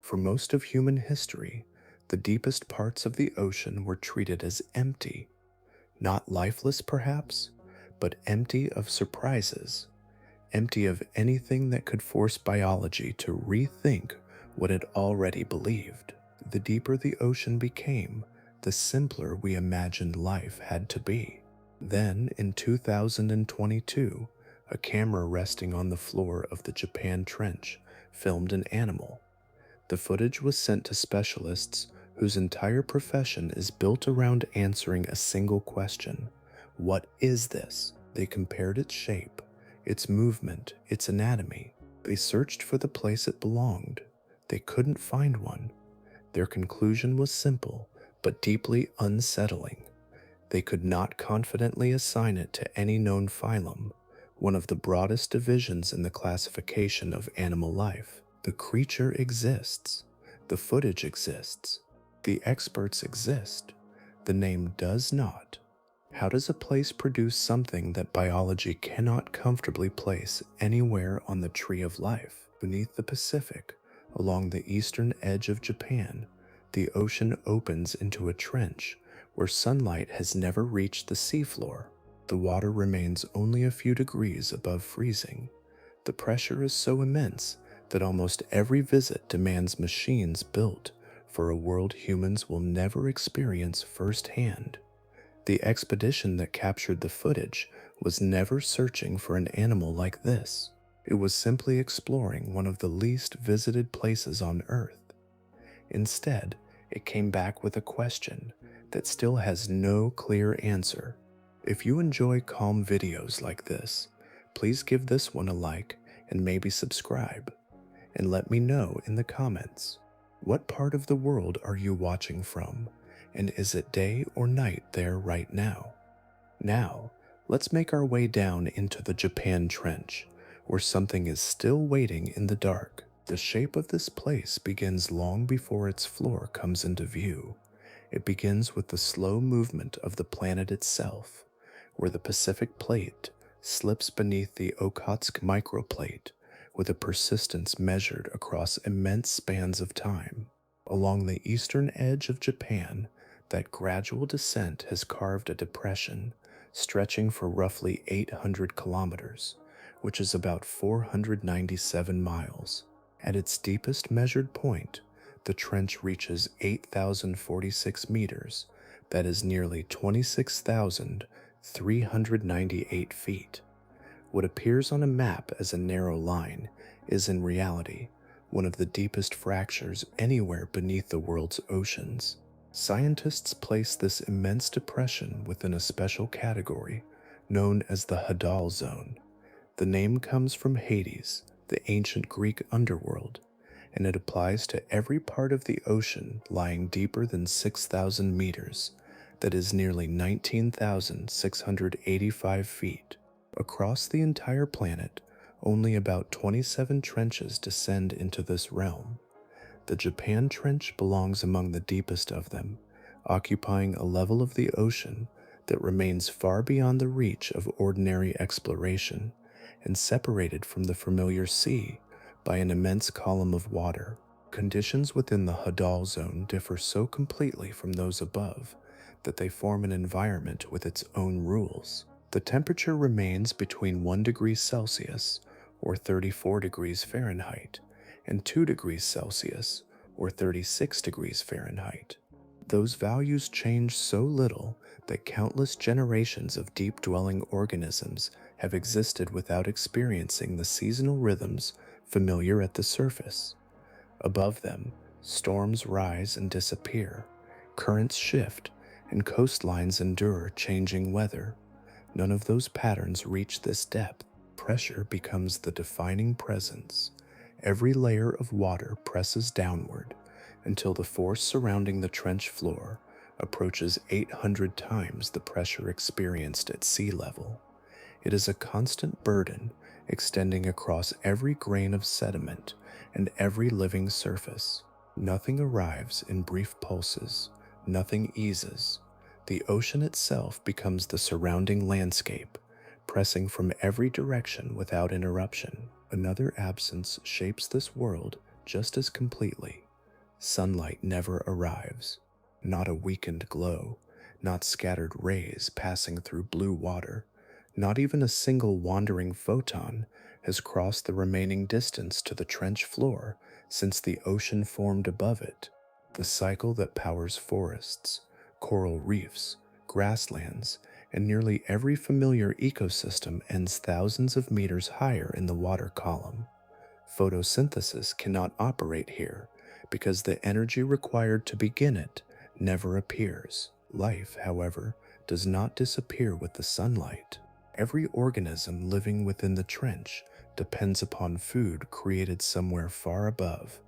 For most of human history, the deepest parts of the ocean were treated as empty, not lifeless perhaps, but empty of surprises, empty of anything that could force biology to rethink what it already believed. The deeper the ocean became, the simpler we imagined life had to be. Then, in 2022, a camera resting on the floor of the Japan Trench filmed an animal. The footage was sent to specialists whose entire profession is built around answering a single question: what is this? They compared its shape, its movement, its anatomy. They searched for the place it belonged. They couldn't find one. Their conclusion was simple, but deeply unsettling. They could not confidently assign it to any known phylum, one of the broadest divisions in the classification of animal life. The creature exists. The footage exists. The experts exist. The name does not. How does a place produce something that biology cannot comfortably place anywhere on the tree of life? Beneath the Pacific, along the eastern edge of Japan, the ocean opens into a trench where sunlight has never reached the seafloor. The water remains only a few degrees above freezing. The pressure is so immense that almost every visit demands machines built for a world humans will never experience firsthand. The expedition that captured the footage was never searching for an animal like this. It was simply exploring one of the least visited places on Earth. Instead, it came back with a question that still has no clear answer. If you enjoy calm videos like this, please give this one a like and maybe subscribe. And let me know in the comments, what part of the world are you watching from? And is it day or night there right now? Now, let's make our way down into the Japan Trench, where something is still waiting in the dark. The shape of this place begins long before its floor comes into view. It begins with the slow movement of the planet itself, where the Pacific Plate slips beneath the Okhotsk microplate with a persistence measured across immense spans of time. Along the eastern edge of Japan, that gradual descent has carved a depression stretching for roughly 800 kilometers, which is about 497 miles. At its deepest measured point, the trench reaches 8,046 meters, that is nearly 26,398 feet. What appears on a map as a narrow line is in reality one of the deepest fractures anywhere beneath the world's oceans. Scientists place this immense depression within a special category known as the Hadal Zone. The name comes from Hades, the ancient Greek underworld, and it applies to every part of the ocean lying deeper than 6,000 meters, that is nearly 19,685 feet. Across the entire planet, only about 27 trenches descend into this realm. The Japan Trench belongs among the deepest of them, occupying a level of the ocean that remains far beyond the reach of ordinary exploration and separated from the familiar sea by an immense column of water. Conditions within the Hadal Zone differ so completely from those above that they form an environment with its own rules. The temperature remains between 1 degree Celsius, or 34 degrees Fahrenheit, and 2 degrees Celsius, or 36 degrees Fahrenheit. Those values change so little that countless generations of deep-dwelling organisms have existed without experiencing the seasonal rhythms familiar at the surface. Above them, storms rise and disappear, currents shift, and coastlines endure changing weather. None of those patterns reach this depth. Pressure becomes the defining presence. Every layer of water presses downward until the force surrounding the trench floor approaches 800 times the pressure experienced at sea level. It is a constant burden extending across every grain of sediment and every living surface. Nothing arrives in brief pulses. Nothing eases. The ocean itself becomes the surrounding landscape, pressing from every direction without interruption. Another absence shapes this world just as completely: Sunlight never arrives, not a weakened glow, not scattered rays passing through blue water, not even a single wandering photon has crossed the remaining distance to the trench floor since the ocean formed above it. The cycle that powers forests, coral reefs, grasslands, and nearly every familiar ecosystem ends thousands of meters higher in the water column. Photosynthesis cannot operate here because the energy required to begin it never appears. Life, however, does not disappear with the sunlight. Every organism living within the trench depends upon food created somewhere far above,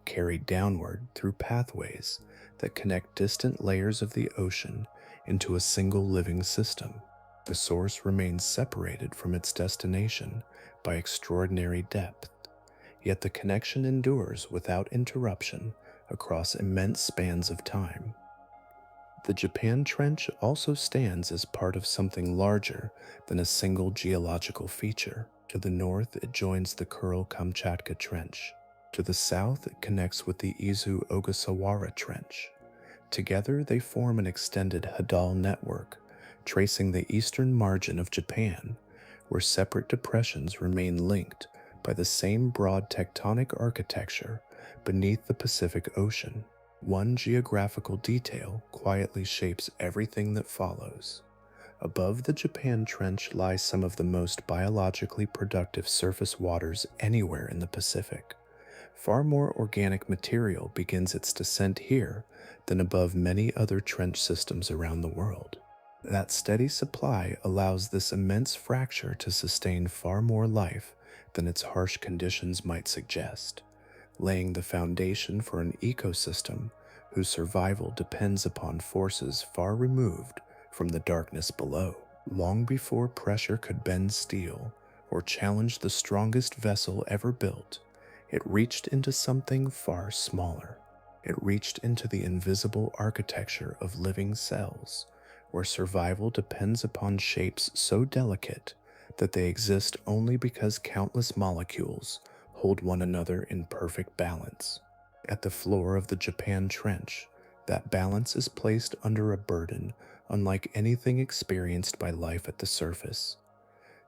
carried downward through pathways that connect distant layers of the ocean into a single living system. The source remains separated from its destination by extraordinary depth, yet the connection endures without interruption across immense spans of time. The Japan Trench also stands as part of something larger than a single geological feature. To the north, it joins the Kuril-Kamchatka Trench. To the south, it connects with the Izu-Ogasawara Trench. Together, they form an extended Hadal network, tracing the eastern margin of Japan, where separate depressions remain linked by the same broad tectonic architecture beneath the Pacific Ocean. One geographical detail quietly shapes everything that follows. Above the Japan Trench lie some of the most biologically productive surface waters anywhere in the Pacific. Far more organic material begins its descent here than above many other trench systems around the world. That steady supply allows this immense fracture to sustain far more life than its harsh conditions might suggest, laying the foundation for an ecosystem whose survival depends upon forces far removed from the darkness below. Long before pressure could bend steel or challenge the strongest vessel ever built, it reached into something far smaller. It reached into the invisible architecture of living cells, where survival depends upon shapes so delicate that they exist only because countless molecules hold one another in perfect balance. At the floor of the Japan Trench, that balance is placed under a burden unlike anything experienced by life at the surface.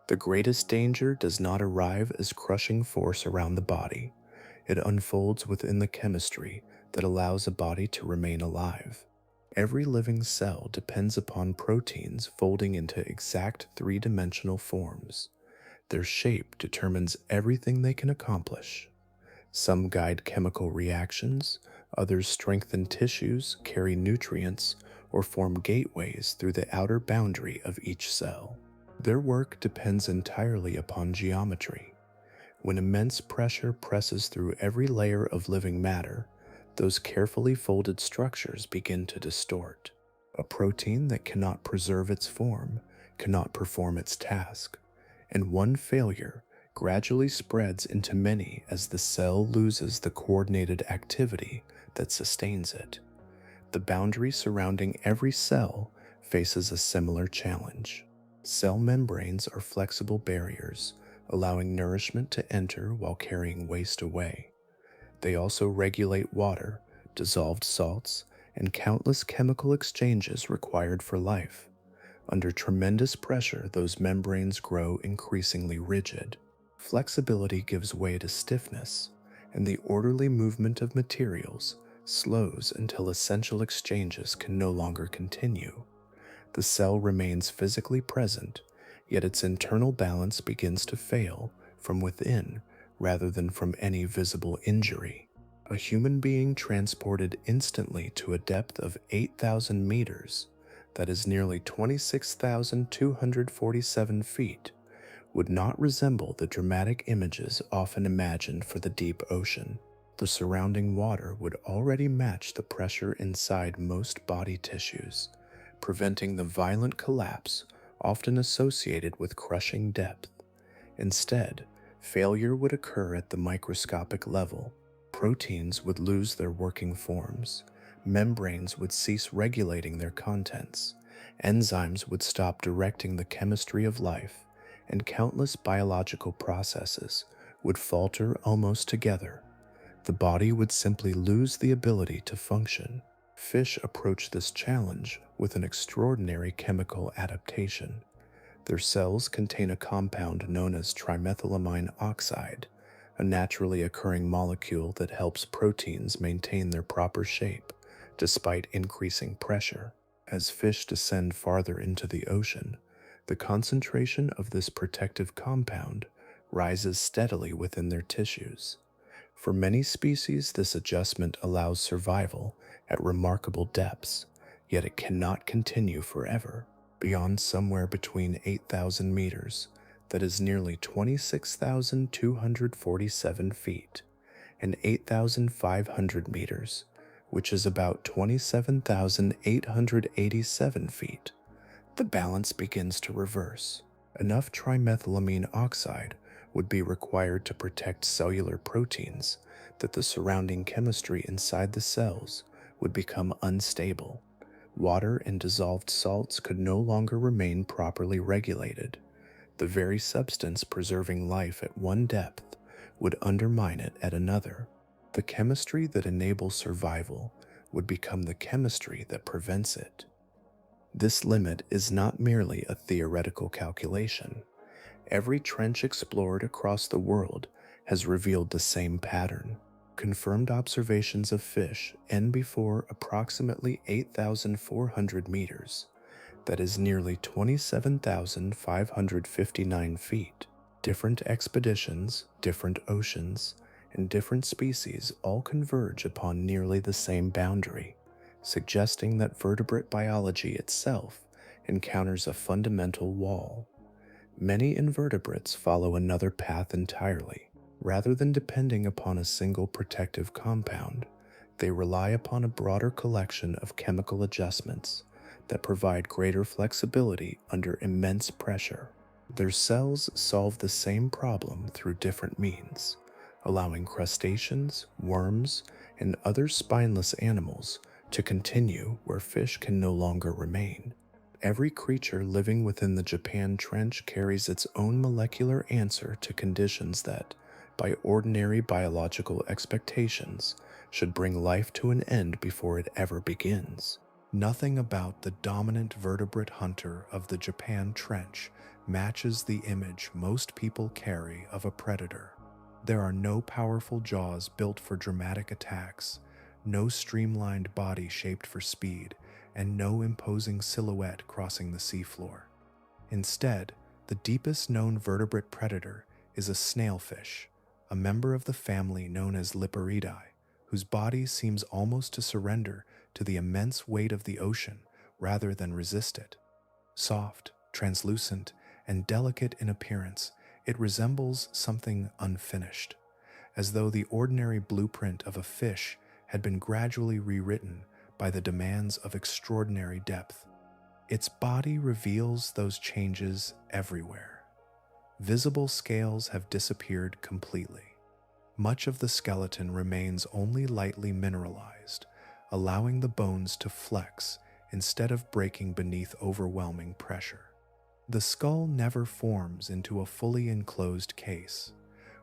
The greatest danger does not arrive as crushing force around the body. It unfolds within the chemistry that allows a body to remain alive. Every living cell depends upon proteins folding into exact three-dimensional forms. Their shape determines everything they can accomplish. Some guide chemical reactions, others strengthen tissues, carry nutrients, or form gateways through the outer boundary of each cell. Their work depends entirely upon geometry. When immense pressure presses through every layer of living matter, those carefully folded structures begin to distort. A protein that cannot preserve its form cannot perform its task, and one failure gradually spreads into many as the cell loses the coordinated activity that sustains it. The boundary surrounding every cell faces a similar challenge. Cell membranes are flexible barriers, allowing nourishment to enter while carrying waste away. They also regulate water, dissolved salts, and countless chemical exchanges required for life. Under tremendous pressure, those membranes grow increasingly rigid. Flexibility gives way to stiffness, and the orderly movement of materials slows until essential exchanges can no longer continue. The cell remains physically present, yet its internal balance begins to fail from within rather than from any visible injury. A human being transported instantly to a depth of 8,000 meters, that is nearly 26,247 feet, would not resemble the dramatic images often imagined for the deep ocean. The surrounding water would already match the pressure inside most body tissues, preventing the violent collapse often associated with crushing depth. Instead, failure would occur at the microscopic level. Proteins would lose their working forms, membranes would cease regulating their contents, enzymes would stop directing the chemistry of life, and countless biological processes would falter almost together. The body would simply lose the ability to function. Fish approach this challenge with an extraordinary chemical adaptation. Their cells contain a compound known as trimethylamine oxide, a naturally occurring molecule that helps proteins maintain their proper shape despite increasing pressure. As fish descend farther into the ocean, the concentration of this protective compound rises steadily within their tissues. For many species, this adjustment allows survival at remarkable depths, yet it cannot continue forever. Beyond somewhere between 8,000 meters, that is nearly 26,247 feet, and 8,500 meters, which is about 27,887 feet, the balance begins to reverse. Enough trimethylamine oxide would be required to protect cellular proteins that the surrounding chemistry inside the cells would become unstable. Water and dissolved salts could no longer remain properly regulated. The very substance preserving life at one depth would undermine it at another. The chemistry that enables survival would become the chemistry that prevents it. This limit is not merely a theoretical calculation. Every trench explored across the world has revealed the same pattern. Confirmed observations of fish end before approximately 8,400 meters, that is nearly 27,559 feet. Different expeditions, different oceans, and different species all converge upon nearly the same boundary, suggesting that vertebrate biology itself encounters a fundamental wall. Many invertebrates follow another path entirely. Rather than depending upon a single protective compound, they rely upon a broader collection of chemical adjustments that provide greater flexibility under immense pressure. Their cells solve the same problem through different means, allowing crustaceans, worms, and other spineless animals to continue where fish can no longer remain. Every creature living within the Japan Trench carries its own molecular answer to conditions that, by ordinary biological expectations, should bring life to an end before it ever begins. Nothing about the dominant vertebrate hunter of the Japan Trench matches the image most people carry of a predator. There are no powerful jaws built for dramatic attacks, no streamlined body shaped for speed, and no imposing silhouette crossing the seafloor. Instead, the deepest known vertebrate predator is a snailfish, a member of the family known as Liparidae, whose body seems almost to surrender to the immense weight of the ocean rather than resist it. Soft, translucent, and delicate in appearance, it resembles something unfinished, as though the ordinary blueprint of a fish had been gradually rewritten by the demands of extraordinary depth. Its body reveals those changes everywhere. Visible scales have disappeared completely. Much of the skeleton remains only lightly mineralized, allowing the bones to flex instead of breaking beneath overwhelming pressure. The skull never forms into a fully enclosed case,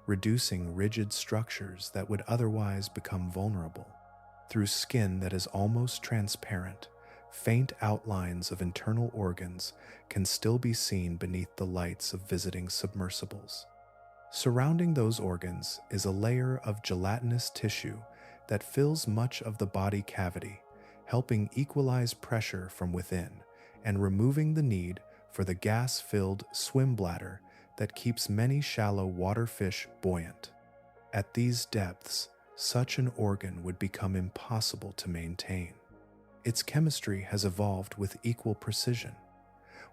reducing rigid structures that would otherwise become vulnerable. Through skin that is almost transparent, faint outlines of internal organs can still be seen beneath the lights of visiting submersibles. Surrounding those organs is a layer of gelatinous tissue that fills much of the body cavity, helping equalize pressure from within and removing the need for the gas-filled swim bladder that keeps many shallow water fish buoyant. At these depths, such an organ would become impossible to maintain. Its chemistry has evolved with equal precision.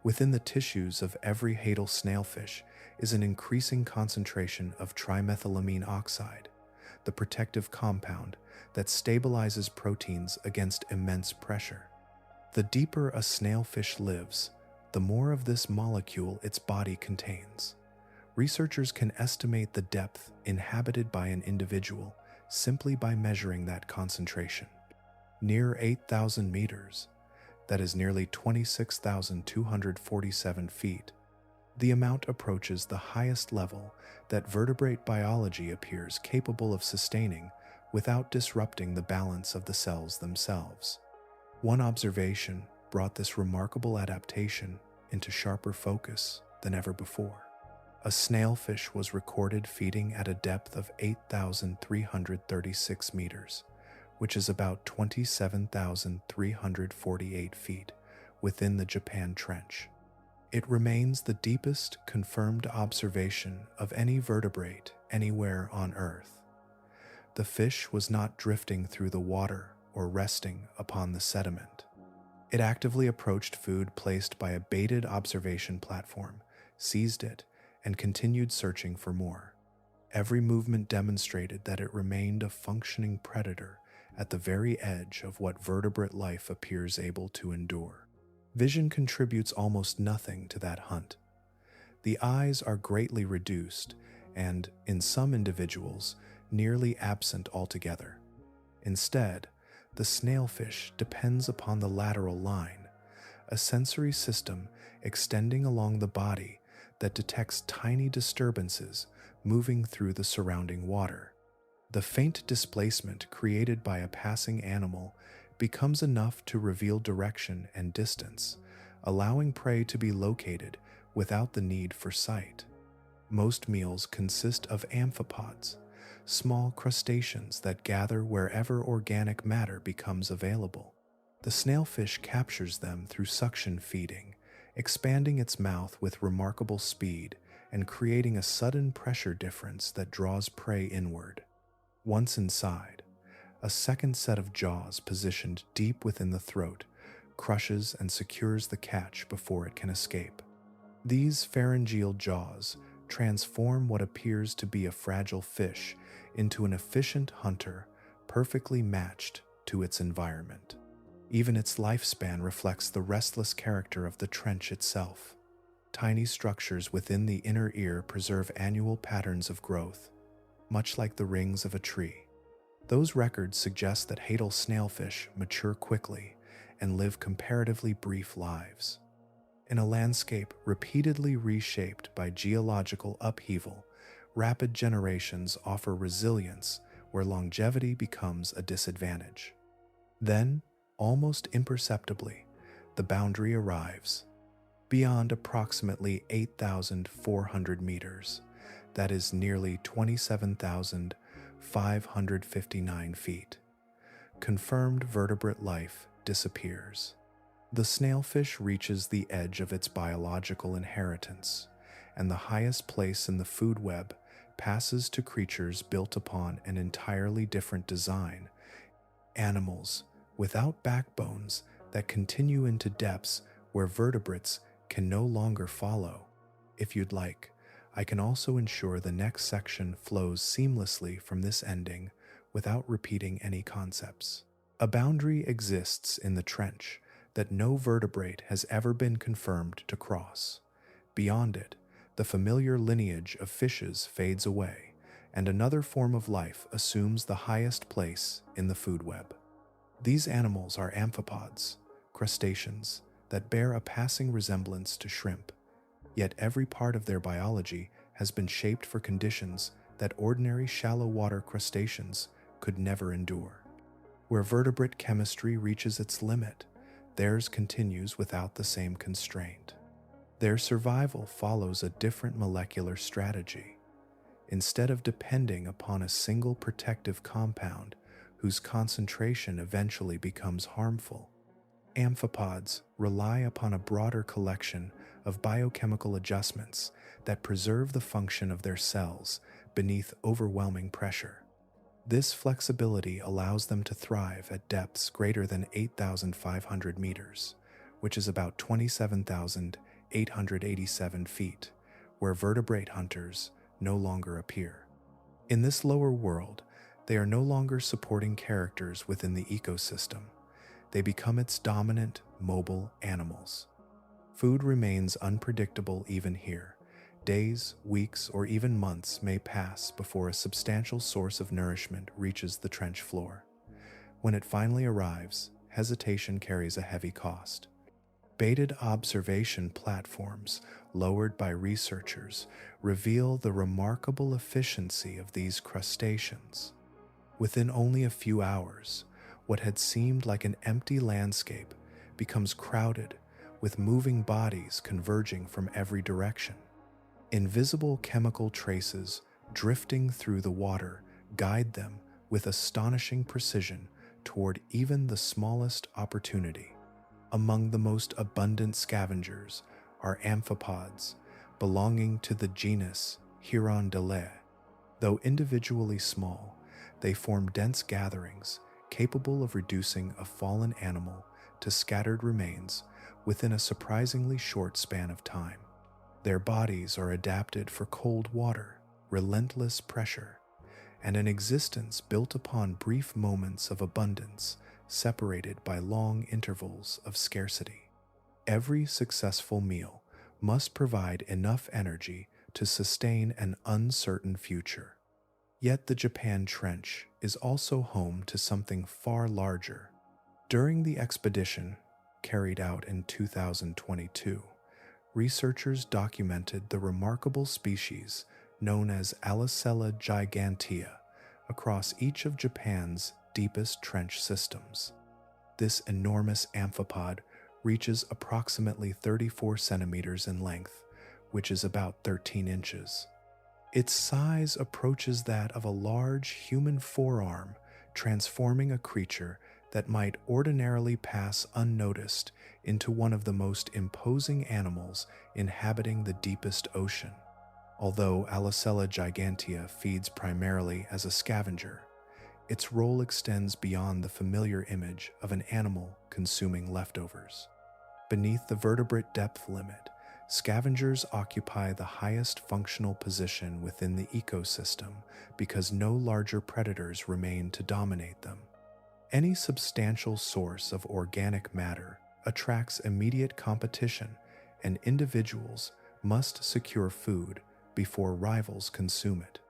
Within the tissues of every hadal snailfish is an increasing concentration of trimethylamine oxide, the protective compound that stabilizes proteins against immense pressure. The deeper a snailfish lives, the more of this molecule its body contains. Researchers can estimate the depth inhabited by an individual simply by measuring that concentration. Near 8,000 meters, that is nearly 26,247 feet, the amount approaches the highest level that vertebrate biology appears capable of sustaining without disrupting the balance of the cells themselves. One observation brought this remarkable adaptation into sharper focus than ever before. A snailfish was recorded feeding at a depth of 8,336 meters, which is about 27,348 feet within the Japan Trench. It remains the deepest confirmed observation of any vertebrate anywhere on Earth. The fish was not drifting through the water or resting upon the sediment. It actively approached food placed by a baited observation platform, seized it, and continued searching for more. Every movement demonstrated that it remained a functioning predator at the very edge of what vertebrate life appears able to endure. Vision contributes almost nothing to that hunt. The eyes are greatly reduced and, in some individuals, nearly absent altogether. Instead, the snailfish depends upon the lateral line, a sensory system extending along the body that detects tiny disturbances moving through the surrounding water. The faint displacement created by a passing animal becomes enough to reveal direction and distance, allowing prey to be located without the need for sight. Most meals consist of amphipods, small crustaceans that gather wherever organic matter becomes available. The snailfish captures them through suction feeding, expanding its mouth with remarkable speed and creating a sudden pressure difference that draws prey inward. Once inside, a second set of jaws positioned deep within the throat crushes and secures the catch before it can escape. These pharyngeal jaws transform what appears to be a fragile fish into an efficient hunter perfectly matched to its environment. Even its lifespan reflects the restless character of the trench itself. Tiny structures within the inner ear preserve annual patterns of growth, much like the rings of a tree. Those records suggest that Hadal snailfish mature quickly and live comparatively brief lives. In a landscape repeatedly reshaped by geological upheaval, rapid generations offer resilience where longevity becomes a disadvantage. Then, almost imperceptibly, the boundary arrives. Beyond approximately 8,400 meters, that is nearly 27,559 feet, confirmed vertebrate life disappears. The snailfish reaches the edge of its biological inheritance, and the highest place in the food web passes to creatures built upon an entirely different design, animals without backbones that continue into depths where vertebrates can no longer follow. If you'd like, I can also ensure the next section flows seamlessly from this ending without repeating any concepts. A boundary exists in the trench that no vertebrate has ever been confirmed to cross. Beyond it, the familiar lineage of fishes fades away, and another form of life assumes the highest place in the food web. These animals are amphipods, crustaceans that bear a passing resemblance to shrimp, yet every part of their biology has been shaped for conditions that ordinary shallow water crustaceans could never endure. Where vertebrate chemistry reaches its limit, theirs continues without the same constraint. Their survival follows a different molecular strategy. Instead of depending upon a single protective compound whose concentration eventually becomes harmful, amphipods rely upon a broader collection of biochemical adjustments that preserve the function of their cells beneath overwhelming pressure. This flexibility allows them to thrive at depths greater than 8,500 meters, which is about 27,887 feet, where vertebrate hunters no longer appear. In this lower world, they are no longer supporting characters within the ecosystem. They become its dominant, mobile animals. Food remains unpredictable even here. Days, weeks, or even months may pass before a substantial source of nourishment reaches the trench floor. When it finally arrives, hesitation carries a heavy cost. Baited observation platforms, lowered by researchers, reveal the remarkable efficiency of these crustaceans. Within only a few hours, what had seemed like an empty landscape becomes crowded with moving bodies converging from every direction. Invisible chemical traces drifting through the water guide them with astonishing precision toward even the smallest opportunity. Among the most abundant scavengers are amphipods, belonging to the genus Hirondelle. Though individually small, they form dense gatherings capable of reducing a fallen animal to scattered remains within a surprisingly short span of time. Their bodies are adapted for cold water, relentless pressure, and an existence built upon brief moments of abundance separated by long intervals of scarcity. Every successful meal must provide enough energy to sustain an uncertain future. Yet the Japan Trench is also home to something far larger. During the expedition, carried out in 2022, researchers documented the remarkable species known as Alicella gigantea across each of Japan's deepest trench systems. This enormous amphipod reaches approximately 34 centimeters in length, which is about 13 inches. Its size approaches that of a large human forearm, transforming a creature that might ordinarily pass unnoticed into one of the most imposing animals inhabiting the deepest ocean. Although Alicella gigantea feeds primarily as a scavenger, its role extends beyond the familiar image of an animal consuming leftovers. Beneath the vertebrate depth limit, scavengers occupy the highest functional position within the ecosystem because no larger predators remain to dominate them. Any substantial source of organic matter attracts immediate competition, and individuals must secure food before rivals consume it.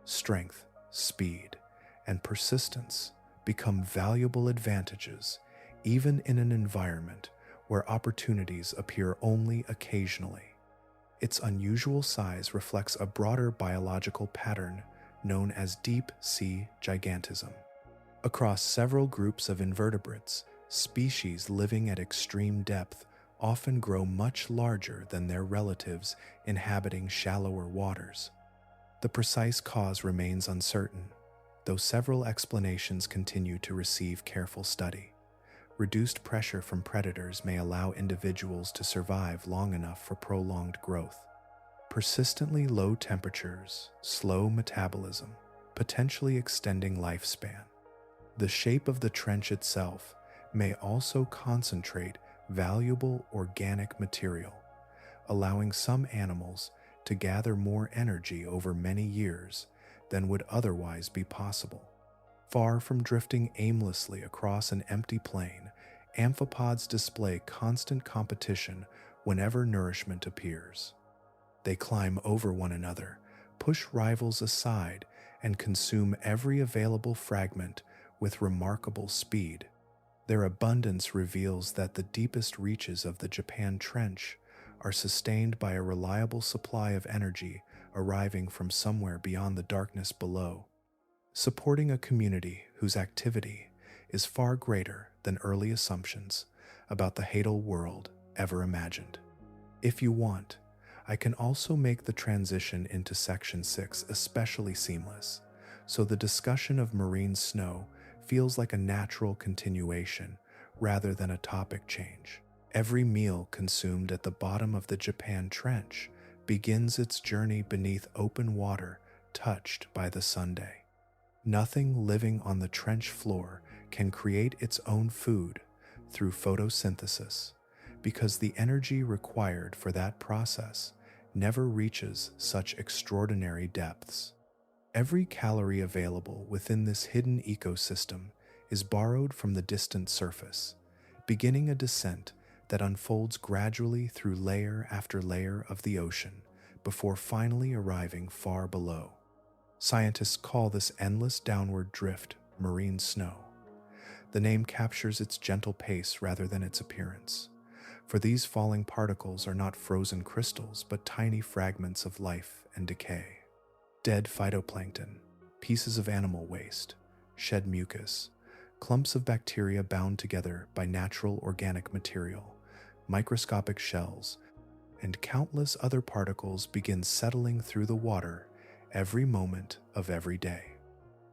Strength, speed, and persistence become valuable advantages even in an environment where opportunities appear only occasionally. Its unusual size reflects a broader biological pattern known as deep sea gigantism. Across several groups of invertebrates, species living at extreme depth often grow much larger than their relatives inhabiting shallower waters. The precise cause remains uncertain, though several explanations continue to receive careful study. Reduced pressure from predators may allow individuals to survive long enough for prolonged growth. Persistently low temperatures, slow metabolism, potentially extending lifespan. The shape of the trench itself may also concentrate valuable organic material, allowing some animals to gather more energy over many years than would otherwise be possible. Far from drifting aimlessly across an empty plain, amphipods display constant competition whenever nourishment appears. They climb over one another, push rivals aside, and consume every available fragment with remarkable speed. Their abundance reveals that the deepest reaches of the Japan Trench are sustained by a reliable supply of energy arriving from somewhere beyond the darkness below, supporting a community whose activity is far greater than early assumptions about the Hadal world ever imagined. If you want, I can also make the transition into Section 6 especially seamless, so the discussion of marine snow feels like a natural continuation rather than a topic change. Every meal consumed at the bottom of the Japan Trench begins its journey beneath open water touched by the sunday. Nothing living on the trench floor can create its own food through photosynthesis, because the energy required for that process never reaches such extraordinary depths. Every calorie available within this hidden ecosystem is borrowed from the distant surface, beginning a descent that unfolds gradually through layer after layer of the ocean before finally arriving far below. Scientists call this endless downward drift marine snow. The name captures its gentle pace rather than its appearance, for these falling particles are not frozen crystals but tiny fragments of life and decay. Dead phytoplankton, pieces of animal waste, shed mucus, clumps of bacteria bound together by natural organic material, microscopic shells, and countless other particles begin settling through the water every moment of every day.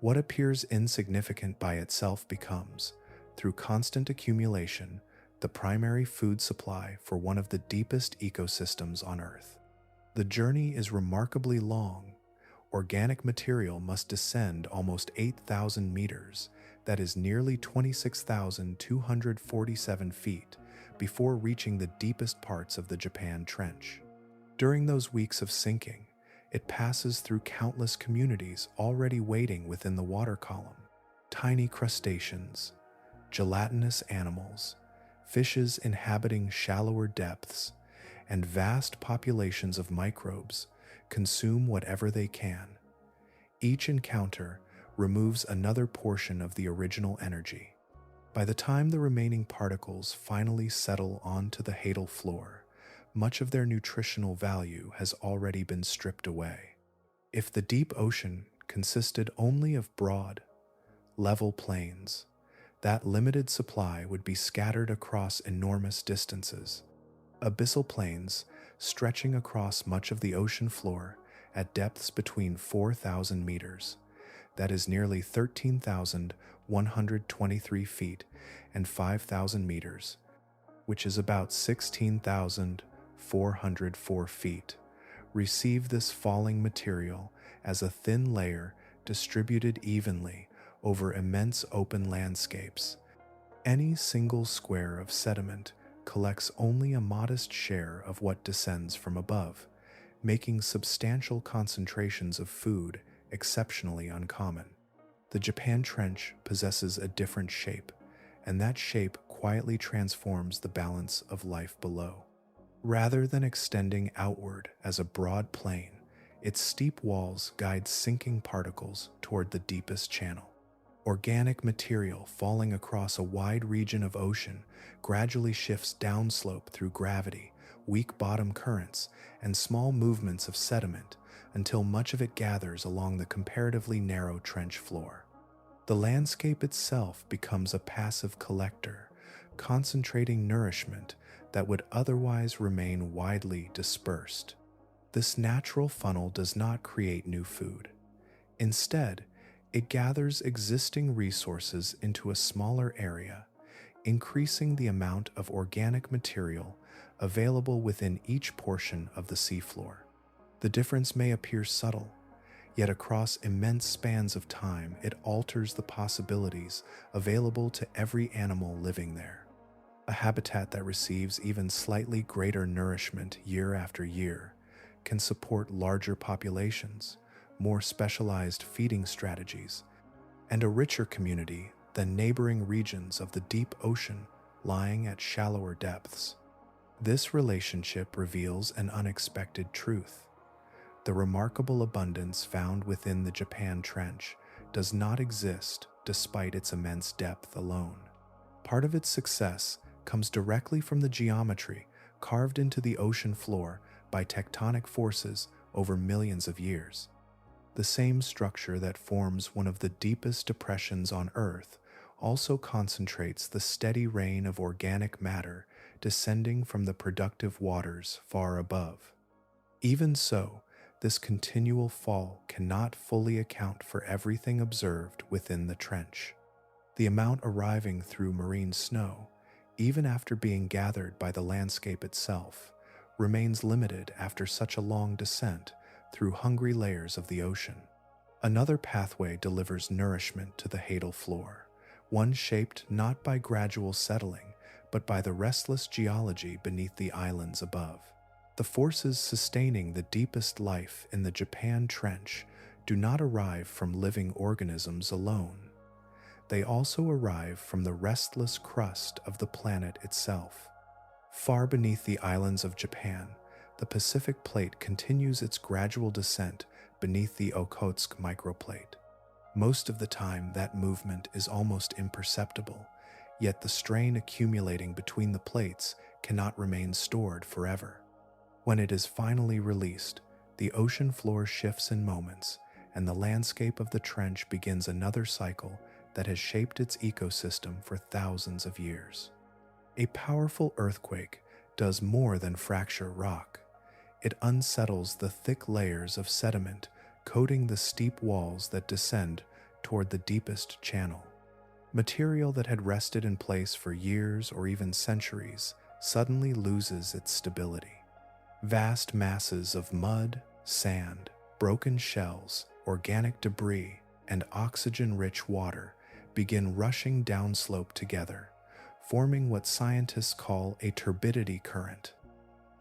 What appears insignificant by itself becomes, through constant accumulation, the primary food supply for one of the deepest ecosystems on Earth. The journey is remarkably long. Organic material must descend almost 8,000 meters, that is nearly 26,247 feet, before reaching the deepest parts of the Japan Trench. During those weeks of sinking, it passes through countless communities already waiting within the water column. Tiny crustaceans, gelatinous animals, fishes inhabiting shallower depths, and vast populations of microbes consume whatever they can. Each encounter removes another portion of the original energy. By the time the remaining particles finally settle onto the hadal floor, much of their nutritional value has already been stripped away. If the deep ocean consisted only of broad, level plains, that limited supply would be scattered across enormous distances. Abyssal plains stretching across much of the ocean floor at depths between 4,000 meters, that is nearly 13,123 feet, and 5,000 meters, which is about 16,404 feet, receive this falling material as a thin layer distributed evenly over immense open landscapes. Any single square of sediment collects only a modest share of what descends from above, making substantial concentrations of food exceptionally uncommon. The Japan Trench possesses a different shape, and that shape quietly transforms the balance of life below. Rather than extending outward as a broad plain, its steep walls guide sinking particles toward the deepest channel. Organic material falling across a wide region of ocean gradually shifts downslope through gravity, weak bottom currents, and small movements of sediment until much of it gathers along the comparatively narrow trench floor. The landscape itself becomes a passive collector, concentrating nourishment that would otherwise remain widely dispersed. This natural funnel does not create new food. Instead, it gathers existing resources into a smaller area, increasing the amount of organic material available within each portion of the seafloor. The difference may appear subtle, yet across immense spans of time it alters the possibilities available to every animal living there. A habitat that receives even slightly greater nourishment year after year can support larger populations, more specialized feeding strategies, and a richer community than neighboring regions of the deep ocean lying at shallower depths. This relationship reveals an unexpected truth. The remarkable abundance found within the Japan Trench does not exist despite its immense depth alone. Part of its success comes directly from the geometry carved into the ocean floor by tectonic forces over millions of years. The same structure that forms one of the deepest depressions on Earth also concentrates the steady rain of organic matter descending from the productive waters far above. Even so, this continual fall cannot fully account for everything observed within the trench. The amount arriving through marine snow, even after being gathered by the landscape itself, remains limited after such a long descent through hungry layers of the ocean. Another pathway delivers nourishment to the hadal floor, one shaped not by gradual settling, but by the restless geology beneath the islands above. The forces sustaining the deepest life in the Japan Trench do not arrive from living organisms alone. They also arrive from the restless crust of the planet itself. Far beneath the islands of Japan, the Pacific Plate continues its gradual descent beneath the Okhotsk microplate. Most of the time, that movement is almost imperceptible, yet the strain accumulating between the plates cannot remain stored forever. When it is finally released, the ocean floor shifts in moments, and the landscape of the trench begins another cycle that has shaped its ecosystem for thousands of years. A powerful earthquake does more than fracture rock. It unsettles the thick layers of sediment coating the steep walls that descend toward the deepest channel. Material that had rested in place for years or even centuries suddenly loses its stability. Vast masses of mud, sand, broken shells, organic debris, and oxygen-rich water begin rushing downslope together, forming what scientists call a turbidity current.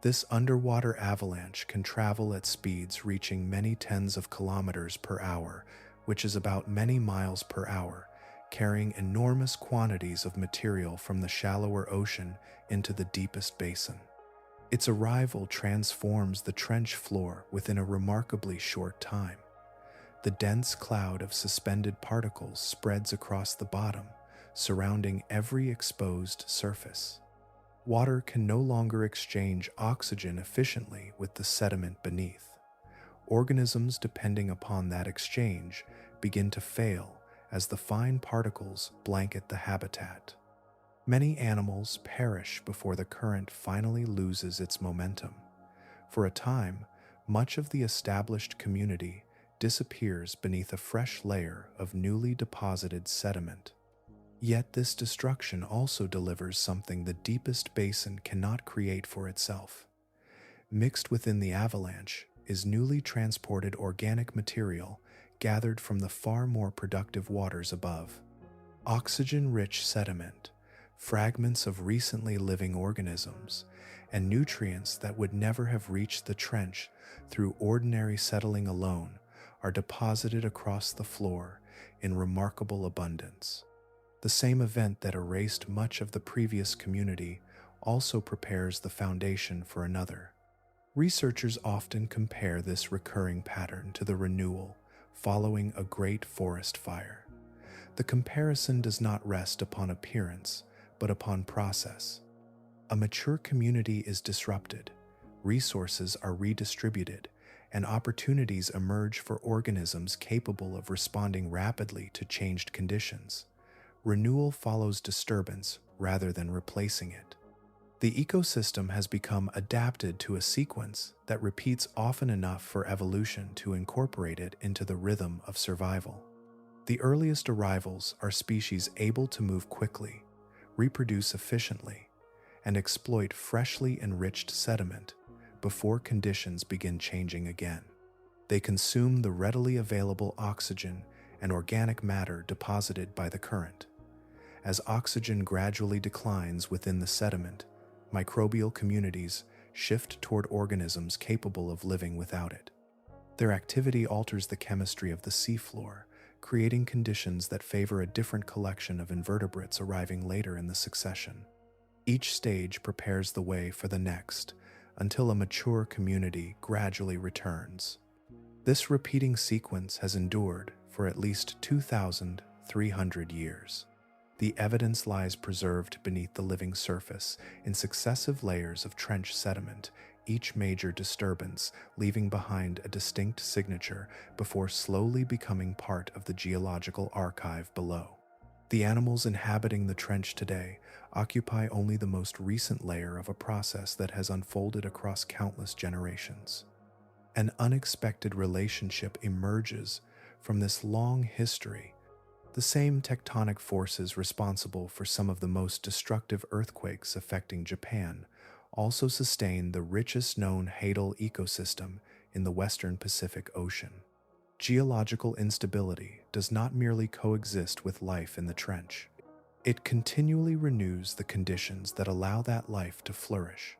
This underwater avalanche can travel at speeds reaching many tens of kilometers per hour, which is about many miles per hour, carrying enormous quantities of material from the shallower ocean into the deepest basin. Its arrival transforms the trench floor within a remarkably short time. The dense cloud of suspended particles spreads across the bottom, surrounding every exposed surface. Water can no longer exchange oxygen efficiently with the sediment beneath. Organisms depending upon that exchange begin to fail as the fine particles blanket the habitat. Many animals perish before the current finally loses its momentum. For a time, much of the established community disappears beneath a fresh layer of newly deposited sediment. Yet this destruction also delivers something the deepest basin cannot create for itself. Mixed within the avalanche is newly transported organic material gathered from the far more productive waters above. Oxygen-rich sediment, fragments of recently living organisms, and nutrients that would never have reached the trench through ordinary settling alone are deposited across the floor in remarkable abundance. The same event that erased much of the previous community also prepares the foundation for another. Researchers often compare this recurring pattern to the renewal following a great forest fire. The comparison does not rest upon appearance, but upon process. A mature community is disrupted, resources are redistributed, and opportunities emerge for organisms capable of responding rapidly to changed conditions. Renewal follows disturbance rather than replacing it. The ecosystem has become adapted to a sequence that repeats often enough for evolution to incorporate it into the rhythm of survival. The earliest arrivals are species able to move quickly, reproduce efficiently, and exploit freshly enriched sediment before conditions begin changing again. They consume the readily available oxygen and organic matter deposited by the current. As oxygen gradually declines within the sediment, microbial communities shift toward organisms capable of living without it. Their activity alters the chemistry of the seafloor, creating conditions that favor a different collection of invertebrates arriving later in the succession. Each stage prepares the way for the next, until a mature community gradually returns. This repeating sequence has endured for at least 2,300 years. The evidence lies preserved beneath the living surface in successive layers of trench sediment, each major disturbance leaving behind a distinct signature before slowly becoming part of the geological archive below. The animals inhabiting the trench today occupy only the most recent layer of a process that has unfolded across countless generations. An unexpected relationship emerges from this long history. The same tectonic forces responsible for some of the most destructive earthquakes affecting Japan also sustain the richest known hadal ecosystem in the western Pacific Ocean. Geological instability does not merely coexist with life in the trench. It continually renews the conditions that allow that life to flourish,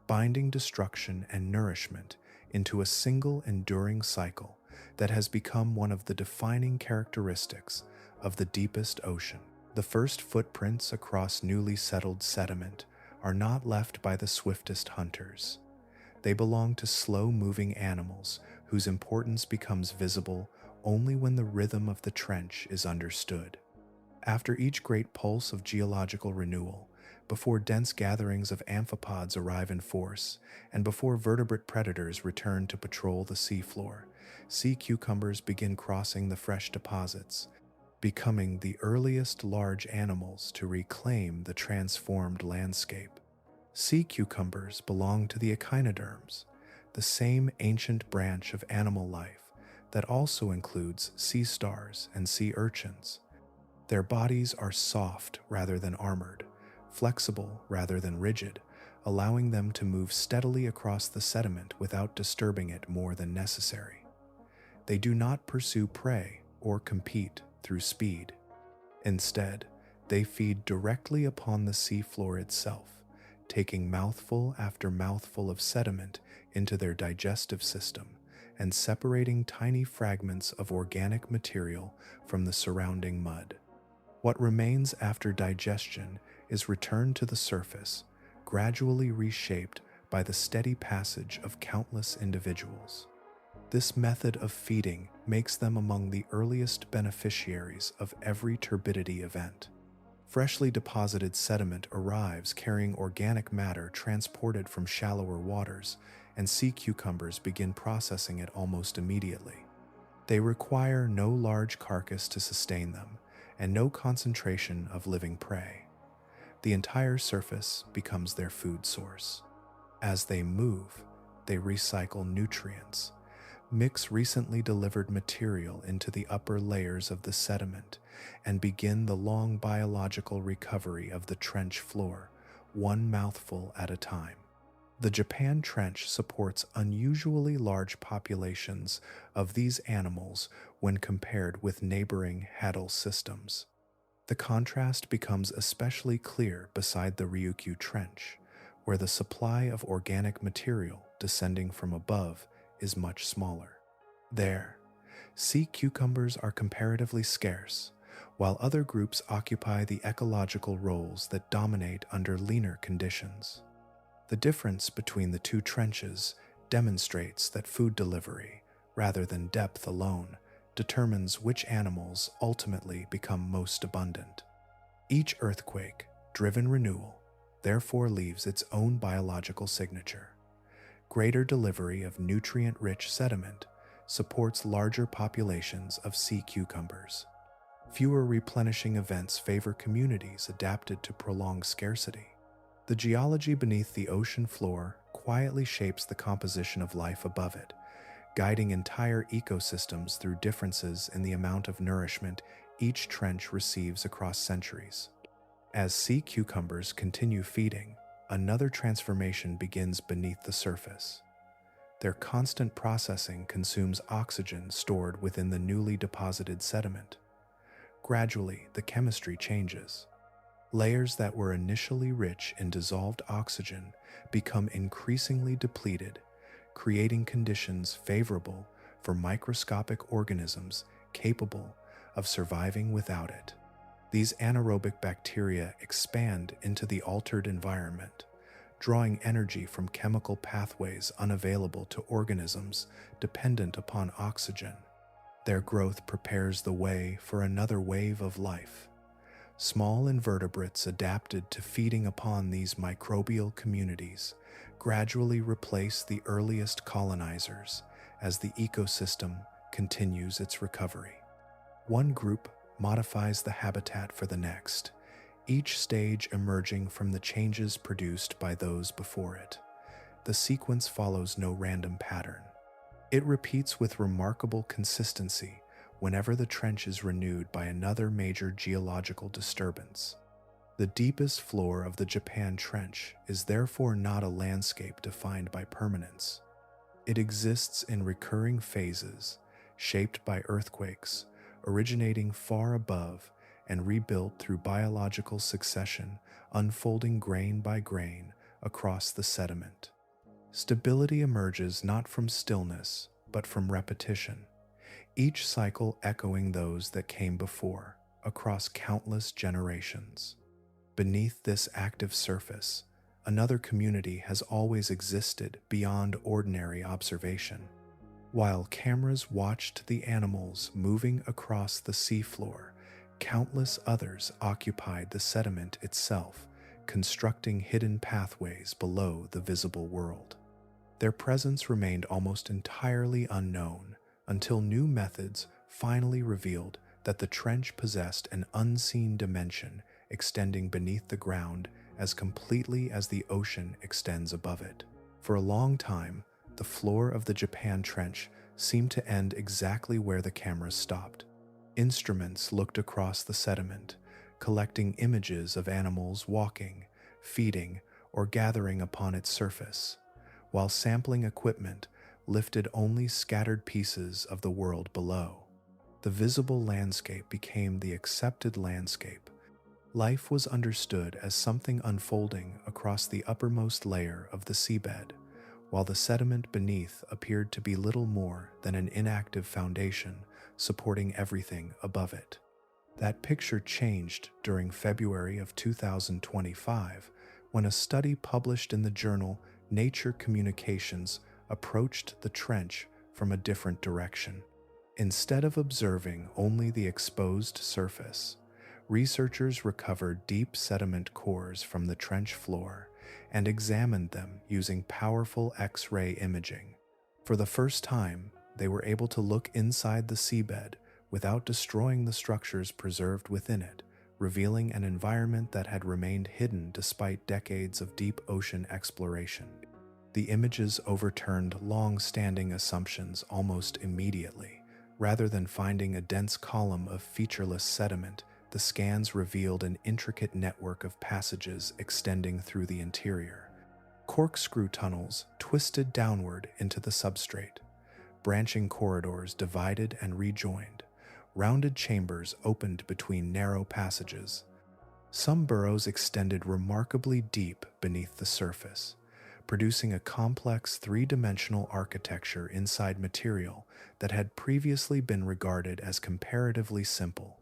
binding destruction and nourishment into a single enduring cycle that has become one of the defining characteristics of the deepest ocean. The first footprints across newly settled sediment are not left by the swiftest hunters. They belong to slow-moving animals whose importance becomes visible only when the rhythm of the trench is understood. After each great pulse of geological renewal, before dense gatherings of amphipods arrive in force, and before vertebrate predators return to patrol the seafloor, sea cucumbers begin crossing the fresh deposits, becoming the earliest large animals to reclaim the transformed landscape. Sea cucumbers belong to the echinoderms, the same ancient branch of animal life that also includes sea stars and sea urchins. Their bodies are soft rather than armored, flexible rather than rigid, allowing them to move steadily across the sediment without disturbing it more than necessary. They do not pursue prey or compete through speed. Instead, they feed directly upon the seafloor itself, taking mouthful after mouthful of sediment into their digestive system and separating tiny fragments of organic material from the surrounding mud. What remains after digestion is returned to the surface, gradually reshaped by the steady passage of countless individuals. This method of feeding makes them among the earliest beneficiaries of every turbidity event. Freshly deposited sediment arrives carrying organic matter transported from shallower waters, and sea cucumbers begin processing it almost immediately. They require no large carcass to sustain them, and no concentration of living prey. The entire surface becomes their food source. As they move, they recycle nutrients, mix recently delivered material into the upper layers of the sediment, and begin the long biological recovery of the trench floor, one mouthful at a time. The Japan Trench supports unusually large populations of these animals when compared with neighboring Hadal systems. The contrast becomes especially clear beside the Ryukyu Trench, where the supply of organic material descending from above is much smaller. There, sea cucumbers are comparatively scarce, while other groups occupy the ecological roles that dominate under leaner conditions. The difference between the two trenches demonstrates that food delivery, rather than depth alone, determines which animals ultimately become most abundant. Each earthquake-driven renewal therefore leaves its own biological signature. Greater delivery of nutrient-rich sediment supports larger populations of sea cucumbers. Fewer replenishing events favor communities adapted to prolonged scarcity. The geology beneath the ocean floor quietly shapes the composition of life above it, guiding entire ecosystems through differences in the amount of nourishment each trench receives across centuries. As sea cucumbers continue feeding, another transformation begins beneath the surface. Their constant processing consumes oxygen stored within the newly deposited sediment. Gradually, the chemistry changes. Layers that were initially rich in dissolved oxygen become increasingly depleted, creating conditions favorable for microscopic organisms capable of surviving without it. These anaerobic bacteria expand into the altered environment, drawing energy from chemical pathways unavailable to organisms dependent upon oxygen. Their growth prepares the way for another wave of life. Small invertebrates adapted to feeding upon these microbial communities gradually replace the earliest colonizers as the ecosystem continues its recovery. One group modifies the habitat for the next, each stage emerging from the changes produced by those before it. The sequence follows no random pattern. It repeats with remarkable consistency whenever the trench is renewed by another major geological disturbance. The deepest floor of the Japan Trench is therefore not a landscape defined by permanence. It exists in recurring phases, shaped by earthquakes, originating far above and rebuilt through biological succession, unfolding grain by grain across the sediment. Stability emerges not from stillness, but from repetition, each cycle echoing those that came before, across countless generations. Beneath this active surface, another community has always existed beyond ordinary observation. While cameras watched the animals moving across the seafloor, countless others occupied the sediment itself, constructing hidden pathways below the visible world. Their presence remained almost entirely unknown until new methods finally revealed that the trench possessed an unseen dimension extending beneath the ground as completely as the ocean extends above it. For a long time, the floor of the Japan Trench seemed to end exactly where the cameras stopped. Instruments looked across the sediment, collecting images of animals walking, feeding, or gathering upon its surface, while sampling equipment lifted only scattered pieces of the world below. The visible landscape became the accepted landscape. Life was understood as something unfolding across the uppermost layer of the seabed, while the sediment beneath appeared to be little more than an inactive foundation supporting everything above it. That picture changed during February of 2025 when a study published in the journal Nature Communications approached the trench from a different direction. Instead of observing only the exposed surface, researchers recovered deep sediment cores from the trench floor and examined them using powerful X-ray imaging. For the first time, they were able to look inside the seabed without destroying the structures preserved within it, revealing an environment that had remained hidden despite decades of deep ocean exploration. The images overturned long-standing assumptions almost immediately. Rather than finding a dense column of featureless sediment, the scans revealed an intricate network of passages extending through the interior. Corkscrew tunnels twisted downward into the substrate. Branching corridors divided and rejoined. Rounded chambers opened between narrow passages. Some burrows extended remarkably deep beneath the surface, producing a complex three-dimensional architecture inside material that had previously been regarded as comparatively simple.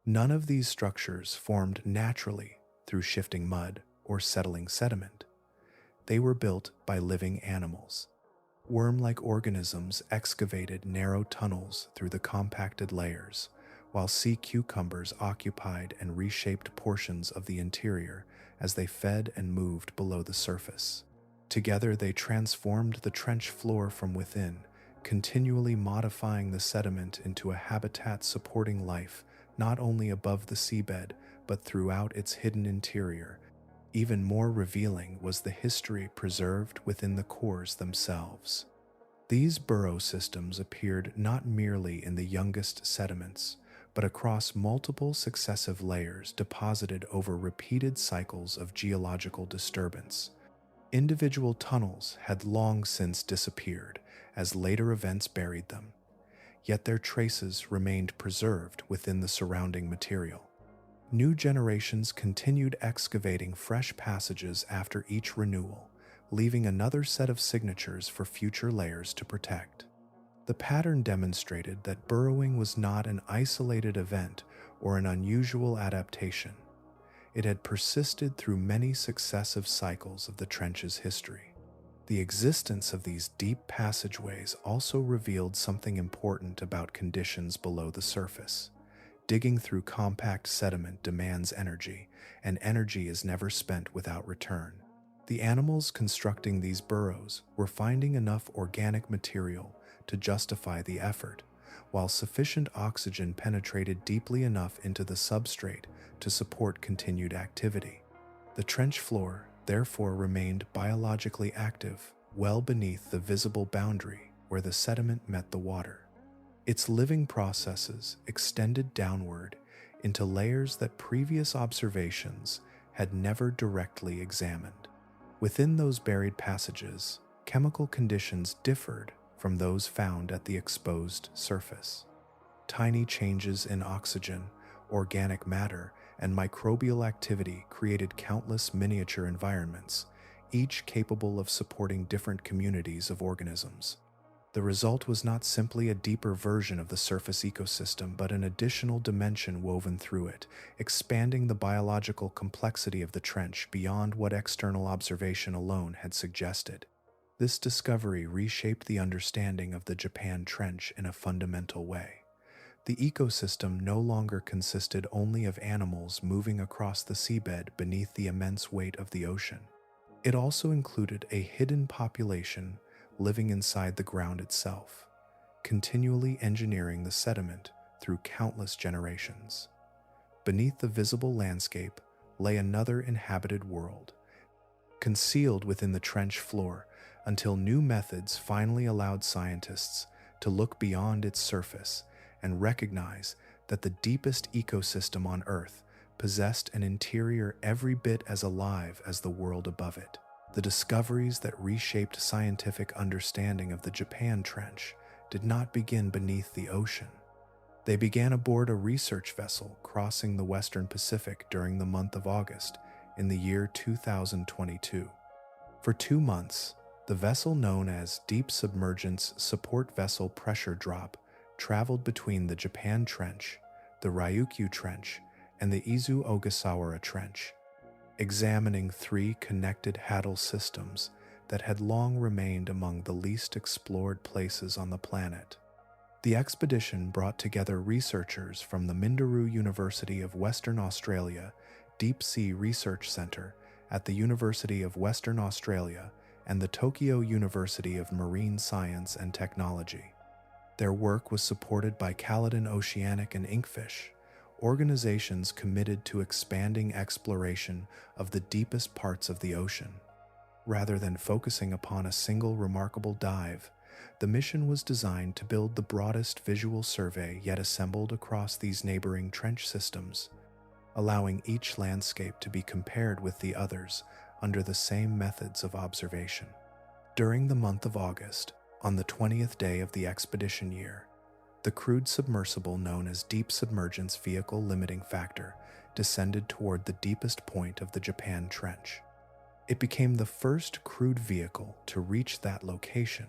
None of these structures formed naturally through shifting mud or settling sediment. They were built by living animals. Worm-like organisms excavated narrow tunnels through the compacted layers, while sea cucumbers occupied and reshaped portions of the interior as they fed and moved below the surface. Together, they transformed the trench floor from within, continually modifying the sediment into a habitat supporting life not only above the seabed but throughout its hidden interior. Even more revealing was the history preserved within the cores themselves. These burrow systems appeared not merely in the youngest sediments, but across multiple successive layers deposited over repeated cycles of geological disturbance. Individual tunnels had long since disappeared as later events buried them, yet their traces remained preserved within the surrounding material. New generations continued excavating fresh passages after each renewal, leaving another set of signatures for future layers to protect. The pattern demonstrated that burrowing was not an isolated event or an unusual adaptation. It had persisted through many successive cycles of the trench's history. The existence of these deep passageways also revealed something important about conditions below the surface. Digging through compact sediment demands energy, and energy is never spent without return. The animals constructing these burrows were finding enough organic material to justify the effort, while sufficient oxygen penetrated deeply enough into the substrate to support continued activity. The trench floor, therefore, remained biologically active, well beneath the visible boundary where the sediment met the water. Its living processes extended downward into layers that previous observations had never directly examined. Within those buried passages, chemical conditions differed from those found at the exposed surface. Tiny changes in oxygen, organic matter, and microbial activity created countless miniature environments, each capable of supporting different communities of organisms. The result was not simply a deeper version of the surface ecosystem, but an additional dimension woven through it, expanding the biological complexity of the trench beyond what external observation alone had suggested. This discovery reshaped the understanding of the Japan Trench in a fundamental way. The ecosystem no longer consisted only of animals moving across the seabed beneath the immense weight of the ocean. It also included a hidden population living inside the ground itself, continually engineering the sediment through countless generations. Beneath the visible landscape lay another inhabited world, concealed within the trench floor until new methods finally allowed scientists to look beyond its surface and recognize that the deepest ecosystem on Earth possessed an interior every bit as alive as the world above it. The discoveries that reshaped scientific understanding of the Japan Trench did not begin beneath the ocean. They began aboard a research vessel crossing the Western Pacific during the month of August in the year 2022. For 2 months, the vessel known as Deep Submergence Support Vessel Pressure Drop traveled between the Japan Trench, the Ryukyu Trench, and the Izu Ogasawara Trench, examining 3 connected Haddle systems that had long remained among the least explored places on the planet. The expedition brought together researchers from the Mindaru University of Western Australia Deep Sea Research Centre at the University of Western Australia and the Tokyo University of Marine Science and Technology. Their work was supported by Caledon Oceanic and Inkfish, organizations committed to expanding exploration of the deepest parts of the ocean. Rather than focusing upon a single remarkable dive, the mission was designed to build the broadest visual survey yet assembled across these neighboring trench systems, allowing each landscape to be compared with the others under the same methods of observation. During the month of August, on the 20th day of the expedition year, the crewed submersible known as Deep Submergence Vehicle Limiting Factor descended toward the deepest point of the Japan Trench. It became the first crewed vehicle to reach that location,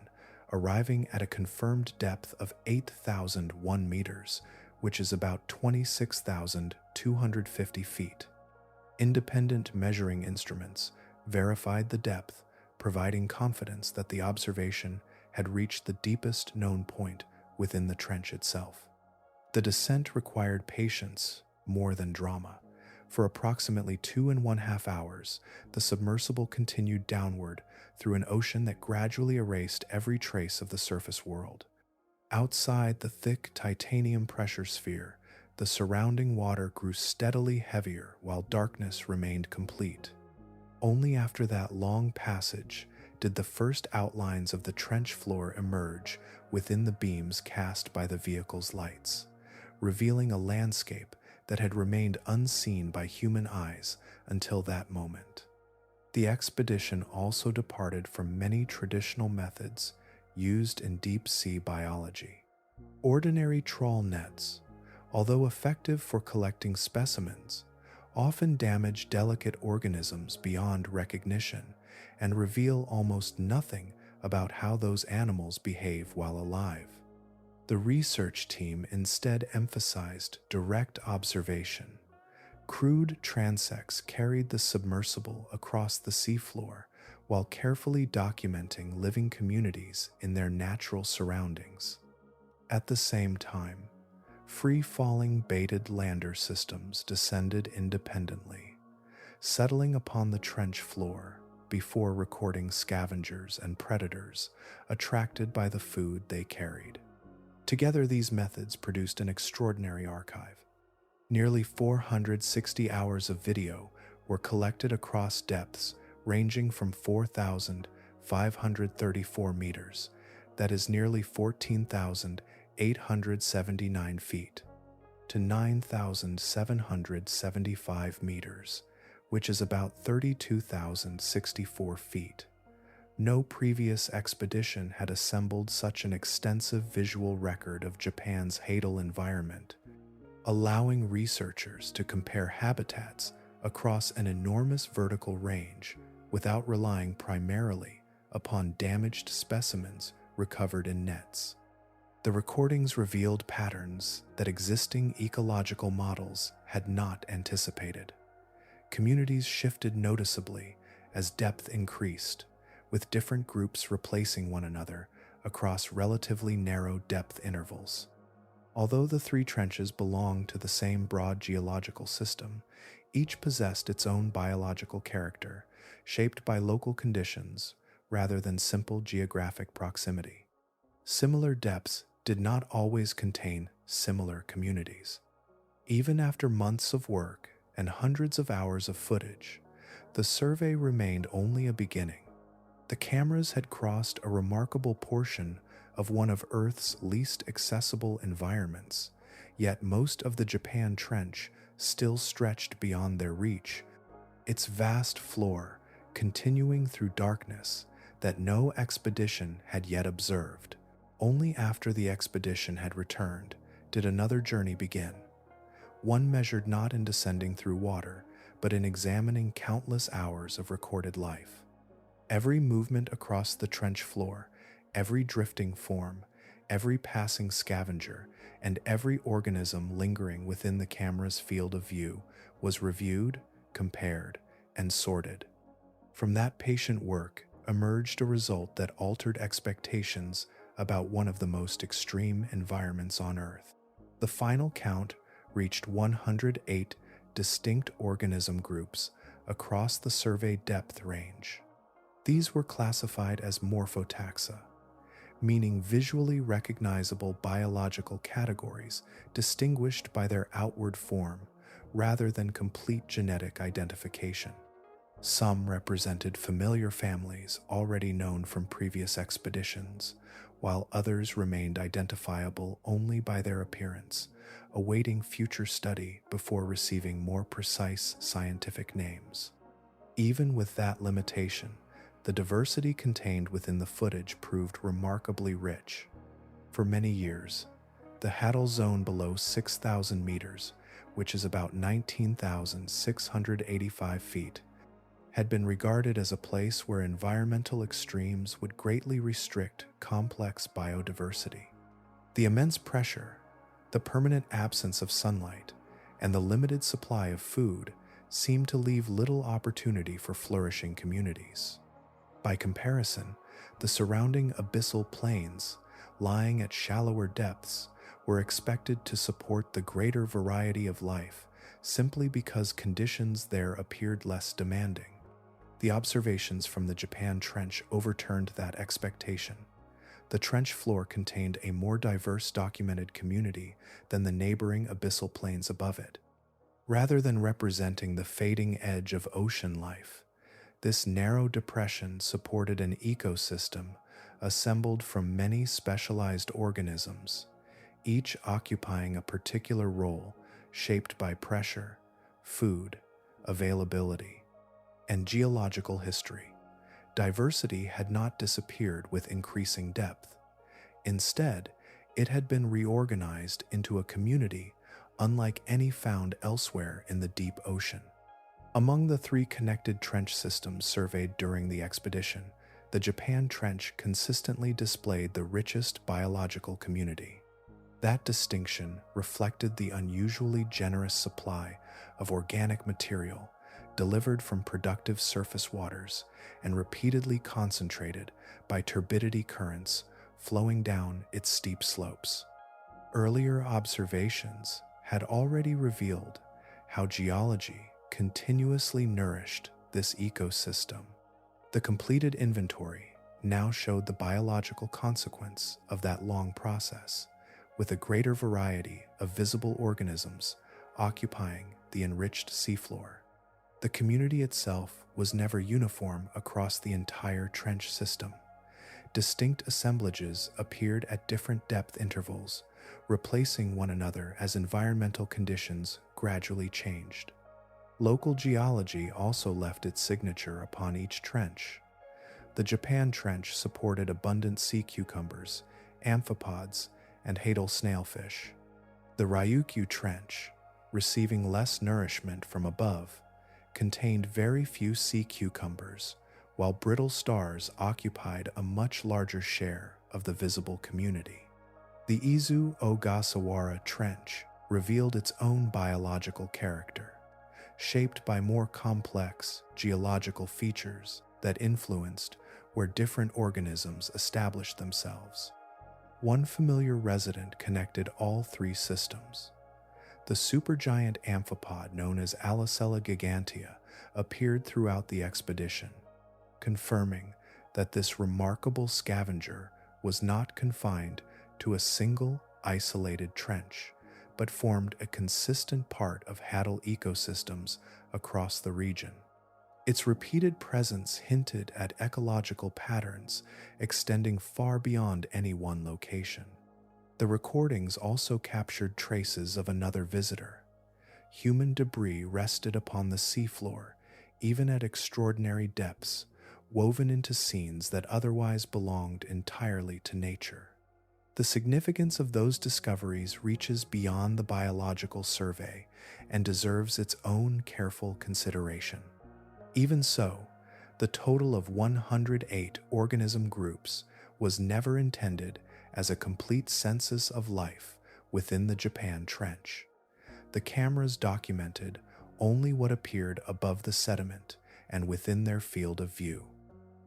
arriving at a confirmed depth of 8,001 meters, which is about 26,250 feet. Independent measuring instruments verified the depth, providing confidence that the observation had reached the deepest known point within the trench itself. The descent required patience more than drama. For approximately 2.5 hours, the submersible continued downward through an ocean that gradually erased every trace of the surface world. Outside the thick titanium pressure sphere, the surrounding water grew steadily heavier while darkness remained complete. Only after that long passage did the first outlines of the trench floor emerge within the beams cast by the vehicle's lights, revealing a landscape that had remained unseen by human eyes until that moment. The expedition also departed from many traditional methods used in deep-sea biology. Ordinary trawl nets, although effective for collecting specimens, often damage delicate organisms beyond recognition and reveal almost nothing about how those animals behave while alive. The research team instead emphasized direct observation. Crude transects carried the submersible across the seafloor while carefully documenting living communities in their natural surroundings. At the same time, free-falling baited lander systems descended independently, settling upon the trench floor before recording scavengers and predators attracted by the food they carried. Together, these methods produced an extraordinary archive. Nearly 460 hours of video were collected across depths ranging from 4,534 meters, that is nearly 14,879 feet, to 9,775 meters, which is about 32,064 feet. No previous expedition had assembled such an extensive visual record of Japan's hadal environment, allowing researchers to compare habitats across an enormous vertical range without relying primarily upon damaged specimens recovered in nets. The recordings revealed patterns that existing ecological models had not anticipated. Communities shifted noticeably as depth increased, with different groups replacing one another across relatively narrow depth intervals. Although the 3 trenches belonged to the same broad geological system, each possessed its own biological character, shaped by local conditions rather than simple geographic proximity. Similar depths did not always contain similar communities. Even after months of work and hundreds of hours of footage, the survey remained only a beginning. The cameras had crossed a remarkable portion of one of Earth's least accessible environments, yet most of the Japan Trench still stretched beyond their reach, its vast floor continuing through darkness that no expedition had yet observed. Only after the expedition had returned did another journey begin, one measured not in descending through water, but in examining countless hours of recorded life. Every movement across the trench floor, every drifting form, every passing scavenger, and every organism lingering within the camera's field of view was reviewed, compared, and sorted. From that patient work emerged a result that altered expectations about one of the most extreme environments on Earth. The final count reached 108 distinct organism groups across the surveyed depth range. These were classified as morphotaxa, meaning visually recognizable biological categories distinguished by their outward form rather than complete genetic identification. Some represented familiar families already known from previous expeditions, while others remained identifiable only by their appearance, awaiting future study before receiving more precise scientific names. Even with that limitation, the diversity contained within the footage proved remarkably rich. For many years, the Hadal zone below 6,000 meters, which is about 19,685 feet, had been regarded as a place where environmental extremes would greatly restrict complex biodiversity. The immense pressure, the permanent absence of sunlight, and the limited supply of food seemed to leave little opportunity for flourishing communities. By comparison, the surrounding abyssal plains, lying at shallower depths, were expected to support the greater variety of life simply because conditions there appeared less demanding. The observations from the Japan Trench overturned that expectation. The trench floor contained a more diverse documented community than the neighboring abyssal plains above it. Rather than representing the fading edge of ocean life, this narrow depression supported an ecosystem assembled from many specialized organisms, each occupying a particular role shaped by pressure, food, availability, and geological history. Diversity had not disappeared with increasing depth. Instead, it had been reorganized into a community unlike any found elsewhere in the deep ocean. Among the 3 connected trench systems surveyed during the expedition, the Japan Trench consistently displayed the richest biological community. That distinction reflected the unusually generous supply of organic material delivered from productive surface waters and repeatedly concentrated by turbidity currents flowing down its steep slopes. Earlier observations had already revealed how geology continuously nourished this ecosystem. The completed inventory now showed the biological consequence of that long process, with a greater variety of visible organisms occupying the enriched seafloor. The community itself was never uniform across the entire trench system. Distinct assemblages appeared at different depth intervals, replacing one another as environmental conditions gradually changed. Local geology also left its signature upon each trench. The Japan Trench supported abundant sea cucumbers, amphipods, and hadal snailfish. The Ryukyu Trench, receiving less nourishment from above, contained very few sea cucumbers, while brittle stars occupied a much larger share of the visible community. The Izu Ogasawara Trench revealed its own biological character, shaped by more complex geological features that influenced where different organisms established themselves. One familiar resident connected all 3 systems. The supergiant amphipod known as Alicella gigantea appeared throughout the expedition, confirming that this remarkable scavenger was not confined to a single, isolated trench, but formed a consistent part of hadal ecosystems across the region. Its repeated presence hinted at ecological patterns extending far beyond any one location. The recordings also captured traces of another visitor. Human debris rested upon the seafloor, even at extraordinary depths, woven into scenes that otherwise belonged entirely to nature. The significance of those discoveries reaches beyond the biological survey and deserves its own careful consideration. Even so, the total of 108 organism groups was never intended as a complete census of life within the Japan Trench. The cameras documented only what appeared above the sediment and within their field of view.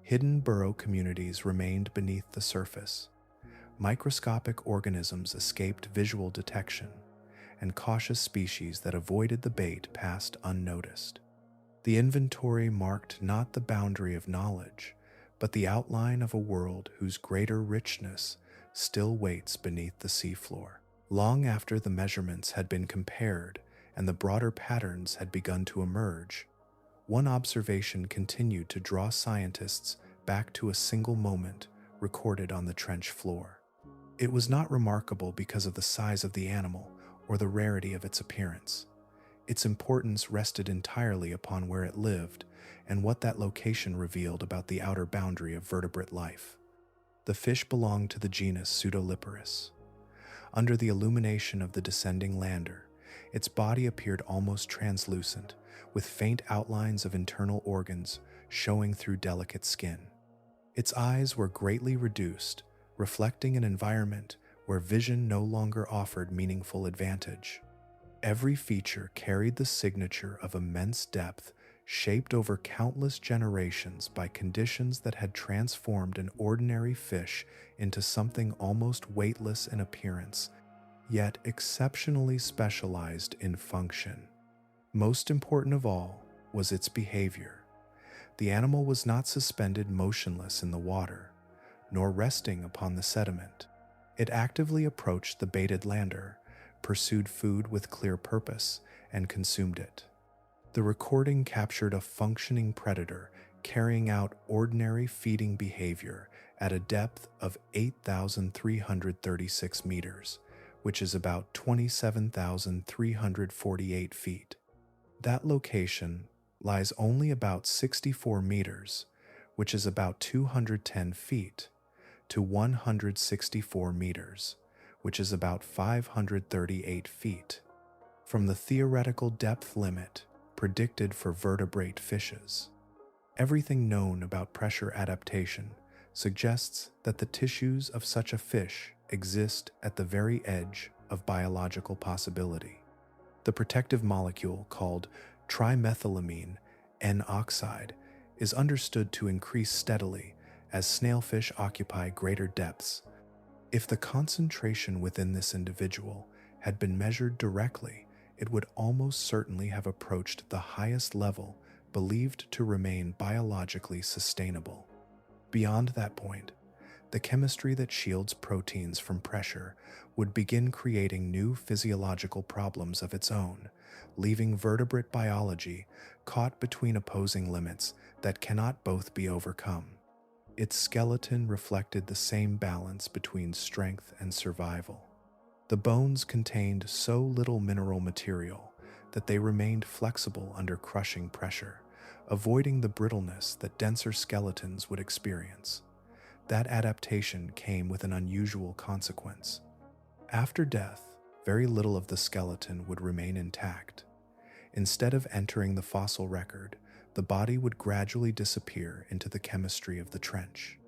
Hidden burrow communities remained beneath the surface. Microscopic organisms escaped visual detection, and cautious species that avoided the bait passed unnoticed. The inventory marked not the boundary of knowledge, but the outline of a world whose greater richness still waits beneath the seafloor. Long after the measurements had been compared and the broader patterns had begun to emerge, one observation continued to draw scientists back to a single moment recorded on the trench floor. It was not remarkable because of the size of the animal or the rarity of its appearance. Its importance rested entirely upon where it lived and what that location revealed about the outer boundary of vertebrate life. The fish belonged to the genus Pseudoliparus. Under the illumination of the descending lander, its body appeared almost translucent, with faint outlines of internal organs showing through delicate skin. Its eyes were greatly reduced, reflecting an environment where vision no longer offered meaningful advantage. Every feature carried the signature of immense depth, shaped over countless generations by conditions that had transformed an ordinary fish into something almost weightless in appearance, yet exceptionally specialized in function. Most important of all was its behavior. The animal was not suspended motionless in the water, nor resting upon the sediment. It actively approached the baited lander, pursued food with clear purpose, and consumed it. The recording captured a functioning predator carrying out ordinary feeding behavior at a depth of 8,336 meters, which is about 27,348 feet. That location lies only about 64 meters, which is about 210 feet, to 164 meters, which is about 538 feet, from the theoretical depth limit predicted for vertebrate fishes. Everything known about pressure adaptation suggests that the tissues of such a fish exist at the very edge of biological possibility. The protective molecule called trimethylamine N-oxide is understood to increase steadily as snailfish occupy greater depths. If the concentration within this individual had been measured directly, it would almost certainly have approached the highest level believed to remain biologically sustainable. Beyond that point, the chemistry that shields proteins from pressure would begin creating new physiological problems of its own, leaving vertebrate biology caught between opposing limits that cannot both be overcome. Its skeleton reflected the same balance between strength and survival. The bones contained so little mineral material that they remained flexible under crushing pressure, avoiding the brittleness that denser skeletons would experience. That adaptation came with an unusual consequence. After death, very little of the skeleton would remain intact. Instead of entering the fossil record, the body would gradually disappear into the chemistry of the trench.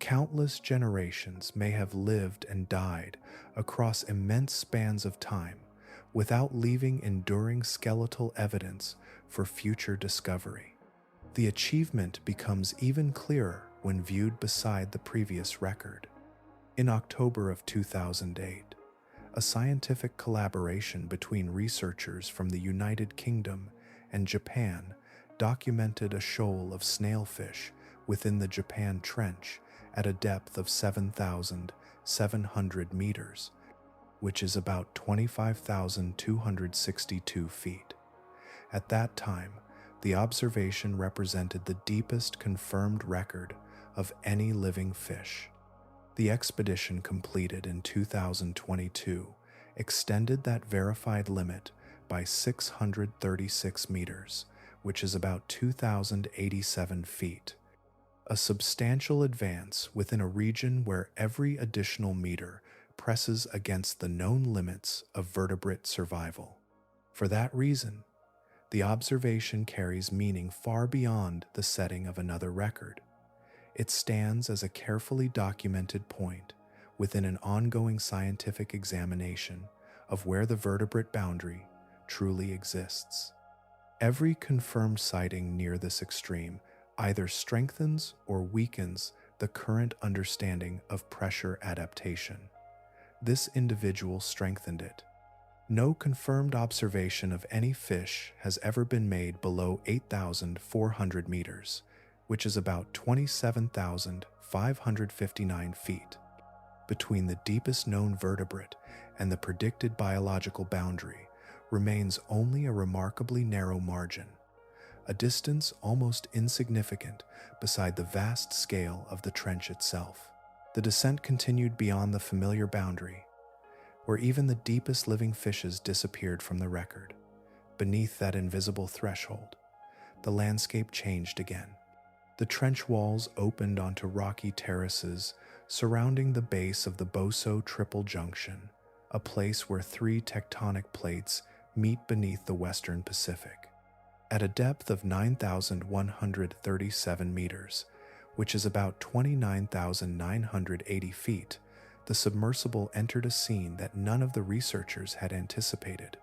Countless generations may have lived and died across immense spans of time without leaving enduring skeletal evidence for future discovery. The achievement becomes even clearer when viewed beside the previous record. In October of 2008, a scientific collaboration between researchers from the United Kingdom and Japan documented a shoal of snailfish within the Japan Trench at a depth of 7,700 700 meters, which is about 25,262 feet. At that time, the observation represented the deepest confirmed record of any living fish. The expedition completed in 2022 extended that verified limit by 636 meters, which is about 2,087 feet. A substantial advance within a region where every additional meter presses against the known limits of vertebrate survival. For that reason, the observation carries meaning far beyond the setting of another record. It stands as a carefully documented point within an ongoing scientific examination of where the vertebrate boundary truly exists. Every confirmed sighting near this extreme either strengthens or weakens the current understanding of pressure adaptation. This individual strengthened it. No confirmed observation of any fish has ever been made below 8,400 meters, which is about 27,559 feet. Between the deepest known vertebrate and the predicted biological boundary remains only a remarkably narrow margin, a distance almost insignificant beside the vast scale of the trench itself. The descent continued beyond the familiar boundary, where even the deepest living fishes disappeared from the record. Beneath that invisible threshold, the landscape changed again. The trench walls opened onto rocky terraces surrounding the base of the Boso Triple Junction, a place where three tectonic plates meet beneath the Western Pacific. At a depth of 9,137 meters, which is about 29,980 feet, the submersible entered a scene that none of the researchers had anticipated.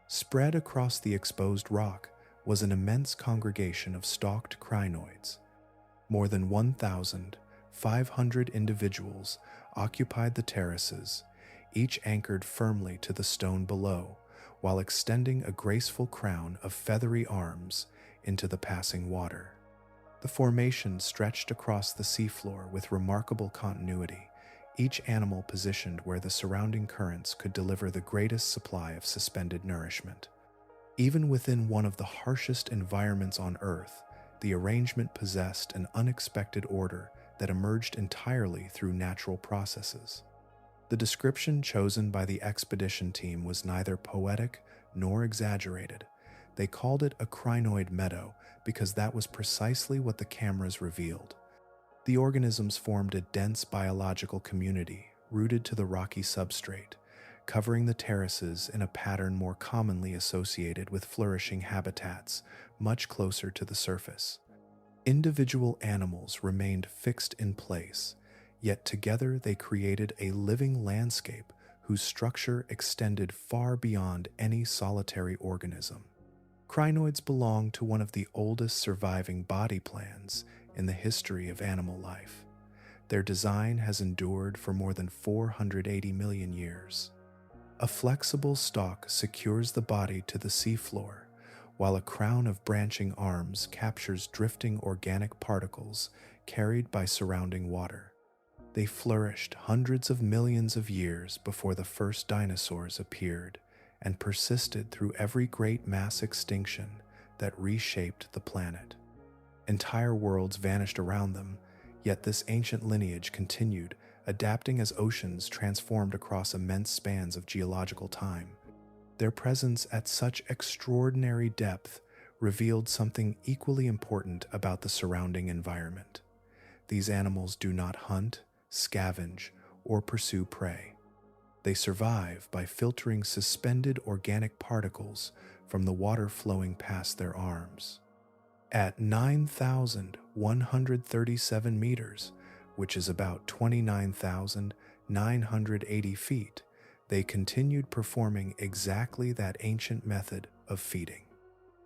Spread across the exposed rock was an immense congregation of stalked crinoids. More than 1,500 individuals occupied the terraces, each anchored firmly to the stone below, while extending a graceful crown of feathery arms into the passing water. The formation stretched across the seafloor with remarkable continuity, each animal positioned where the surrounding currents could deliver the greatest supply of suspended nourishment. Even within one of the harshest environments on Earth, the arrangement possessed an unexpected order that emerged entirely through natural processes. The description chosen by the expedition team was neither poetic nor exaggerated. They called it a crinoid meadow because that was precisely what the cameras revealed. The organisms formed a dense biological community rooted to the rocky substrate, covering the terraces in a pattern more commonly associated with flourishing habitats much closer to the surface. Individual animals remained fixed in place, yet together they created a living landscape whose structure extended far beyond any solitary organism. Crinoids belong to one of the oldest surviving body plans in the history of animal life. Their design has endured for more than 480 million years. A flexible stalk secures the body to the seafloor, while a crown of branching arms captures drifting organic particles carried by surrounding water. They flourished hundreds of millions of years before the first dinosaurs appeared and persisted through every great mass extinction that reshaped the planet. Entire worlds vanished around them, yet this ancient lineage continued, adapting as oceans transformed across immense spans of geological time. Their presence at such extraordinary depth revealed something equally important about the surrounding environment. These animals do not hunt, scavenge, or pursue prey. They survive by filtering suspended organic particles from the water flowing past their arms. At 9,137 meters, which is about 29,980 feet, they continued performing exactly that ancient method of feeding.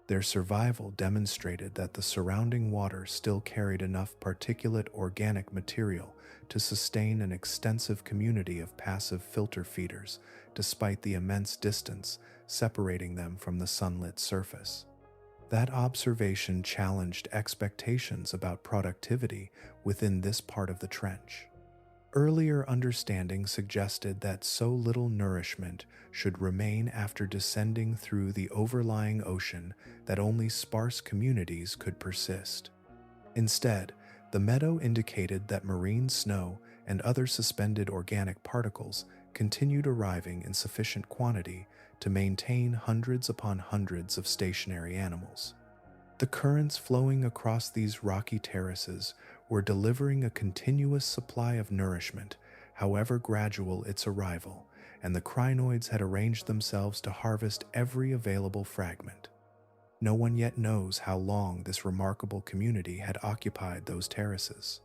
Their survival demonstrated that the surrounding water still carried enough particulate organic material to sustain an extensive community of passive filter feeders, despite the immense distance separating them from the sunlit surface. That observation challenged expectations about productivity within this part of the trench. Earlier understanding suggested that so little nourishment should remain after descending through the overlying ocean that only sparse communities could persist. Instead, the meadow indicated that marine snow and other suspended organic particles continued arriving in sufficient quantity to maintain hundreds upon hundreds of stationary animals. The currents flowing across these rocky terraces were delivering a continuous supply of nourishment, however gradual its arrival, and the crinoids had arranged themselves to harvest every available fragment. No one yet knows how long this remarkable community had occupied those terraces.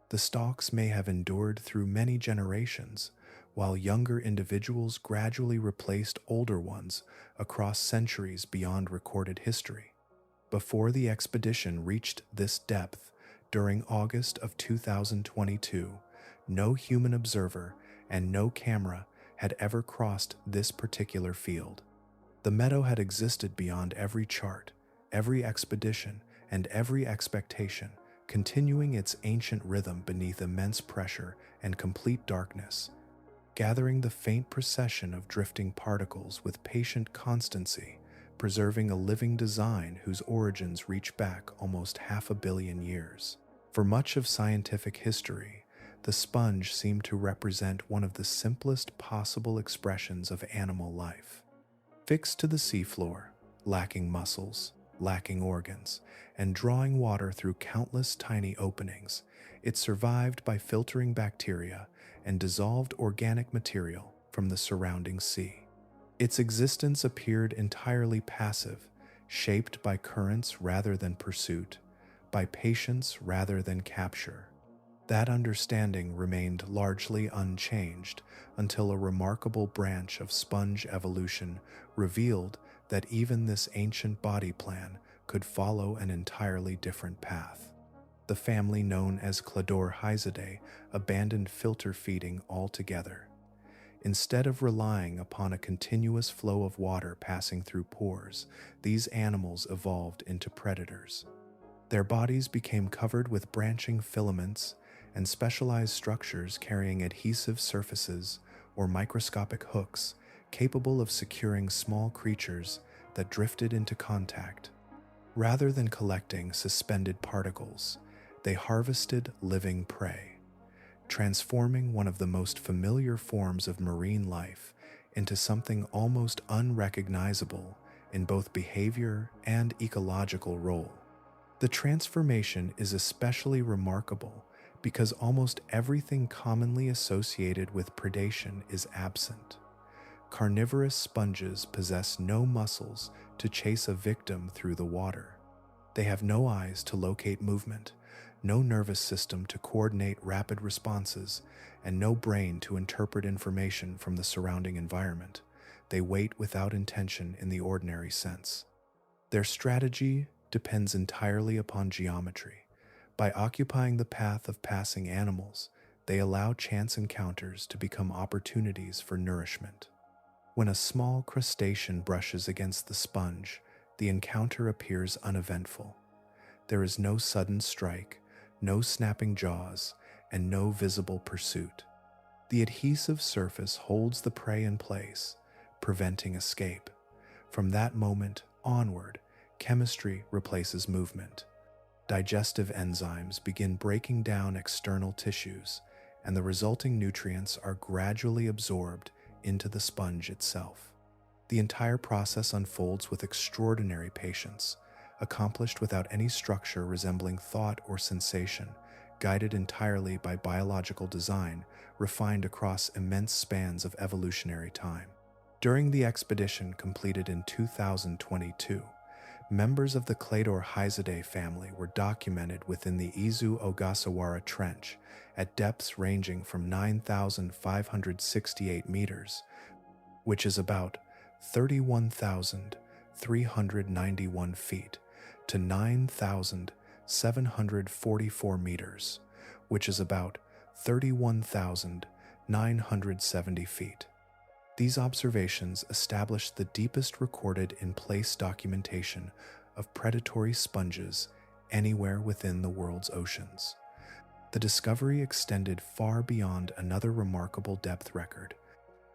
The stalks may have endured through many generations, while younger individuals gradually replaced older ones across centuries beyond recorded history. Before the expedition reached this depth, during August of 2022, no human observer and no camera had ever crossed this particular field. The meadow had existed beyond every chart, every expedition, and every expectation, continuing its ancient rhythm beneath immense pressure and complete darkness, gathering the faint procession of drifting particles with patient constancy, preserving a living design whose origins reach back almost 500 million years. For much of scientific history, the sponge seemed to represent one of the simplest possible expressions of animal life. Fixed to the seafloor, lacking muscles, lacking organs, and drawing water through countless tiny openings, it survived by filtering bacteria and dissolved organic material from the surrounding sea. Its existence appeared entirely passive, shaped by currents rather than pursuit, by patience rather than capture. That understanding remained largely unchanged until a remarkable branch of sponge evolution revealed that even this ancient body plan could follow an entirely different path. The family known as Cladorhizidae abandoned filter feeding altogether. Instead of relying upon a continuous flow of water passing through pores, these animals evolved into predators. Their bodies became covered with branching filaments and specialized structures carrying adhesive surfaces or microscopic hooks capable of securing small creatures that drifted into contact. Rather than collecting suspended particles, they harvested living prey, transforming one of the most familiar forms of marine life into something almost unrecognizable in both behavior and ecological role. The transformation is especially remarkable because almost everything commonly associated with predation is absent. Carnivorous sponges possess no muscles to chase a victim through the water. They have no eyes to locate movement, no nervous system to coordinate rapid responses, and no brain to interpret information from the surrounding environment. They wait without intention in the ordinary sense. Their strategy depends entirely upon geometry. By occupying the path of passing animals, they allow chance encounters to become opportunities for nourishment. When a small crustacean brushes against the sponge, the encounter appears uneventful. There is no sudden strike, no snapping jaws, and no visible pursuit. The adhesive surface holds the prey in place, preventing escape. From that moment onward, chemistry replaces movement. Digestive enzymes begin breaking down external tissues, and the resulting nutrients are gradually absorbed into the sponge itself. The entire process unfolds with extraordinary patience, accomplished without any structure resembling thought or sensation, guided entirely by biological design refined across immense spans of evolutionary time. During the expedition completed in 2022, members of the Cladorhizidae family were documented within the Izu Ogasawara Trench at depths ranging from 9,568 meters, which is about 31,391 feet, to 9,744 meters, which is about 31,970 feet. These observations established the deepest recorded in-place documentation of predatory sponges anywhere within the world's oceans. The discovery extended far beyond another remarkable depth record.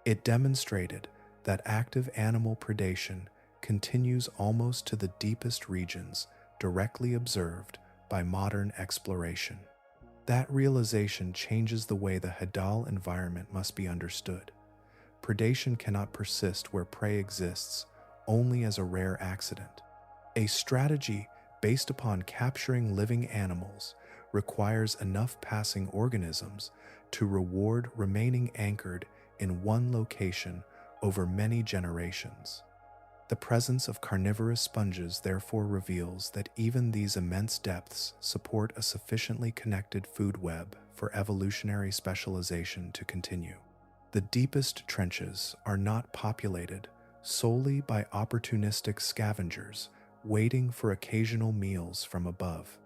It demonstrated that active animal predation continues almost to the deepest regions directly observed by modern exploration. That realization changes the way the Hadal environment must be understood. Predation cannot persist where prey exists only as a rare accident. A strategy based upon capturing living animals requires enough passing organisms to reward remaining anchored in one location over many generations. The presence of carnivorous sponges therefore reveals that even these immense depths support a sufficiently connected food web for evolutionary specialization to continue. The deepest trenches are not populated solely by opportunistic scavengers waiting for occasional meals from above.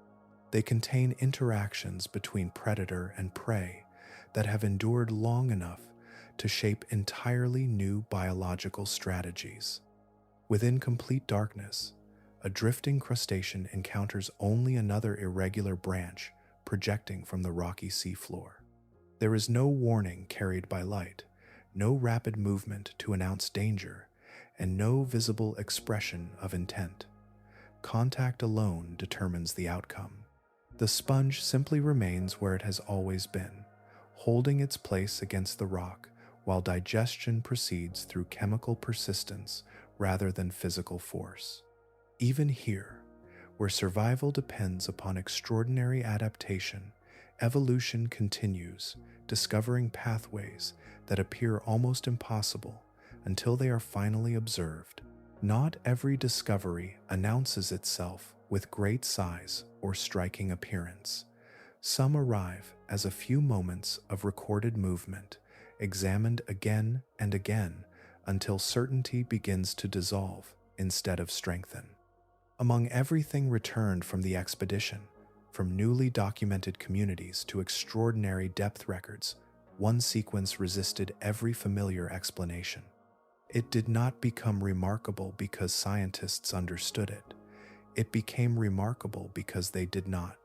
They contain interactions between predator and prey that have endured long enough to shape entirely new biological strategies. Within complete darkness, a drifting crustacean encounters only another irregular branch projecting from the rocky seafloor. There is no warning carried by light, no rapid movement to announce danger, and no visible expression of intent. Contact alone determines the outcome. The sponge simply remains where it has always been, holding its place against the rock while digestion proceeds through chemical persistence rather than physical force. Even here, where survival depends upon extraordinary adaptation, evolution continues, discovering pathways that appear almost impossible until they are finally observed. Not every discovery announces itself with great size or striking appearance. Some arrive as a few moments of recorded movement, examined again and again until certainty begins to dissolve instead of strengthen. Among everything returned from the expedition, from newly documented communities to extraordinary depth records, one sequence resisted every familiar explanation. It did not become remarkable because scientists understood it. It became remarkable because they did not.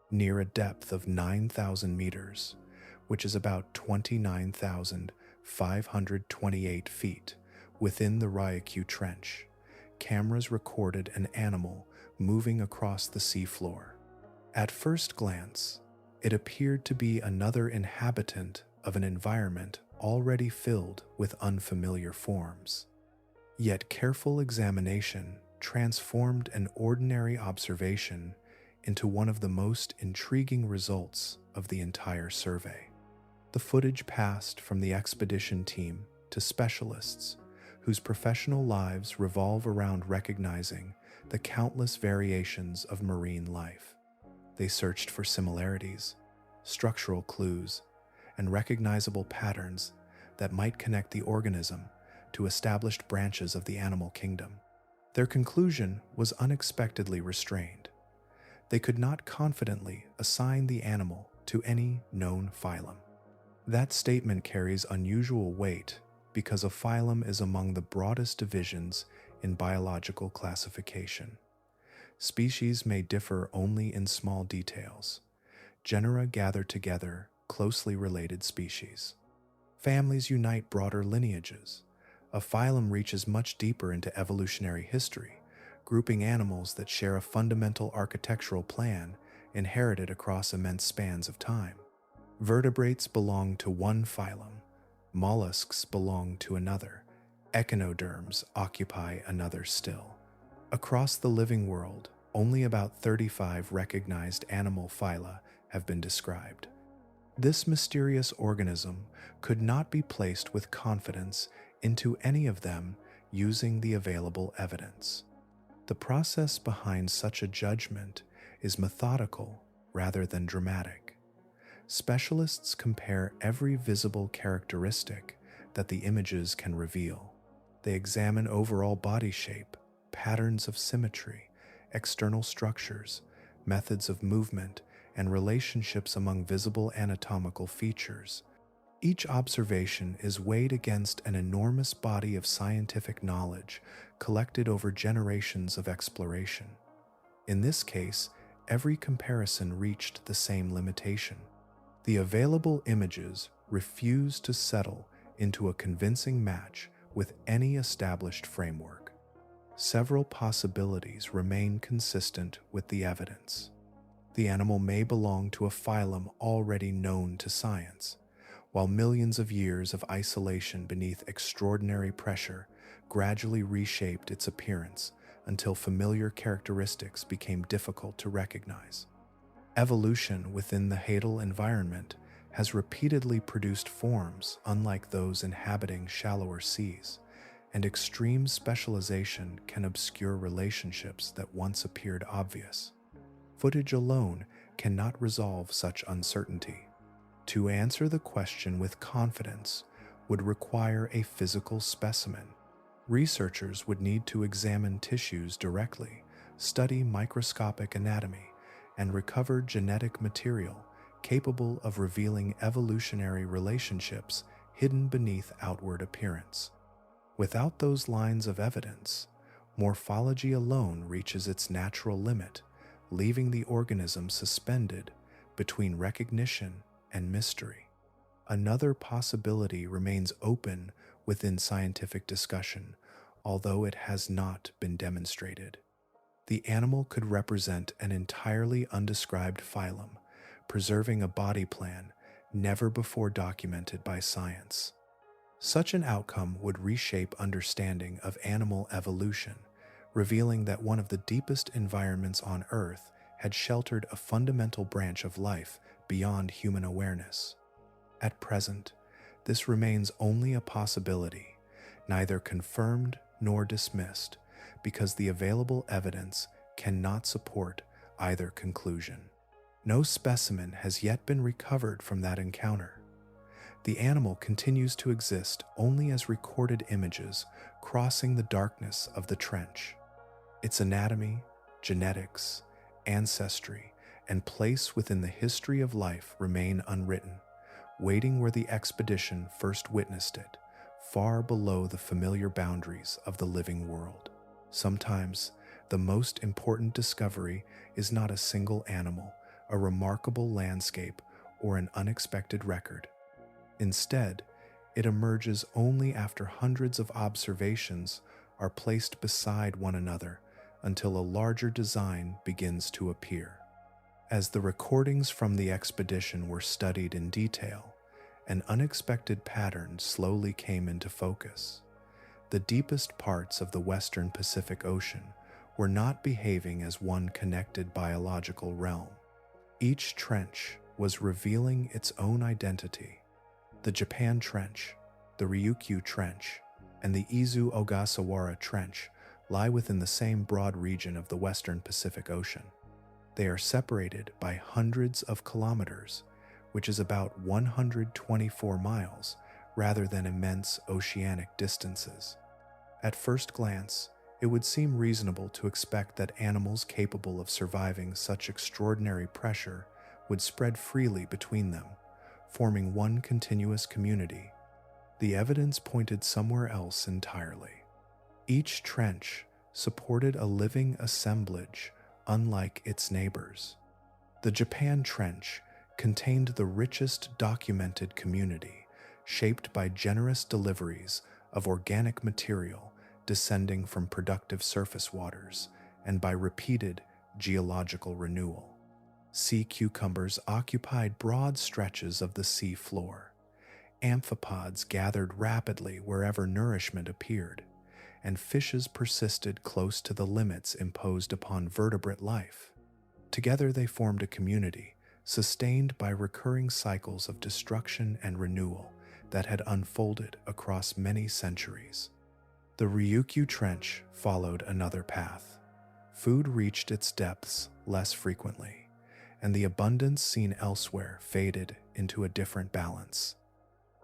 Near a depth of 9,000 meters, which is about 29,528 feet, within the Ryukyu Trench, cameras recorded an animal moving across the seafloor. At first glance, it appeared to be another inhabitant of an environment already filled with unfamiliar forms. Yet careful examination transformed an ordinary observation into one of the most intriguing results of the entire survey. The footage passed from the expedition team to specialists whose professional lives revolve around recognizing the countless variations of marine life. They searched for similarities, structural clues, and recognizable patterns that might connect the organism to established branches of the animal kingdom. Their conclusion was unexpectedly restrained. They could not confidently assign the animal to any known phylum. That statement carries unusual weight because a phylum is among the broadest divisions in biological classification. Species may differ only in small details. Genera gather together closely related species. Families unite broader lineages. A phylum reaches much deeper into evolutionary history, grouping animals that share a fundamental architectural plan inherited across immense spans of time. Vertebrates belong to one phylum, mollusks belong to another, echinoderms occupy another still. Across the living world, only about 35 recognized animal phyla have been described. This mysterious organism could not be placed with confidence into any of them using the available evidence. The process behind such a judgment is methodical rather than dramatic. Specialists compare every visible characteristic that the images can reveal. They examine overall body shape, patterns of symmetry, external structures, methods of movement, and relationships among visible anatomical features. Each observation is weighed against an enormous body of scientific knowledge collected over generations of exploration. In this case, every comparison reached the same limitation. The available images refused to settle into a convincing match with any established framework. Several possibilities remain consistent with the evidence. The animal may belong to a phylum already known to science, while millions of years of isolation beneath extraordinary pressure gradually reshaped its appearance until familiar characteristics became difficult to recognize. Evolution within the hadal environment has repeatedly produced forms unlike those inhabiting shallower seas, and extreme specialization can obscure relationships that once appeared obvious. Footage alone cannot resolve such uncertainty. To answer the question with confidence would require a physical specimen. Researchers would need to examine tissues directly, study microscopic anatomy, and recover genetic material capable of revealing evolutionary relationships hidden beneath outward appearance. Without those lines of evidence, morphology alone reaches its natural limit, leaving the organism suspended between recognition and mystery. Another possibility remains open within scientific discussion, although it has not been demonstrated. The animal could represent an entirely undescribed phylum, preserving a body plan never before documented by science. Such an outcome would reshape understanding of animal evolution, revealing that one of the deepest environments on Earth had sheltered a fundamental branch of life beyond human awareness. At present, this remains only a possibility, neither confirmed nor dismissed, because the available evidence cannot support either conclusion. No specimen has yet been recovered from that encounter. The animal continues to exist only as recorded images crossing the darkness of the trench. Its anatomy, genetics, ancestry, and place within the history of life remain unwritten, waiting where the expedition first witnessed it, far below the familiar boundaries of the living world. Sometimes, the most important discovery is not a single animal, a remarkable landscape, or an unexpected record. Instead, it emerges only after hundreds of observations are placed beside one another until a larger design begins to appear. As the recordings from the expedition were studied in detail, an unexpected pattern slowly came into focus. The deepest parts of the western Pacific Ocean were not behaving as one connected biological realm. Each trench was revealing its own identity. The Japan Trench, the Ryukyu Trench, and the Izu Ogasawara Trench lie within the same broad region of the western Pacific Ocean. They are separated by hundreds of kilometers, which is about 124 miles, rather than immense oceanic distances. At first glance, it would seem reasonable to expect that animals capable of surviving such extraordinary pressure would spread freely between them, forming one continuous community. The evidence pointed somewhere else entirely. Each trench supported a living assemblage unlike its neighbors. The Japan Trench contained the richest documented community, shaped by generous deliveries of organic material descending from productive surface waters and by repeated geological renewal. Sea cucumbers occupied broad stretches of the sea floor. Amphipods gathered rapidly wherever nourishment appeared, and fishes persisted close to the limits imposed upon vertebrate life. Together they formed a community, sustained by recurring cycles of destruction and renewal that had unfolded across many centuries. The Ryukyu Trench followed another path. Food reached its depths less frequently, and the abundance seen elsewhere faded into a different balance.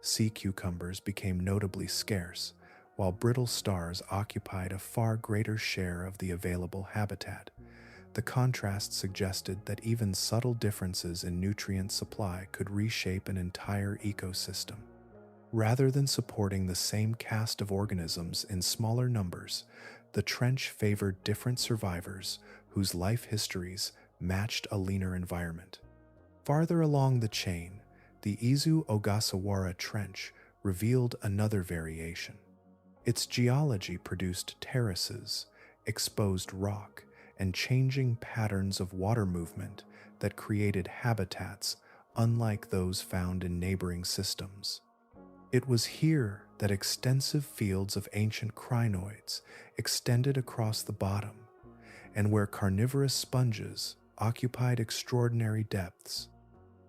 Sea cucumbers became notably scarce, while brittle stars occupied a far greater share of the available habitat. The contrast suggested that even subtle differences in nutrient supply could reshape an entire ecosystem. Rather than supporting the same cast of organisms in smaller numbers, the trench favored different survivors whose life histories matched a leaner environment. Farther along the chain, the Izu-Ogasawara Trench revealed another variation. Its geology produced terraces, exposed rock, and changing patterns of water movement that created habitats unlike those found in neighboring systems. It was here that extensive fields of ancient crinoids extended across the bottom, and where carnivorous sponges occupied extraordinary depths.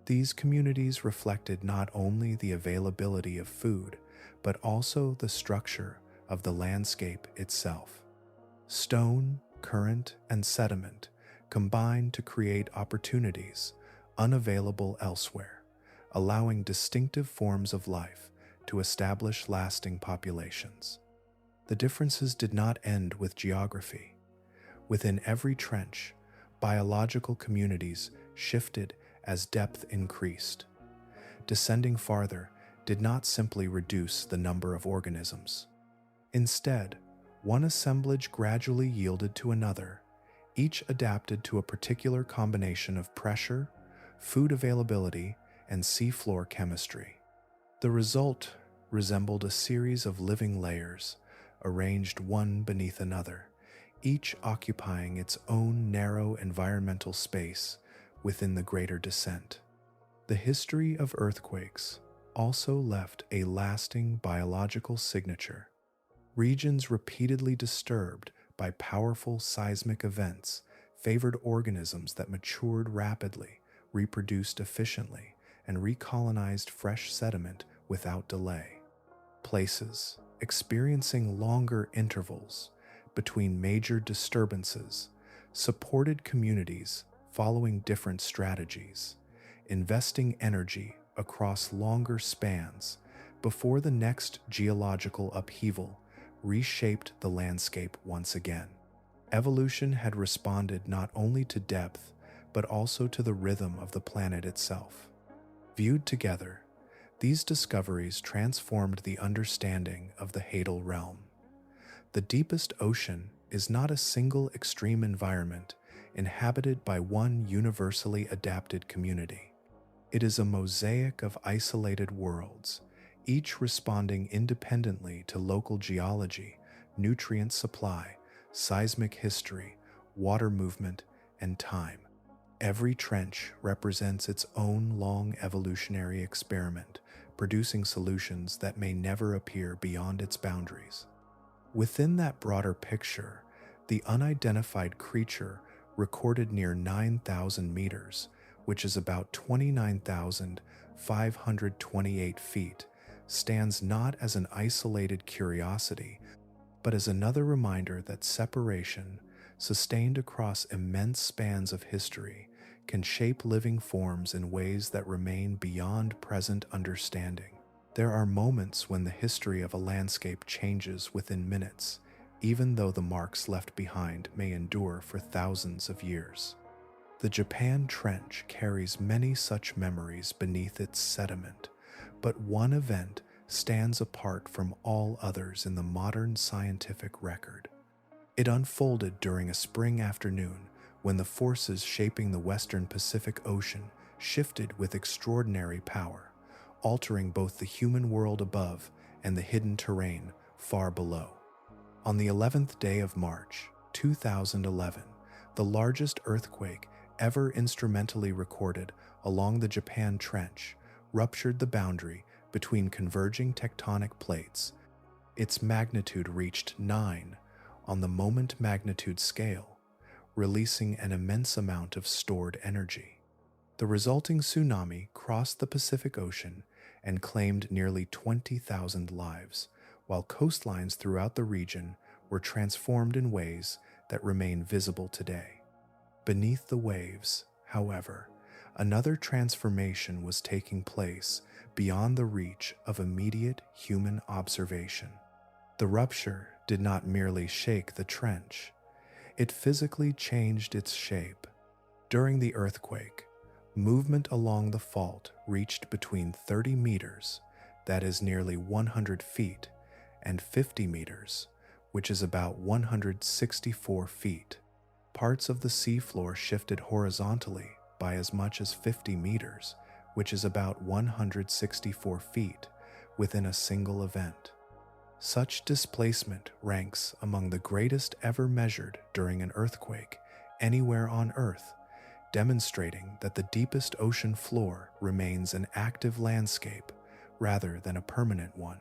These communities reflected not only the availability of food, but also the structure of the landscape itself. Stone, current, and sediment combined to create opportunities unavailable elsewhere, allowing distinctive forms of life to establish lasting populations. The differences did not end with geography. Within every trench, biological communities shifted as depth increased. Descending farther did not simply reduce the number of organisms. Instead, one assemblage gradually yielded to another, each adapted to a particular combination of pressure, food availability, and seafloor chemistry. The result resembled a series of living layers, arranged one beneath another, each occupying its own narrow environmental space within the greater descent. The history of earthquakes also left a lasting biological signature. Regions repeatedly disturbed by powerful seismic events favored organisms that matured rapidly, reproduced efficiently, and recolonized fresh sediment without delay. Places experiencing longer intervals between major disturbances supported communities following different strategies, investing energy across longer spans before the next geological upheaval reshaped the landscape once again. Evolution had responded not only to depth, but also to the rhythm of the planet itself. Viewed together, these discoveries transformed the understanding of the Hadal realm. The deepest ocean is not a single extreme environment inhabited by one universally adapted community. It is a mosaic of isolated worlds, each responding independently to local geology, nutrient supply, seismic history, water movement, and time. Every trench represents its own long evolutionary experiment, producing solutions that may never appear beyond its boundaries. Within that broader picture, the unidentified creature recorded near 9,000 meters, which is about 29,528 feet, stands not as an isolated curiosity, but as another reminder that separation, sustained across immense spans of history, can shape living forms in ways that remain beyond present understanding. There are moments when the history of a landscape changes within minutes, even though the marks left behind may endure for thousands of years. The Japan Trench carries many such memories beneath its sediment, but one event stands apart from all others in the modern scientific record. It unfolded during a spring afternoon when the forces shaping the western Pacific Ocean shifted with extraordinary power, altering both the human world above and the hidden terrain far below. On the 11th day of March, 2011, the largest earthquake ever instrumentally recorded along the Japan Trench ruptured the boundary between converging tectonic plates. Its magnitude reached 9 on the moment magnitude scale, releasing an immense amount of stored energy. The resulting tsunami crossed the Pacific Ocean and claimed nearly 20,000 lives, while coastlines throughout the region were transformed in ways that remain visible today. Beneath the waves, however, another transformation was taking place beyond the reach of immediate human observation. The rupture did not merely shake the trench, it physically changed its shape. During the earthquake, movement along the fault reached between 30 meters, that is nearly 100 feet, and 50 meters, which is about 164 feet. Parts of the seafloor shifted horizontally by as much as 50 meters, which is about 164 feet, within a single event. Such displacement ranks among the greatest ever measured during an earthquake anywhere on Earth, demonstrating that the deepest ocean floor remains an active landscape rather than a permanent one.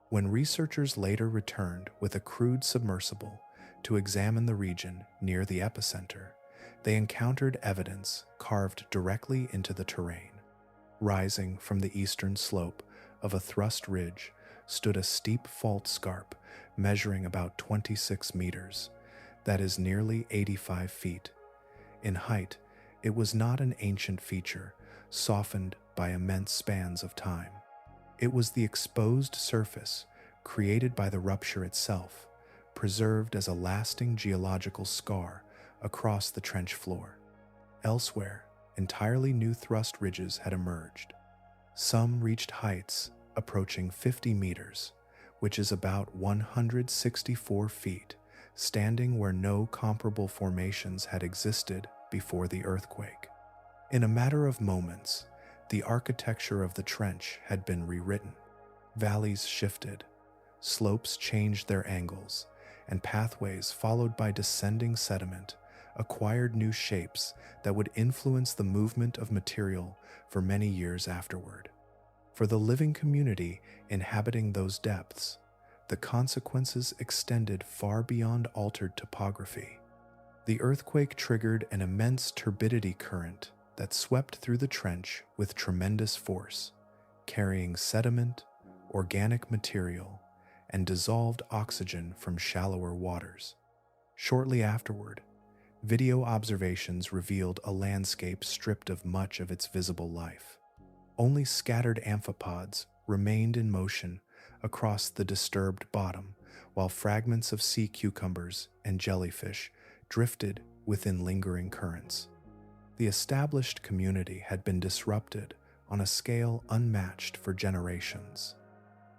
When researchers later returned with a crude submersible to examine the region near the epicenter, they encountered evidence carved directly into the terrain. Rising from the eastern slope of a thrust ridge stood a steep fault scarp measuring about 26 meters, that is nearly 85 feet. In height, it was not an ancient feature, softened by immense spans of time. It was the exposed surface, created by the rupture itself, preserved as a lasting geological scar across the trench floor. Elsewhere, entirely new thrust ridges had emerged. Some reached heights approaching 50 meters, which is about 164 feet, standing where no comparable formations had existed before the earthquake. In a matter of moments, the architecture of the trench had been rewritten. Valleys shifted, slopes changed their angles, and pathways followed by descending sediment acquired new shapes that would influence the movement of material for many years afterward. For the living community inhabiting those depths, the consequences extended far beyond altered topography. The earthquake triggered an immense turbidity current that swept through the trench with tremendous force, carrying sediment, organic material, and dissolved oxygen from shallower waters. Shortly afterward, video observations revealed a landscape stripped of much of its visible life. Only scattered amphipods remained in motion across the disturbed bottom, while fragments of sea cucumbers and jellyfish drifted within lingering currents. The established community had been disrupted on a scale unmatched for generations.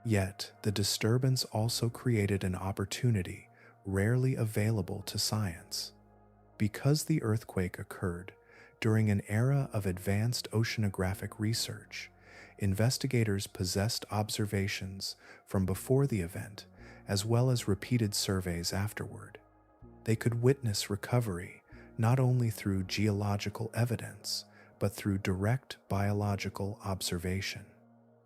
Yet, the disturbance also created an opportunity rarely available to science. Because the earthquake occurred during an era of advanced oceanographic research, investigators possessed observations from before the event as well as repeated surveys afterward. They could witness recovery not only through geological evidence, but through direct biological observation.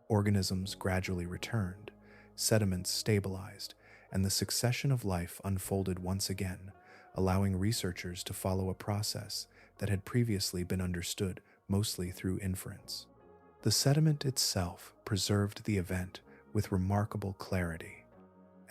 Organisms gradually returned, sediments stabilized, and the succession of life unfolded once again, allowing researchers to follow a process that had previously been understood mostly through inference. The sediment itself preserved the event with remarkable clarity.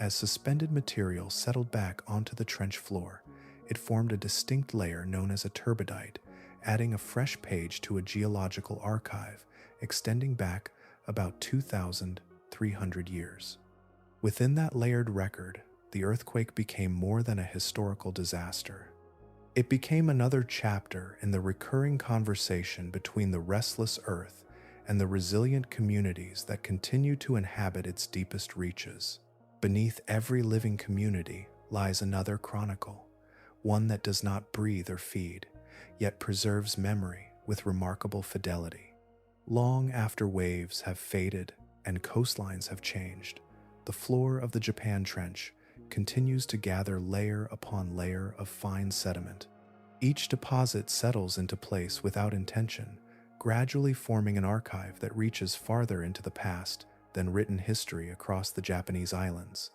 As suspended material settled back onto the trench floor, it formed a distinct layer known as a turbidite, adding a fresh page to a geological archive extending back about 2,300 years. Within that layered record, the earthquake became more than a historical disaster. It became another chapter in the recurring conversation between the restless earth and the resilient communities that continue to inhabit its deepest reaches. Beneath every living community lies another chronicle, one that does not breathe or feed, yet preserves memory with remarkable fidelity. Long after waves have faded and coastlines have changed, the floor of the Japan Trench continues to gather layer upon layer of fine sediment. Each deposit settles into place without intention, gradually forming an archive that reaches farther into the past than written history across the Japanese islands.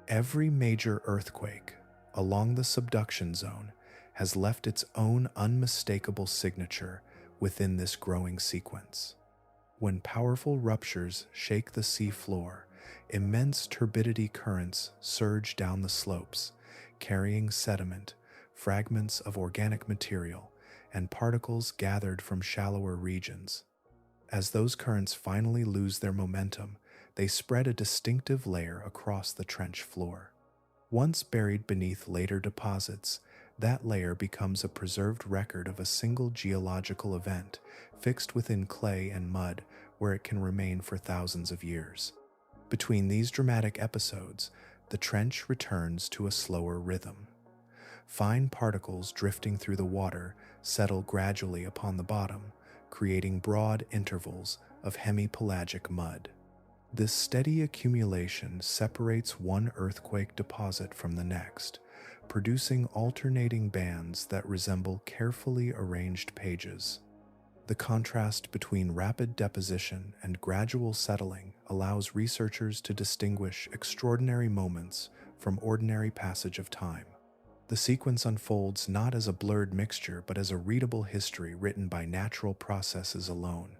Every major earthquake along the subduction zone has left its own unmistakable signature within this growing sequence. When powerful ruptures shake the sea floor, immense turbidity currents surge down the slopes, carrying sediment, fragments of organic material, and particles gathered from shallower regions. As those currents finally lose their momentum, they spread a distinctive layer across the trench floor. Once buried beneath later deposits, that layer becomes a preserved record of a single geological event, fixed within clay and mud where it can remain for thousands of years. Between these dramatic episodes, the trench returns to a slower rhythm. Fine particles drifting through the water settle gradually upon the bottom, creating broad intervals of hemipelagic mud. This steady accumulation separates one earthquake deposit from the next, producing alternating bands that resemble carefully arranged pages. The contrast between rapid deposition and gradual settling allows researchers to distinguish extraordinary moments from ordinary passage of time. The sequence unfolds not as a blurred mixture but as a readable history written by natural processes alone.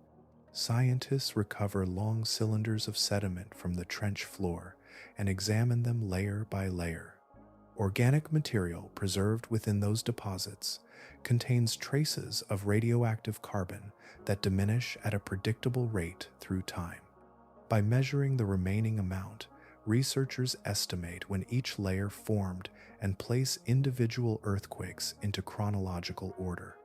Scientists recover long cylinders of sediment from the trench floor and examine them layer by layer. Organic material preserved within those deposits contains traces of radioactive carbon that diminish at a predictable rate through time. By measuring the remaining amount, researchers estimate when each layer formed and place individual earthquakes into chronological order.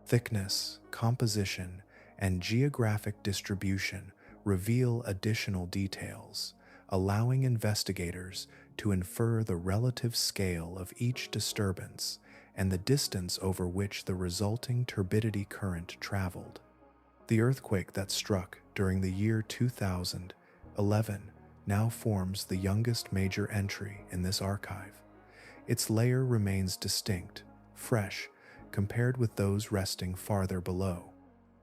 Thickness, composition, and geographic distribution reveal additional details, allowing investigators to infer the relative scale of each disturbance and the distance over which the resulting turbidity current traveled. The earthquake that struck during the year 2011 now forms the youngest major entry in this archive. Its layer remains distinct, fresh, compared with those resting farther below.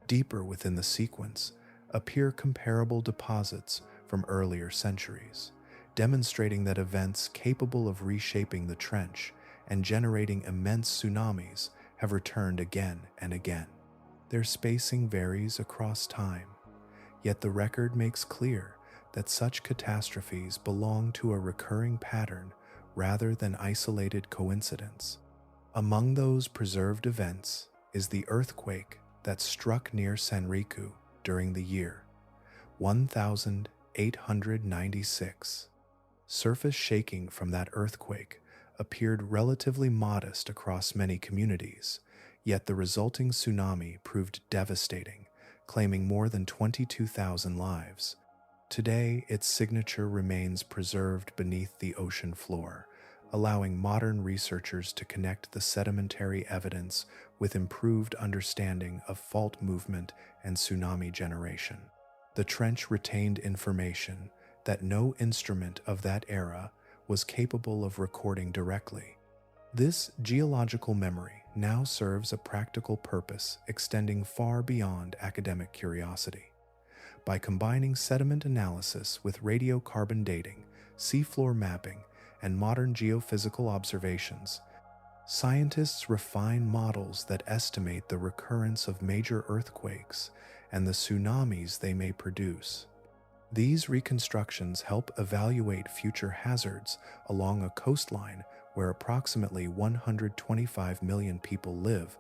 Deeper within the sequence appear comparable deposits from earlier centuries, demonstrating that events capable of reshaping the trench and generating immense tsunamis have returned again and again. Their spacing varies across time, yet the record makes clear that such catastrophes belong to a recurring pattern rather than isolated coincidence. Among those preserved events is the earthquake that struck near Sanriku during the year 1896. Surface shaking from that earthquake appeared relatively modest across many communities, yet the resulting tsunami proved devastating, claiming more than 22,000 lives. Today, its signature remains preserved beneath the ocean floor, allowing modern researchers to connect the sedimentary evidence with improved understanding of fault movement and tsunami generation. The trench retained information that no instrument of that era was capable of recording directly. This geological memory now serves a practical purpose extending far beyond academic curiosity. By combining sediment analysis with radiocarbon dating, seafloor mapping, and modern geophysical observations, scientists refine models that estimate the recurrence of major earthquakes and the tsunamis they may produce. These reconstructions help evaluate future hazards along a coastline where approximately 125 million people live,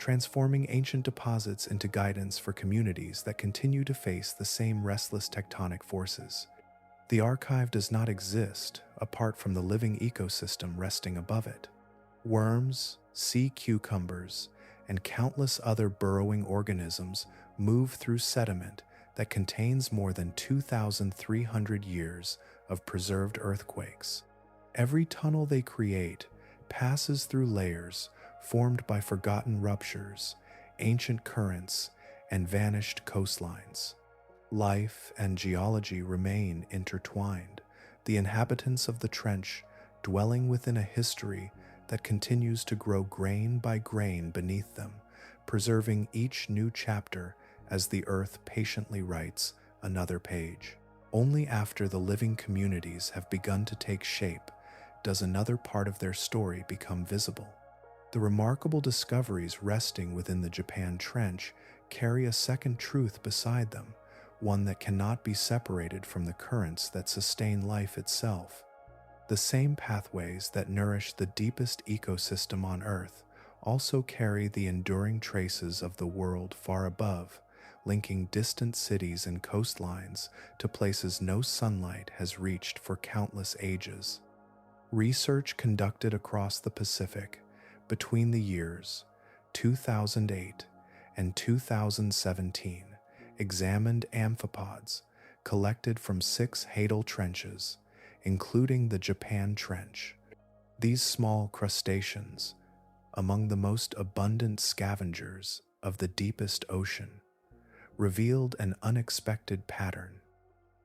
transforming ancient deposits into guidance for communities that continue to face the same restless tectonic forces. The archive does not exist apart from the living ecosystem resting above it. Worms, sea cucumbers, and countless other burrowing organisms move through sediment that contains more than 2,300 years of preserved earthquakes. Every tunnel they create passes through layers formed by forgotten ruptures, ancient currents, and vanished coastlines. Life and geology remain intertwined, the inhabitants of the trench dwelling within a history that continues to grow grain by grain beneath them, preserving each new chapter as the earth patiently writes another page. Only after the living communities have begun to take shape does another part of their story become visible. The remarkable discoveries resting within the Japan Trench carry a second truth beside them, one that cannot be separated from the currents that sustain life itself. The same pathways that nourish the deepest ecosystem on Earth also carry the enduring traces of the world far above, linking distant cities and coastlines to places no sunlight has reached for countless ages. Research conducted across the Pacific between the years 2008 and 2017 examined amphipods collected from 6 hadal trenches, including the Japan Trench. These small crustaceans, among the most abundant scavengers of the deepest ocean, revealed an unexpected pattern.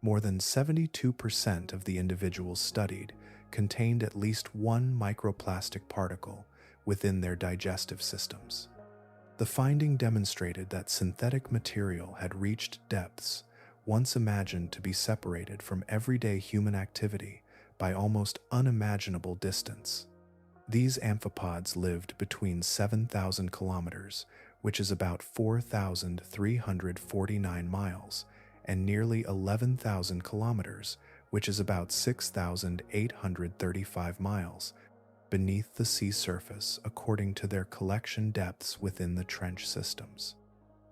More than 72% of the individuals studied contained at least one microplastic particle within their digestive systems. The finding demonstrated that synthetic material had reached depths once imagined to be separated from everyday human activity by almost unimaginable distance. These amphipods lived between 7,000 kilometers, which is about 4,349 miles, and nearly 11,000 kilometers, which is about 6,835 miles, beneath the sea surface according to their collection depths within the trench systems.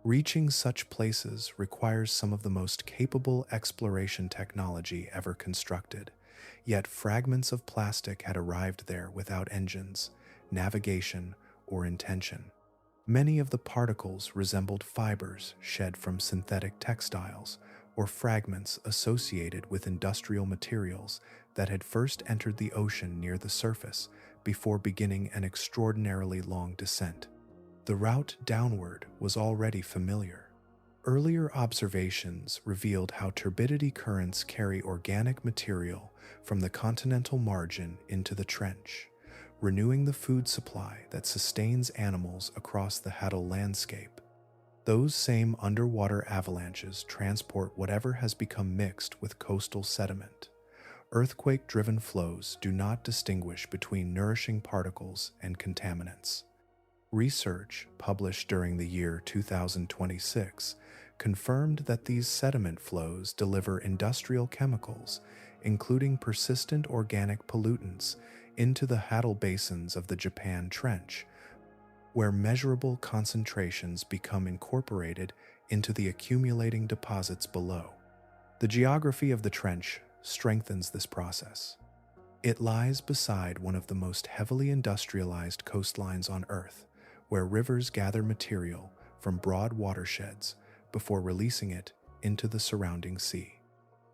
Reaching such places requires some of the most capable exploration technology ever constructed, yet fragments of plastic had arrived there without engines, navigation, or intention. Many of the particles resembled fibers shed from synthetic textiles or fragments associated with industrial materials that had first entered the ocean near the surface before beginning an extraordinarily long descent. The route downward was already familiar. Earlier observations revealed how turbidity currents carry organic material from the continental margin into the trench, renewing the food supply that sustains animals across the Hadal landscape. Those same underwater avalanches transport whatever has become mixed with coastal sediment. Earthquake-driven flows do not distinguish between nourishing particles and contaminants. Research published during the year 2026 confirmed that these sediment flows deliver industrial chemicals, including persistent organic pollutants, into the Hadal basins of the Japan Trench, where measurable concentrations become incorporated into the accumulating deposits below. The geography of the trench strengthens this process. It lies beside one of the most heavily industrialized coastlines on Earth, where rivers gather material from broad watersheds before releasing it into the surrounding sea.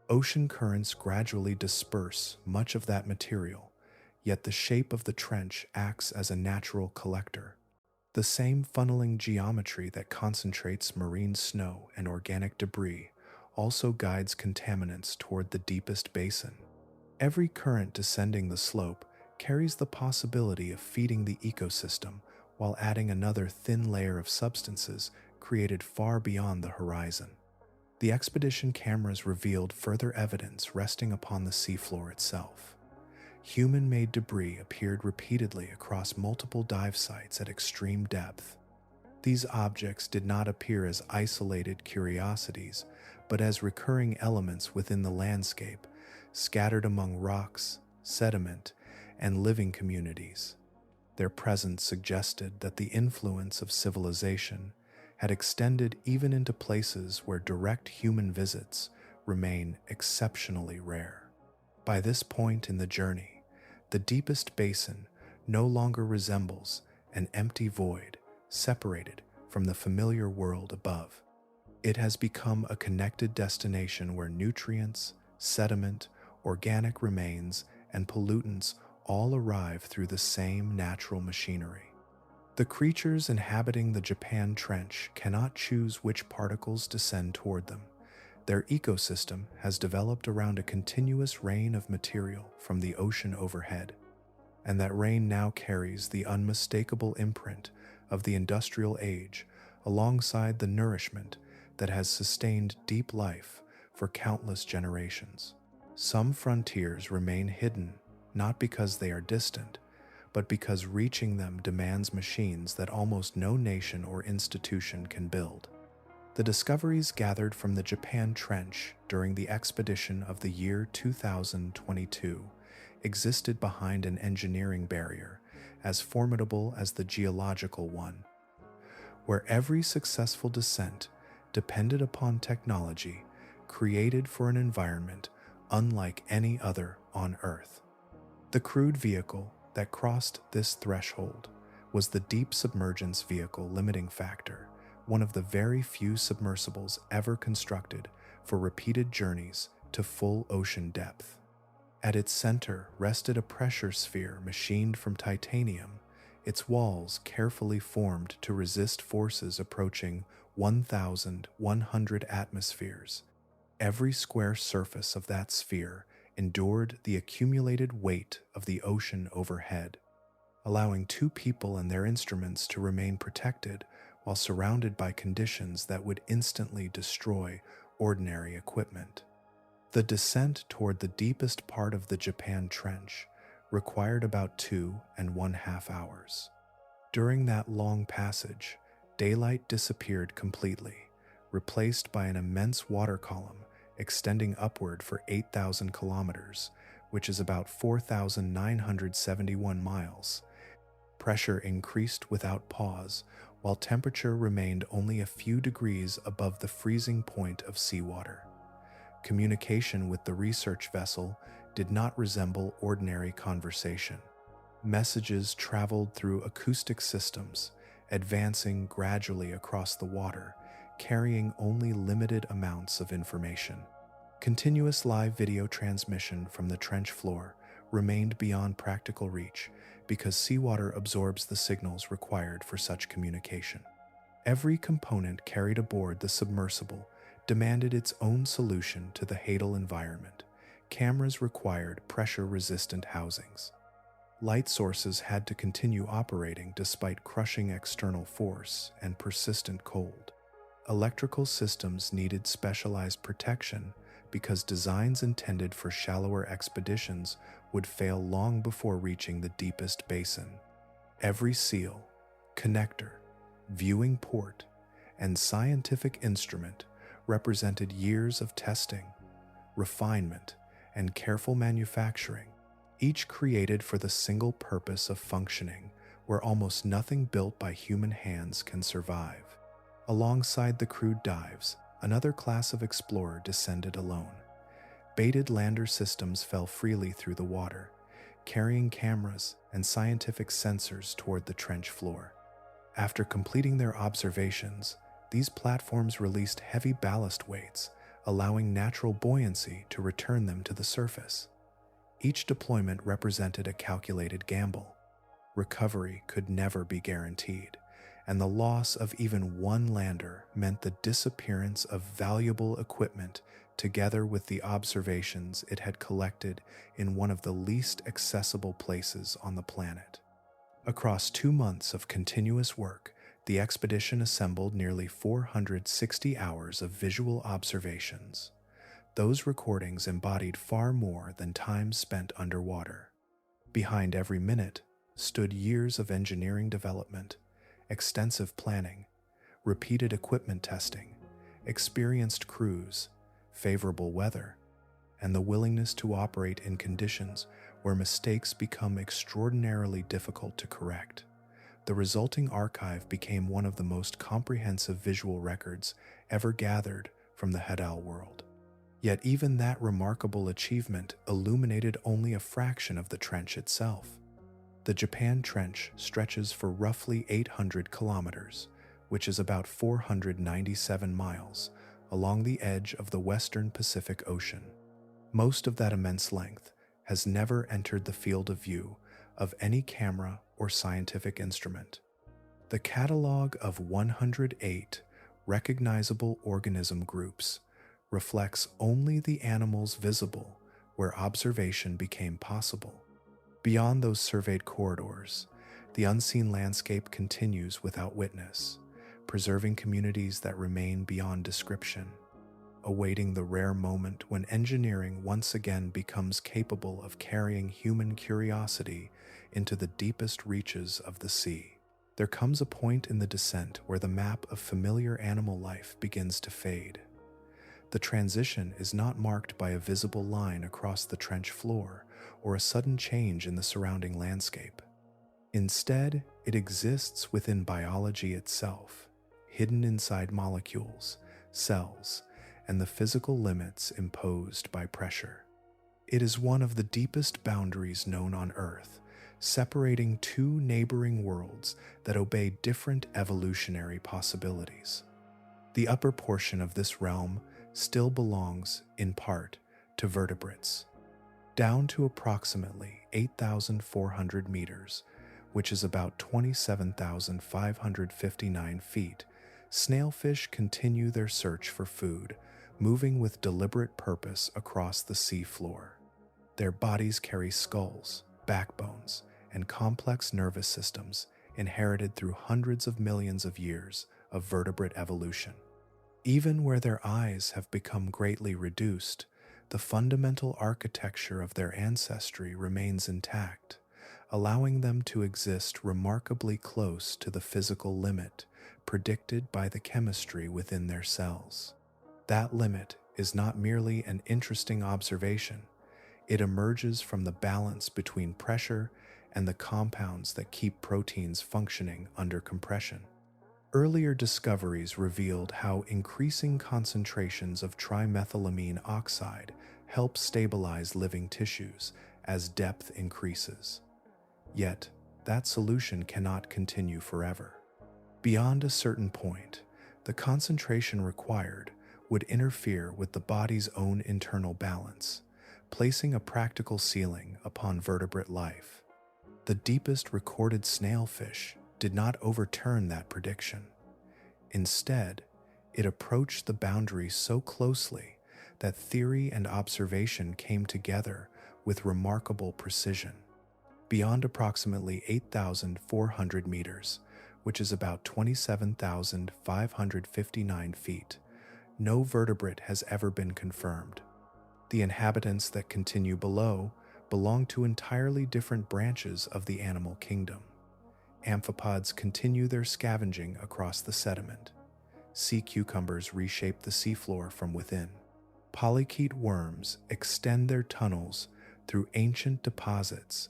Ocean currents gradually disperse much of that material, yet the shape of the trench acts as a natural collector. The same funneling geometry that concentrates marine snow and organic debris also guides contaminants toward the deepest basin. Every current descending the slope carries the possibility of feeding the ecosystem while adding another thin layer of substances created far beyond the horizon. The expedition cameras revealed further evidence resting upon the seafloor itself. Human-made debris appeared repeatedly across multiple dive sites at extreme depth. These objects did not appear as isolated curiosities, but as recurring elements within the landscape, scattered among rocks, sediment, and living communities. Their presence suggested that the influence of civilization had extended even into places where direct human visits remain exceptionally rare. By this point in the journey, the deepest basin no longer resembles an empty void separated from the familiar world above. It has become a connected destination where nutrients, sediment, organic remains, and pollutants all arrive through the same natural machinery. The creatures inhabiting the Japan Trench cannot choose which particles descend toward them. Their ecosystem has developed around a continuous rain of material from the ocean overhead, and that rain now carries the unmistakable imprint of the industrial age alongside the nourishment that has sustained deep life for countless generations. Some frontiers remain hidden, not because they are distant, but because reaching them demands machines that almost no nation or institution can build. The discoveries gathered from the Japan Trench during the expedition of the year 2022 existed behind an engineering barrier as formidable as the geological one, where every successful descent depended upon technology created for an environment unlike any other on Earth. The crewed vehicle that crossed this threshold was the Deep Submergence Vehicle Limiting Factor, one of the very few submersibles ever constructed for repeated journeys to full ocean depth. At its center rested a pressure sphere machined from titanium, its walls carefully formed to resist forces approaching 1,100 atmospheres. Every square surface of that sphere endured the accumulated weight of the ocean overhead, allowing two people and their instruments to remain protected while surrounded by conditions that would instantly destroy ordinary equipment. The descent toward the deepest part of the Japan Trench required about 2.5 hours. During that long passage, daylight disappeared completely, replaced by an immense water column extending upward for 8,000 kilometers, which is about 4,971 miles. Pressure increased without pause, while temperature remained only a few degrees above the freezing point of seawater. Communication with the research vessel did not resemble ordinary conversation. Messages traveled through acoustic systems, advancing gradually across the water, carrying only limited amounts of information. Continuous live video transmission from the trench floor remained beyond practical reach because seawater absorbs the signals required for such communication. Every component carried aboard the submersible demanded its own solution to the Hadal environment. Cameras required pressure-resistant housings. Light sources had to continue operating despite crushing external force and persistent cold. Electrical systems needed specialized protection because designs intended for shallower expeditions would fail long before reaching the deepest basin. Every seal, connector, viewing port, and scientific instrument represented years of testing, refinement, and careful manufacturing, each created for the single purpose of functioning where almost nothing built by human hands can survive. Alongside the crewed dives, another class of explorer descended alone. Baited lander systems fell freely through the water, carrying cameras and scientific sensors toward the trench floor. After completing their observations, these platforms released heavy ballast weights, allowing natural buoyancy to return them to the surface. Each deployment represented a calculated gamble. Recovery could never be guaranteed, and the loss of even one lander meant the disappearance of valuable equipment together with the observations it had collected in one of the least accessible places on the planet. Across 2 months of continuous work, the expedition assembled nearly 460 hours of visual observations. Those recordings embodied far more than time spent underwater. Behind every minute stood years of engineering development, extensive planning, repeated equipment testing, experienced crews, favorable weather, and the willingness to operate in conditions where mistakes become extraordinarily difficult to correct. The resulting archive became one of the most comprehensive visual records ever gathered from the Hadal world. Yet even that remarkable achievement illuminated only a fraction of the trench itself. The Japan Trench stretches for roughly 800 kilometers, which is about 497 miles, along the edge of the western Pacific Ocean. Most of that immense length has never entered the field of view of any camera or scientific instrument. The catalog of 108 recognizable organism groups reflects only the animals visible where observation became possible. Beyond those surveyed corridors, the unseen landscape continues without witness, preserving communities that remain beyond description, awaiting the rare moment when engineering once again becomes capable of carrying human curiosity into the deepest reaches of the sea. There comes a point in the descent where the map of familiar animal life begins to fade. The transition is not marked by a visible line across the trench floor or a sudden change in the surrounding landscape. Instead, it exists within biology itself, hidden inside molecules, cells, and the physical limits imposed by pressure. It is one of the deepest boundaries known on Earth, separating two neighboring worlds that obey different evolutionary possibilities. The upper portion of this realm still belongs, in part, to vertebrates. down to approximately 8,400 meters, which is about 27,559 feet, snailfish continue their search for food, moving with deliberate purpose across the seafloor. Their bodies carry skulls, backbones, and complex nervous systems inherited through hundreds of millions of years of vertebrate evolution. Even where their eyes have become greatly reduced, the fundamental architecture of their ancestry remains intact, allowing them to exist remarkably close to the physical limit predicted by the chemistry within their cells. That limit is not merely an interesting observation, it emerges from the balance between pressure and the compounds that keep proteins functioning under compression. Earlier discoveries revealed how increasing concentrations of trimethylamine oxide help stabilize living tissues as depth increases. Yet, that solution cannot continue forever. Beyond a certain point, the concentration required would interfere with the body's own internal balance, placing a practical ceiling upon vertebrate life. The deepest recorded snailfish did not overturn that prediction. Instead, it approached the boundary so closely that theory and observation came together with remarkable precision. Beyond approximately 8,400 meters, which is about 27,559 feet, no vertebrate has ever been confirmed. The inhabitants that continue below belong to entirely different branches of the animal kingdom. Amphipods continue their scavenging across the sediment. Sea cucumbers reshape the seafloor from within. Polychaete worms extend their tunnels through ancient deposits.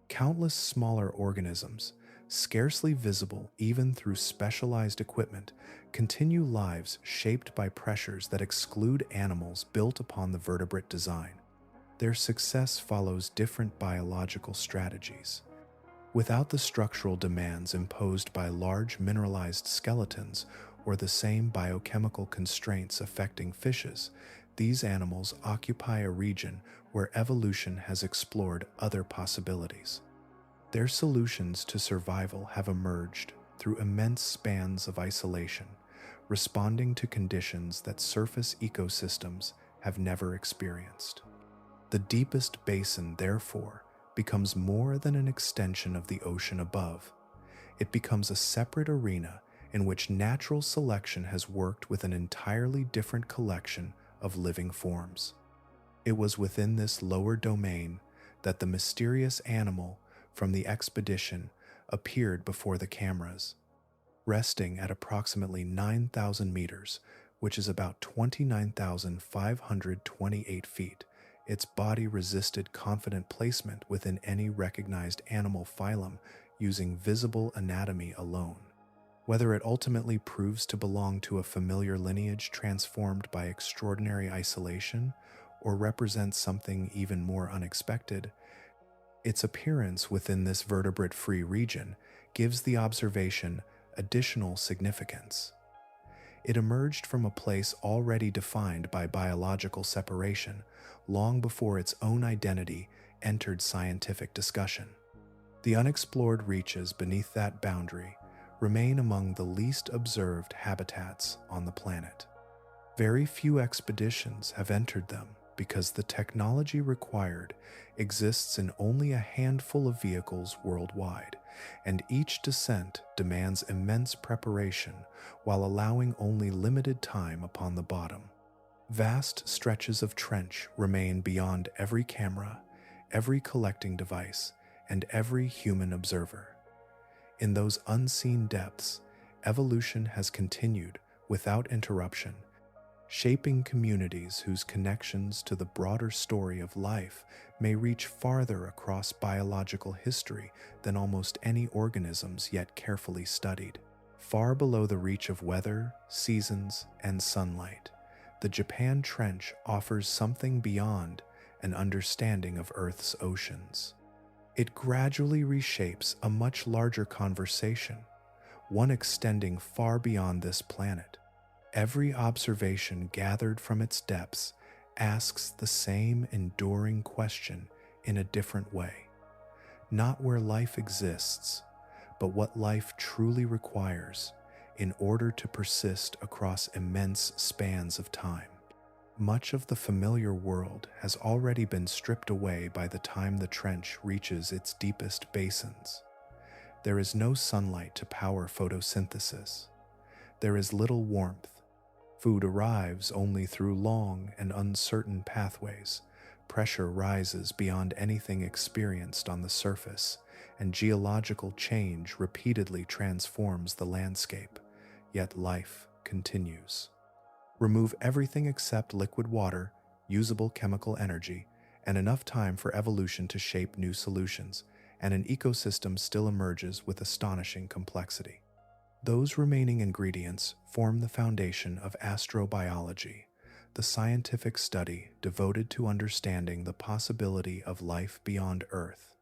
Countless smaller organisms, scarcely visible even through specialized equipment, continue lives shaped by pressures that exclude animals built upon the vertebrate design. Their success follows different biological strategies. Without the structural demands imposed by large mineralized skeletons or the same biochemical constraints affecting fishes, these animals occupy a region where evolution has explored other possibilities. Their solutions to survival have emerged through immense spans of isolation, responding to conditions that surface ecosystems have never experienced. The deepest basin, therefore, becomes more than an extension of the ocean above. It becomes a separate arena in which natural selection has worked with an entirely different collection of living forms. It was within this lower domain that the mysterious animal from the expedition appeared before the cameras. Resting at approximately 9,000 meters, which is about 29,528 feet, its body resisted confident placement within any recognized animal phylum using visible anatomy alone. Whether it ultimately proves to belong to a familiar lineage transformed by extraordinary isolation or represents something even more unexpected, its appearance within this vertebrate-free region gives the observation additional significance. It emerged from a place already defined by biological separation long before its own identity entered scientific discussion. The unexplored reaches beneath that boundary remain among the least observed habitats on the planet. Very few expeditions have entered them because the technology required exists in only a handful of vehicles worldwide, and each descent demands immense preparation while allowing only limited time upon the bottom. Vast stretches of trench remain beyond every camera, every collecting device, and every human observer. In those unseen depths, evolution has continued without interruption, shaping communities whose connections to the broader story of life may reach farther across biological history than almost any organisms yet carefully studied. Far below the reach of weather, seasons, and sunlight, the Japan Trench offers something beyond an understanding of Earth's oceans. It gradually reshapes a much larger conversation, one extending far beyond this planet. Every observation gathered from its depths asks the same enduring question in a different way. Not where life exists, but what life truly requires in order to persist across immense spans of time. Much of the familiar world has already been stripped away by the time the trench reaches its deepest basins. There is no sunlight to power photosynthesis. There is little warmth. Food arrives only through long and uncertain pathways. Pressure rises beyond anything experienced on the surface, and geological change repeatedly transforms the landscape, yet life continues. Remove everything except liquid water, usable chemical energy, and enough time for evolution to shape new solutions, and an ecosystem still emerges with astonishing complexity. Those remaining ingredients form the foundation of astrobiology, the scientific study devoted to understanding the possibility of life beyond Earth.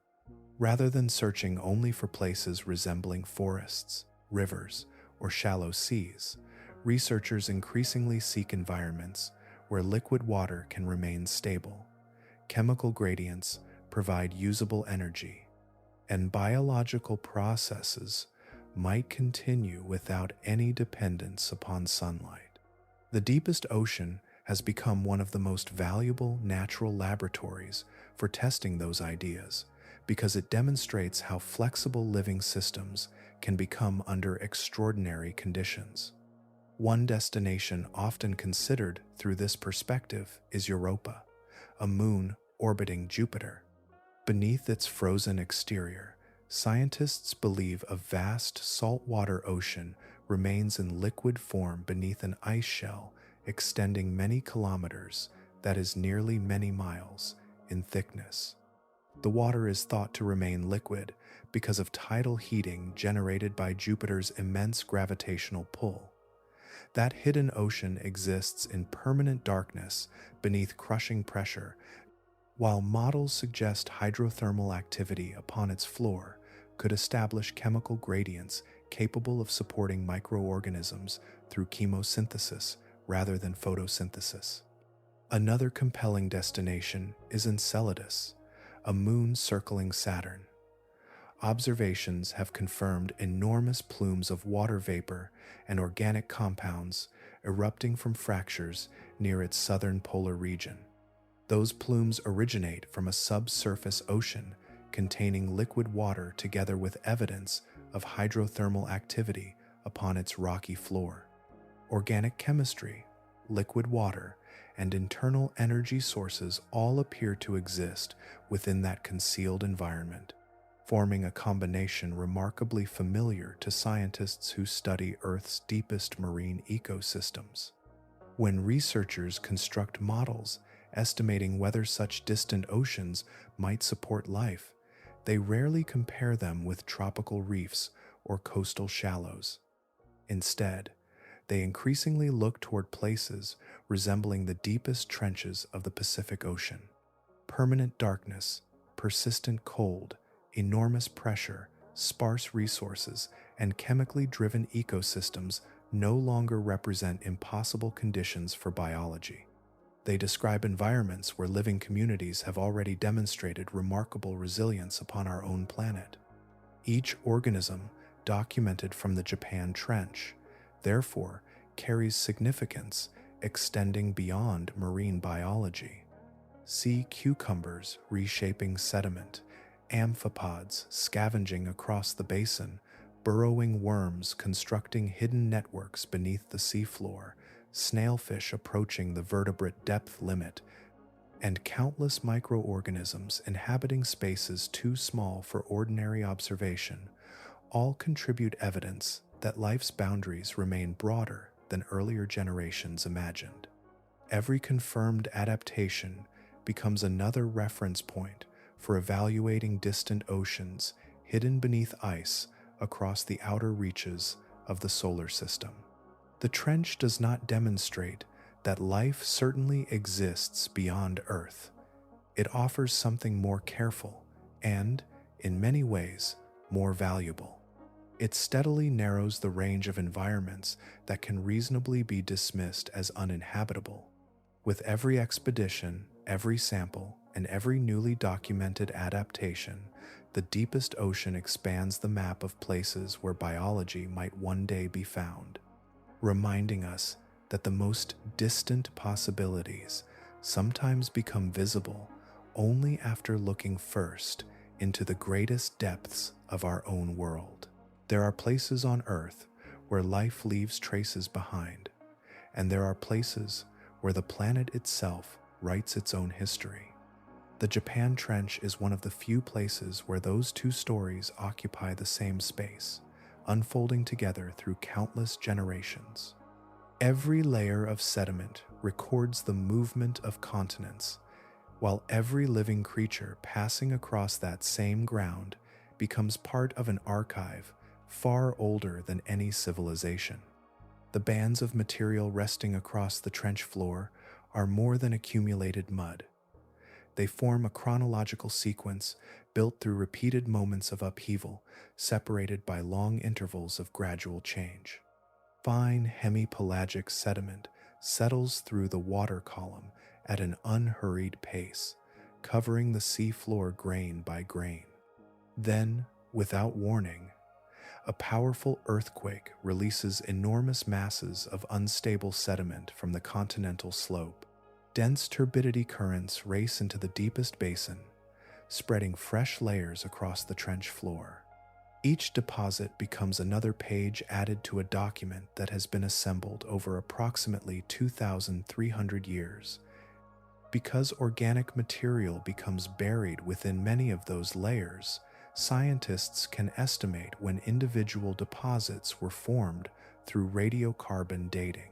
Rather than searching only for places resembling forests, rivers, or shallow seas, researchers increasingly seek environments where liquid water can remain stable, chemical gradients provide usable energy, and biological processes might continue without any dependence upon sunlight. The deepest ocean has become one of the most valuable natural laboratories for testing those ideas because it demonstrates how flexible living systems can become under extraordinary conditions. One destination often considered through this perspective is Europa, a moon orbiting Jupiter. Beneath its frozen exterior, scientists believe a vast saltwater ocean remains in liquid form beneath an ice shell extending many kilometers, that is nearly many miles, in thickness. The water is thought to remain liquid because of tidal heating generated by Jupiter's immense gravitational pull. That hidden ocean exists in permanent darkness beneath crushing pressure, while models suggest hydrothermal activity upon its floor could establish chemical gradients capable of supporting microorganisms through chemosynthesis rather than photosynthesis. Another compelling destination is Enceladus, a moon circling Saturn. Observations have confirmed enormous plumes of water vapor and organic compounds erupting from fractures near its southern polar region. Those plumes originate from a subsurface ocean containing liquid water together with evidence of hydrothermal activity upon its rocky floor. Organic chemistry, liquid water, and internal energy sources all appear to exist within that concealed environment, forming a combination remarkably familiar to scientists who study Earth's deepest marine ecosystems. When researchers construct models estimating whether such distant oceans might support life, they rarely compare them with tropical reefs or coastal shallows. Instead, they increasingly look toward places resembling the deepest trenches of the Pacific Ocean. Permanent darkness, persistent cold, enormous pressure, sparse resources, and chemically driven ecosystems no longer represent impossible conditions for biology. They describe environments where living communities have already demonstrated remarkable resilience upon our own planet. Each organism, documented from the Japan Trench, therefore carries significance extending beyond marine biology. Sea cucumbers reshaping sediment, amphipods scavenging across the basin, burrowing worms constructing hidden networks beneath the seafloor, snailfish approaching the vertebrate depth limit, and countless microorganisms inhabiting spaces too small for ordinary observation, all contribute evidence that life's boundaries remain broader than earlier generations imagined. Every confirmed adaptation becomes another reference point for evaluating distant oceans hidden beneath ice across the outer reaches of the solar system. The trench does not demonstrate that life certainly exists beyond Earth. It offers something more careful and, in many ways, more valuable. It steadily narrows the range of environments that can reasonably be dismissed as uninhabitable. With every expedition, every sample, and every newly documented adaptation, the deepest ocean expands the map of places where biology might one day be found, reminding us that the most distant possibilities sometimes become visible only after looking first into the greatest depths of our own world. There are places on Earth where life leaves traces behind, and there are places where the planet itself writes its own history. The Japan Trench is one of the few places where those two stories occupy the same space, unfolding together through countless generations. Every layer of sediment records the movement of continents, while every living creature passing across that same ground becomes part of an archive far older than any civilization. The bands of material resting across the trench floor are more than accumulated mud. They form a chronological sequence built through repeated moments of upheaval, separated by long intervals of gradual change. Fine hemipelagic sediment settles through the water column at an unhurried pace, covering the seafloor grain by grain. Then, without warning, a powerful earthquake releases enormous masses of unstable sediment from the continental slope. Dense turbidity currents race into the deepest basin, spreading fresh layers across the trench floor. Each deposit becomes another page added to a document that has been assembled over approximately 2,300 years. Because organic material becomes buried within many of those layers, scientists can estimate when individual deposits were formed through radiocarbon dating.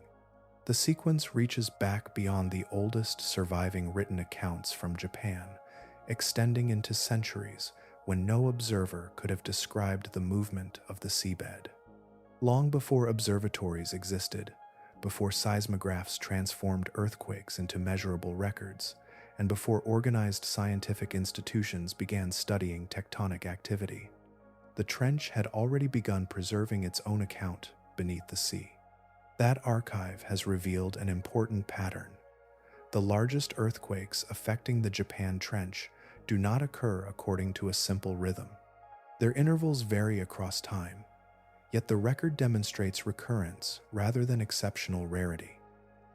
The sequence reaches back beyond the oldest surviving written accounts from Japan, extending into centuries when no observer could have described the movement of the seabed. Long before observatories existed, before seismographs transformed earthquakes into measurable records, and before organized scientific institutions began studying tectonic activity, the trench had already begun preserving its own account beneath the sea. That archive has revealed an important pattern. The largest earthquakes affecting the Japan Trench do not occur according to a simple rhythm. Their intervals vary across time, yet the record demonstrates recurrence rather than exceptional rarity.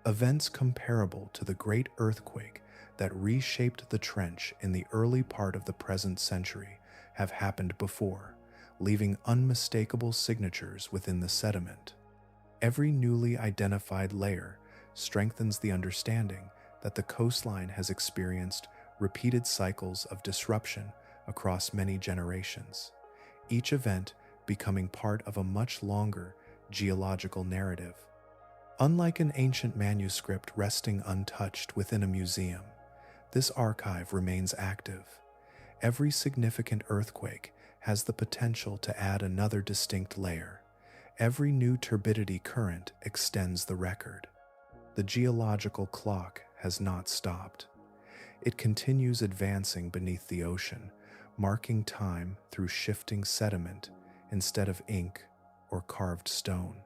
Events comparable to the great earthquake that reshaped the trench in the early part of the present century have happened before, leaving unmistakable signatures within the sediment. Every newly identified layer strengthens the understanding that the coastline has experienced repeated cycles of disruption across many generations, each event becoming part of a much longer geological narrative. Unlike an ancient manuscript resting untouched within a museum, this archive remains active. Every significant earthquake has the potential to add another distinct layer. Every new turbidity current extends the record. The geological clock has not stopped. It continues advancing beneath the ocean, marking time through shifting sediment instead of ink or carved stone.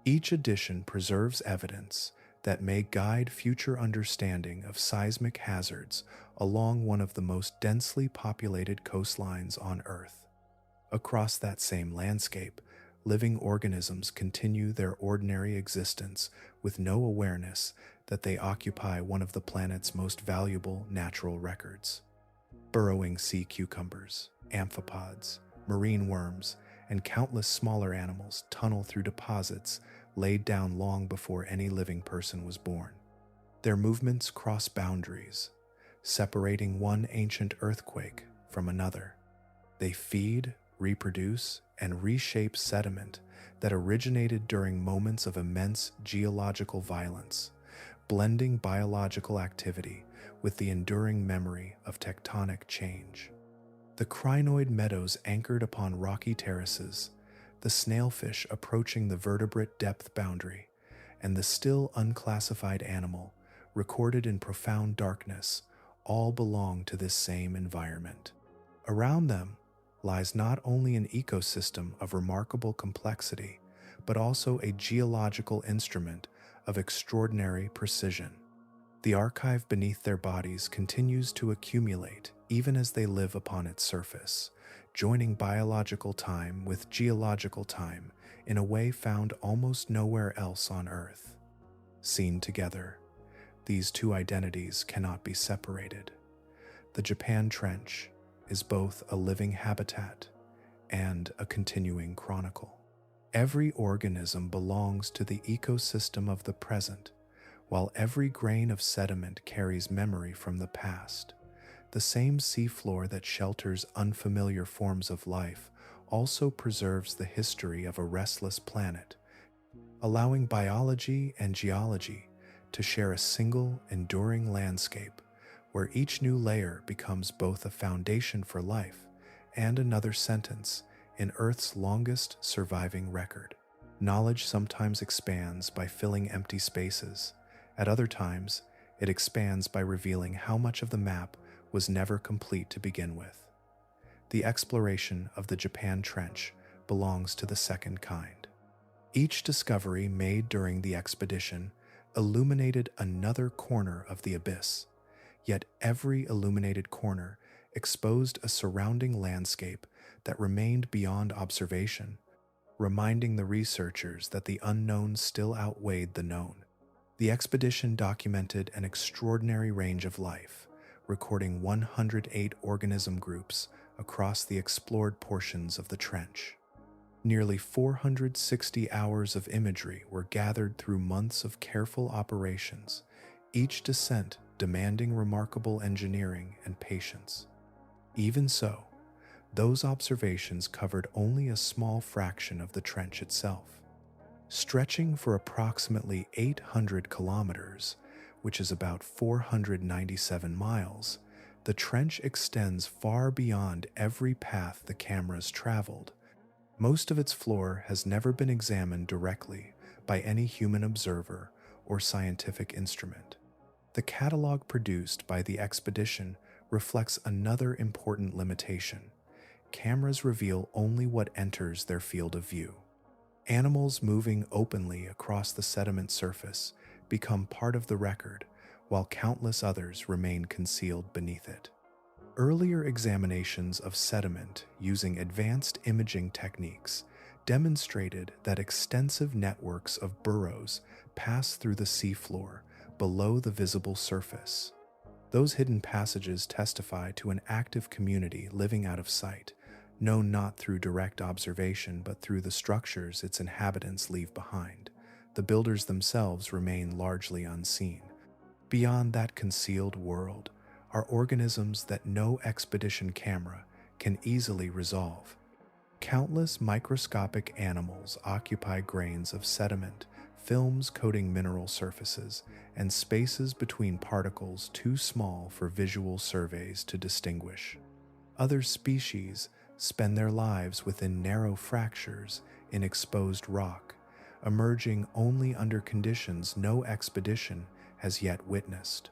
Each edition preserves evidence that may guide future understanding of seismic hazards along one of the most densely populated coastlines on Earth. Across that same landscape, living organisms continue their ordinary existence with no awareness that they occupy one of the planet's most valuable natural records. Burrowing sea cucumbers, amphipods, marine worms, and countless smaller animals tunnel through deposits laid down long before any living person was born. Their movements cross boundaries, separating one ancient earthquake from another. They feed, reproduce, and reshape sediment that originated during moments of immense geological violence, blending biological activity with the enduring memory of tectonic change. The crinoid meadows anchored upon rocky terraces, the snailfish approaching the vertebrate depth boundary, and the still unclassified animal recorded in profound darkness all belong to this same environment. Around them lies not only an ecosystem of remarkable complexity, but also a geological instrument of extraordinary precision. The archive beneath their bodies continues to accumulate even as they live upon its surface, joining biological time with geological time in a way found almost nowhere else on Earth. Seen together, these two identities cannot be separated. The Japan Trench is both a living habitat and a continuing chronicle. Every organism belongs to the ecosystem of the present, while every grain of sediment carries memory from the past. The same seafloor that shelters unfamiliar forms of life also preserves the history of a restless planet, allowing biology and geology to share a single, enduring landscape where each new layer becomes both a foundation for life and another sentence in Earth's longest surviving record. Knowledge sometimes expands by filling empty spaces. At other times, it expands by revealing how much of the map was never complete to begin with. The exploration of the Japan Trench belongs to the second kind. Each discovery made during the expedition illuminated another corner of the abyss, yet every illuminated corner exposed a surrounding landscape that remained beyond observation, reminding the researchers that the unknown still outweighed the known. The expedition documented an extraordinary range of life, recording 108 organism groups across the explored portions of the trench. Nearly 460 hours of imagery were gathered through months of careful operations, each descent demanding remarkable engineering and patience. Even so, those observations covered only a small fraction of the trench itself. Stretching for approximately 800 kilometers, which is about 497 miles, the trench extends far beyond every path the cameras traveled. Most of its floor has never been examined directly by any human observer or scientific instrument. The catalog produced by the expedition reflects another important limitation. Cameras reveal only what enters their field of view. Animals moving openly across the sediment surface become part of the record, while countless others remain concealed beneath it. Earlier examinations of sediment using advanced imaging techniques demonstrated that extensive networks of burrows pass through the seafloor below the visible surface. Those hidden passages testify to an active community living out of sight, known not through direct observation but through the structures its inhabitants leave behind. The builders themselves remain largely unseen. Beyond that concealed world are organisms that no expedition camera can easily resolve. Countless microscopic animals occupy grains of sediment, films coating mineral surfaces, and spaces between particles too small for visual surveys to distinguish. Other species spend their lives within narrow fractures in exposed rock, emerging only under conditions no expedition has yet witnessed.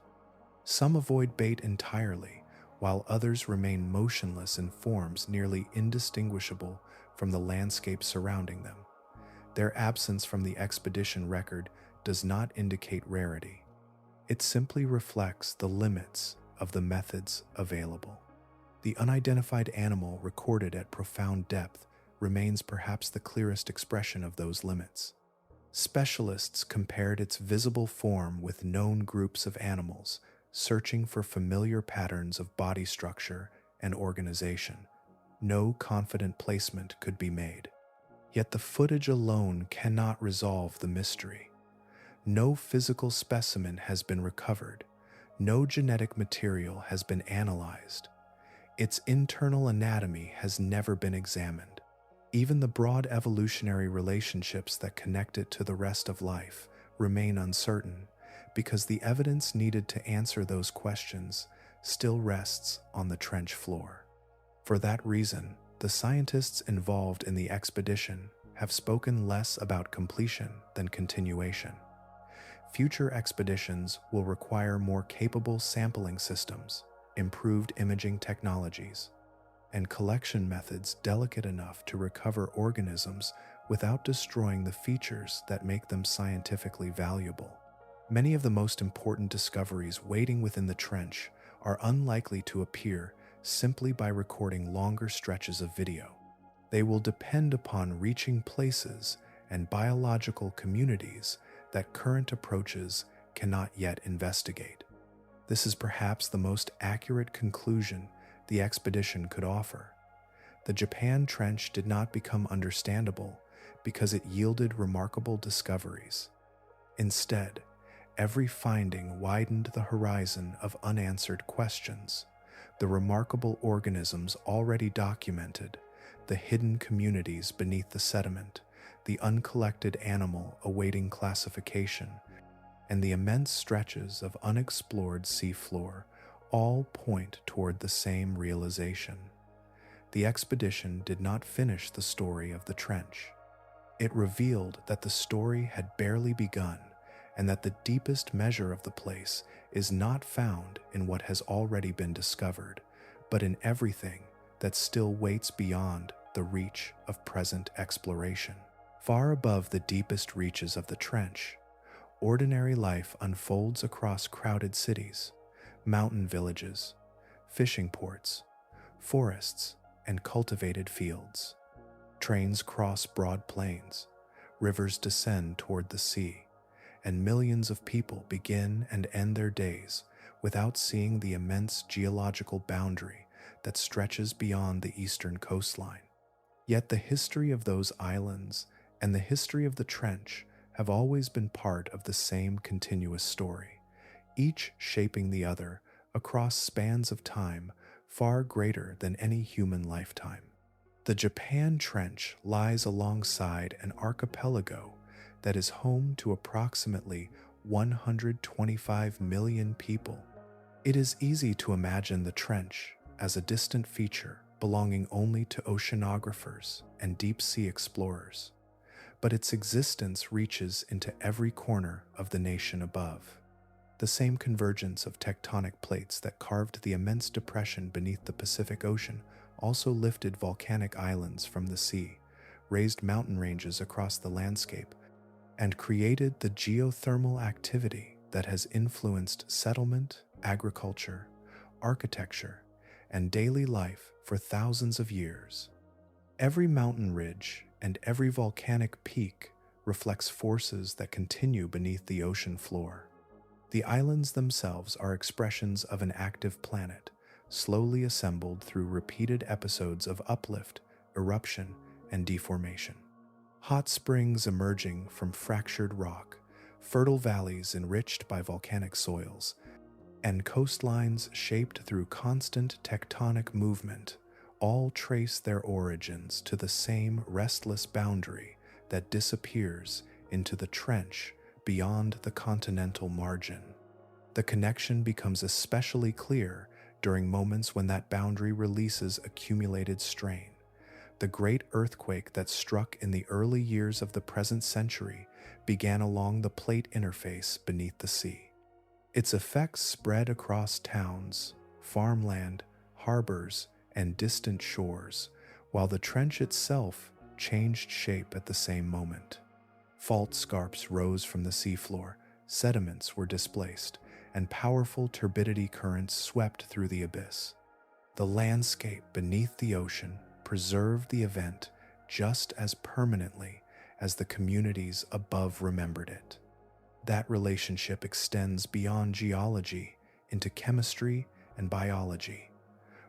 Some avoid bait entirely, while others remain motionless in forms nearly indistinguishable from the landscape surrounding them. Their absence from the expedition record does not indicate rarity. It simply reflects the limits of the methods available. The unidentified animal recorded at profound depth remains perhaps the clearest expression of those limits. Specialists compared its visible form with known groups of animals, searching for familiar patterns of body structure and organization. No confident placement could be made. Yet the footage alone cannot resolve the mystery. No physical specimen has been recovered. No genetic material has been analyzed. Its internal anatomy has never been examined. Even the broad evolutionary relationships that connect it to the rest of life remain uncertain, because the evidence needed to answer those questions still rests on the trench floor. For that reason, the scientists involved in the expedition have spoken less about completion than continuation. Future expeditions will require more capable sampling systems, improved imaging technologies, and collection methods delicate enough to recover organisms without destroying the features that make them scientifically valuable. Many of the most important discoveries waiting within the trench are unlikely to appear simply by recording longer stretches of video. They will depend upon reaching places and biological communities that current approaches cannot yet investigate. This is perhaps the most accurate conclusion the expedition could offer. The Japan Trench did not become understandable because it yielded remarkable discoveries. Instead, every finding widened the horizon of unanswered questions, the remarkable organisms already documented, the hidden communities beneath the sediment, the uncollected animal awaiting classification, and the immense stretches of unexplored seafloor all point toward the same realization. The expedition did not finish the story of the trench. It revealed that the story had barely begun, and that the deepest measure of the place is not found in what has already been discovered, but in everything that still waits beyond the reach of present exploration. Far above the deepest reaches of the trench, ordinary life unfolds across crowded cities, mountain villages, fishing ports, forests, and cultivated fields. Trains cross broad plains, rivers descend toward the sea, and millions of people begin and end their days without seeing the immense geological boundary that stretches beyond the eastern coastline. Yet the history of those islands and the history of the trench have always been part of the same continuous story, each shaping the other across spans of time far greater than any human lifetime. The Japan Trench lies alongside an archipelago that is home to approximately 125 million people. It is easy to imagine the trench as a distant feature belonging only to oceanographers and deep-sea explorers, but its existence reaches into every corner of the nation above. The same convergence of tectonic plates that carved the immense depression beneath the Pacific Ocean also lifted volcanic islands from the sea, raised mountain ranges across the landscape, and created the geothermal activity that has influenced settlement, agriculture, architecture, and daily life for thousands of years. Every mountain ridge and every volcanic peak reflects forces that continue beneath the ocean floor. The islands themselves are expressions of an active planet, slowly assembled through repeated episodes of uplift, eruption, and deformation. Hot springs emerging from fractured rock, fertile valleys enriched by volcanic soils, and coastlines shaped through constant tectonic movement all trace their origins to the same restless boundary that disappears into the trench beyond the continental margin. The connection becomes especially clear during moments when that boundary releases accumulated strain. The great earthquake that struck in the early years of the present century began along the plate interface beneath the sea. Its effects spread across towns, farmland, harbors, and distant shores, while the trench itself changed shape at the same moment. Fault scarps rose from the seafloor, sediments were displaced, and powerful turbidity currents swept through the abyss. The landscape beneath the ocean preserved the event just as permanently as the communities above remembered it. That relationship extends beyond geology into chemistry and biology.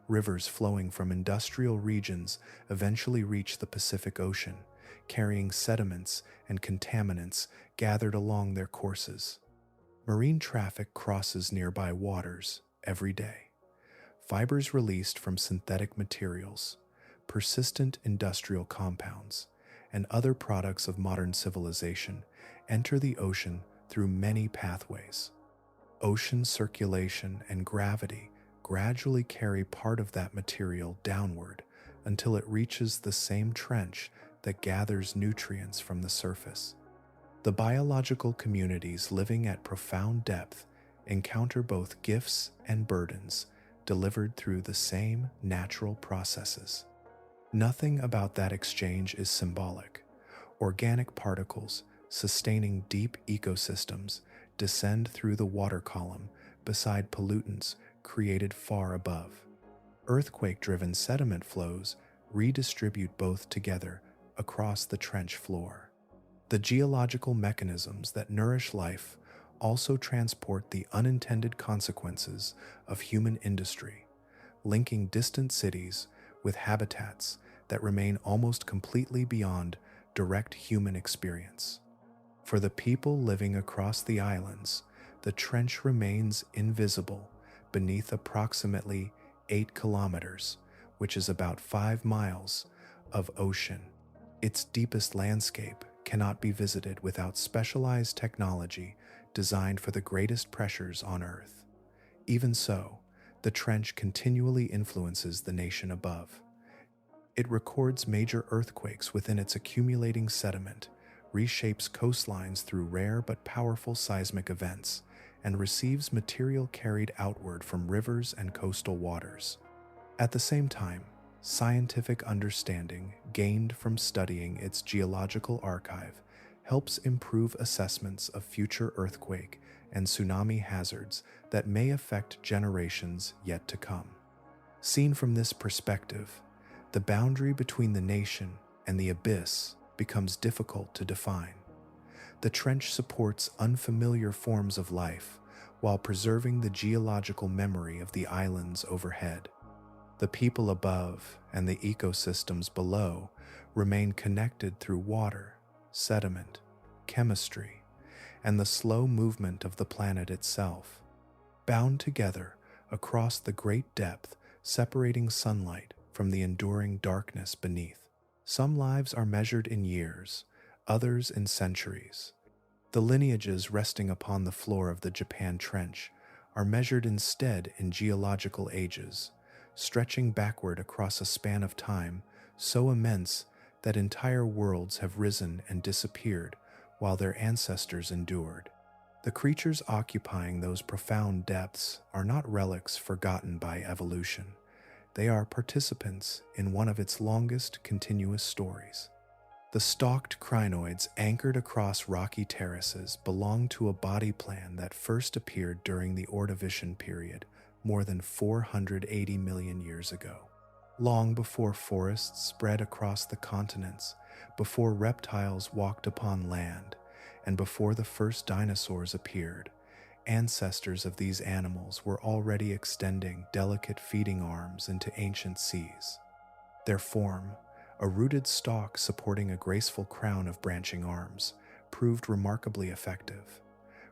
Rivers flowing from industrial regions eventually reach the Pacific Ocean, carrying sediments and contaminants gathered along their courses. Marine traffic crosses nearby waters every day. Fibers released from synthetic materials, persistent industrial compounds, and other products of modern civilization enter the ocean through many pathways. Ocean circulation and gravity gradually carry part of that material downward until it reaches the same trench that gathers nutrients from the surface. The biological communities living at profound depth encounter both gifts and burdens delivered through the same natural processes. Nothing about that exchange is symbolic. Organic particles sustaining deep ecosystems descend through the water column beside pollutants created far above. Earthquake-driven sediment flows redistribute both together across the trench floor. The geological mechanisms that nourish life also transport the unintended consequences of human industry, linking distant cities with habitats that remain almost completely beyond direct human experience. For the people living across the islands, the trench remains invisible beneath approximately 8 kilometers, which is about 5 miles, of ocean. Its deepest landscape cannot be visited without specialized technology designed for the greatest pressures on Earth. Even so, the trench continually influences the nation above. It records major earthquakes within its accumulating sediment, reshapes coastlines through rare but powerful seismic events, and receives material carried outward from rivers and coastal waters. At the same time, scientific understanding gained from studying its geological archive helps improve assessments of future earthquake and tsunami hazards that may affect generations yet to come. Seen from this perspective, the boundary between the nation and the abyss becomes difficult to define. The trench supports unfamiliar forms of life while preserving the geological memory of the islands overhead. The people above and the ecosystems below remain connected through water, sediment, chemistry, and the slow movement of the planet itself, bound together across the great depth separating sunlight from the enduring darkness beneath. Some lives are measured in years, others in centuries. The lineages resting upon the floor of the Japan Trench are measured instead in geological ages, stretching backward across a span of time so immense that entire worlds have risen and disappeared while their ancestors endured. The creatures occupying those profound depths are not relics forgotten by evolution. They are participants in one of its longest continuous stories. The stalked crinoids anchored across rocky terraces belong to a body plan that first appeared during the Ordovician period, more than 480 million years ago. Long before forests spread across the continents, before reptiles walked upon land, and before the first dinosaurs appeared, ancestors of these animals were already extending delicate feeding arms into ancient seas. Their form, a rooted stalk supporting a graceful crown of branching arms, proved remarkably effective.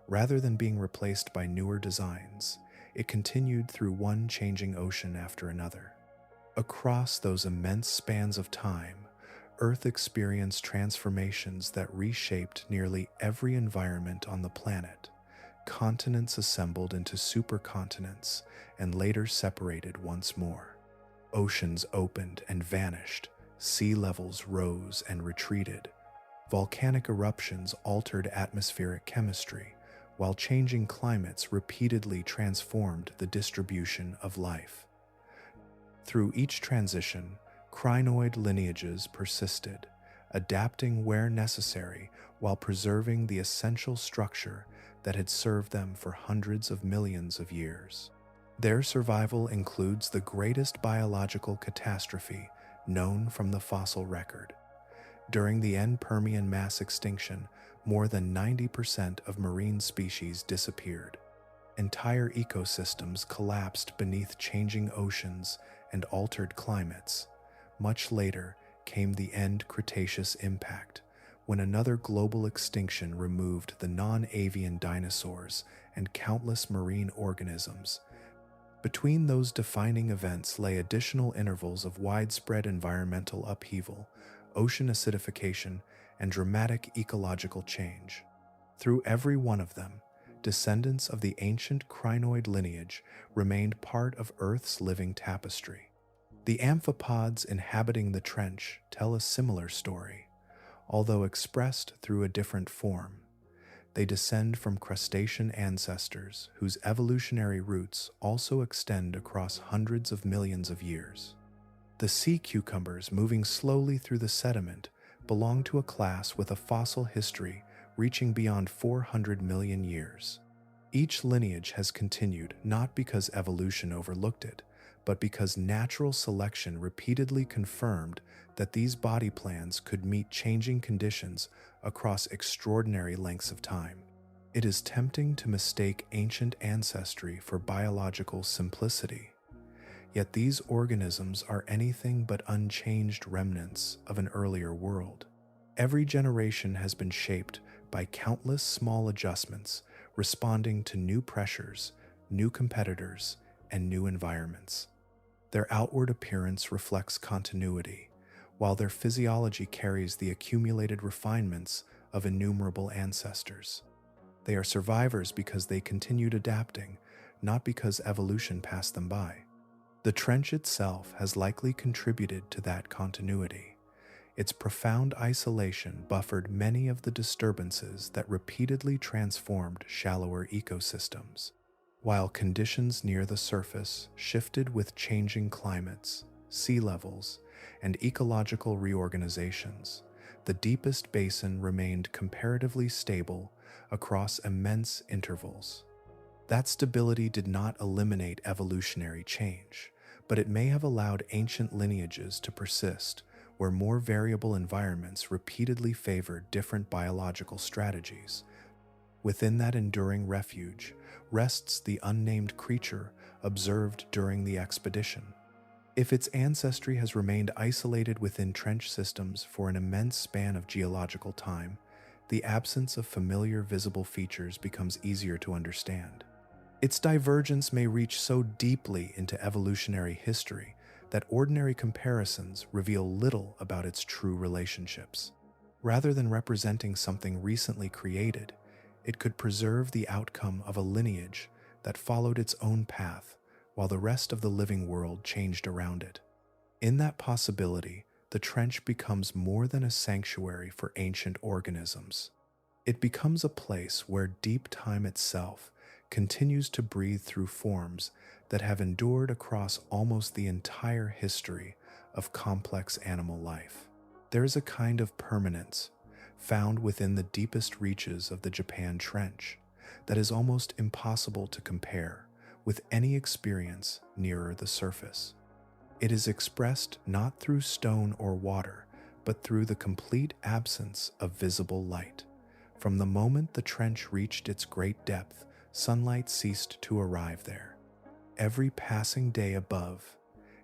Rather than being replaced by newer designs, it continued through one changing ocean after another. Across those immense spans of time, Earth experienced transformations that reshaped nearly every environment on the planet. Continents assembled into supercontinents and later separated once more. Oceans opened and vanished, sea levels rose and retreated. Volcanic eruptions altered atmospheric chemistry, while changing climates repeatedly transformed the distribution of life. Through each transition, crinoid lineages persisted, adapting where necessary while preserving the essential structure that had served them for hundreds of millions of years. Their survival includes the greatest biological catastrophe known from the fossil record. During the end Permian mass extinction, more than 90% of marine species disappeared. Entire ecosystems collapsed beneath changing oceans and altered climates. Much later came the end Cretaceous impact, when another global extinction removed the non-avian dinosaurs and countless marine organisms. Between those defining events lay additional intervals of widespread environmental upheaval, ocean acidification, and dramatic ecological change. Through every one of them, descendants of the ancient crinoid lineage remained part of Earth's living tapestry. The amphipods inhabiting the trench tell a similar story, although expressed through a different form. They descend from crustacean ancestors whose evolutionary roots also extend across hundreds of millions of years. The sea cucumbers moving slowly through the sediment belong to a class with a fossil history reaching beyond 400 million years. Each lineage has continued not because evolution overlooked it, but because natural selection repeatedly confirmed that these body plans could meet changing conditions across extraordinary lengths of time. It is tempting to mistake ancient ancestry for biological simplicity, yet these organisms are anything but unchanged remnants of an earlier world. Every generation has been shaped by countless small adjustments, responding to new pressures, new competitors, and new environments. Their outward appearance reflects continuity, while their physiology carries the accumulated refinements of innumerable ancestors. They are survivors because they continued adapting, not because evolution passed them by. The trench itself has likely contributed to that continuity. Its profound isolation buffered many of the disturbances that repeatedly transformed shallower ecosystems. While conditions near the surface shifted with changing climates, sea levels, and ecological reorganizations, the deepest basin remained comparatively stable across immense intervals. That stability did not eliminate evolutionary change, but it may have allowed ancient lineages to persist where more variable environments repeatedly favored different biological strategies. Within that enduring refuge rests the unnamed creature observed during the expedition. If its ancestry has remained isolated within trench systems for an immense span of geological time, the absence of familiar visible features becomes easier to understand. Its divergence may reach so deeply into evolutionary history that ordinary comparisons reveal little about its true relationships. Rather than representing something recently created, it could preserve the outcome of a lineage that followed its own path while the rest of the living world changed around it. In that possibility, the trench becomes more than a sanctuary for ancient organisms. It becomes a place where deep time itself continues to breathe through forms that have endured across almost the entire history of complex animal life. There is a kind of permanence found within the deepest reaches of the Japan Trench that is almost impossible to compare with any experience nearer the surface. It is expressed not through stone or water, but through the complete absence of visible light. From the moment the trench reached its great depth, sunlight ceased to arrive there. Every passing day above,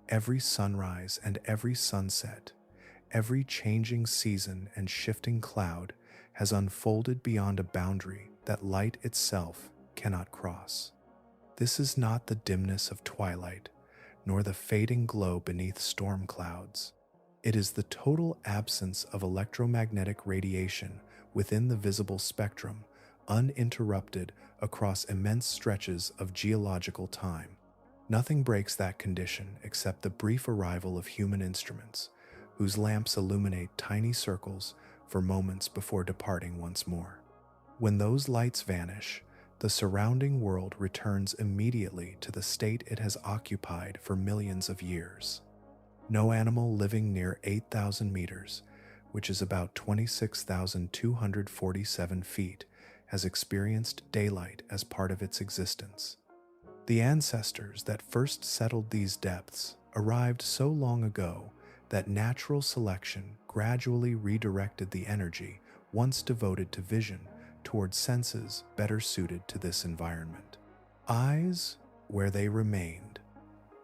every sunrise and every sunset, every changing season and shifting cloud has unfolded beyond a boundary that light itself cannot cross. This is not the dimness of twilight, nor the fading glow beneath storm clouds. It is the total absence of electromagnetic radiation within the visible spectrum, uninterrupted across immense stretches of geological time. Nothing breaks that condition except the brief arrival of human instruments, whose lamps illuminate tiny circles for moments before departing once more. When those lights vanish, the surrounding world returns immediately to the state it has occupied for millions of years. No animal living near 8,000 meters, which is about 26,247 feet, has experienced daylight as part of its existence. The ancestors that first settled these depths arrived so long ago that natural selection gradually redirected the energy once devoted to vision toward senses better suited to this environment. Eyes, where they remained,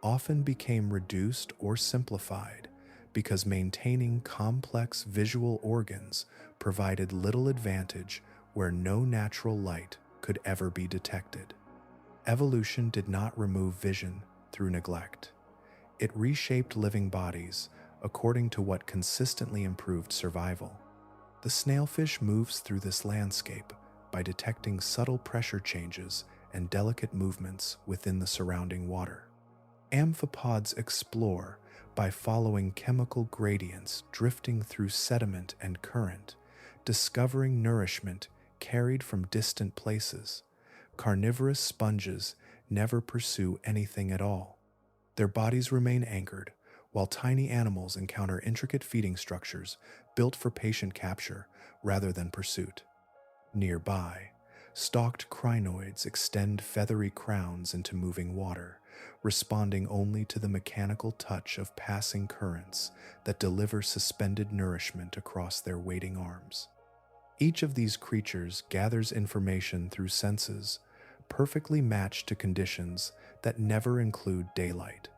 often became reduced or simplified because maintaining complex visual organs provided little advantage where no natural light could ever be detected. Evolution did not remove vision through neglect. It reshaped living bodies according to what consistently improved survival. The snailfish moves through this landscape by detecting subtle pressure changes and delicate movements within the surrounding water. Amphipods explore by following chemical gradients drifting through sediment and current, discovering nourishment carried from distant places. Carnivorous sponges never pursue anything at all. Their bodies remain anchored, while tiny animals encounter intricate feeding structures built for patient capture rather than pursuit. Nearby, stalked crinoids extend feathery crowns into moving water, responding only to the mechanical touch of passing currents that deliver suspended nourishment across their waiting arms. Each of these creatures gathers information through senses perfectly matched to conditions that never include daylight.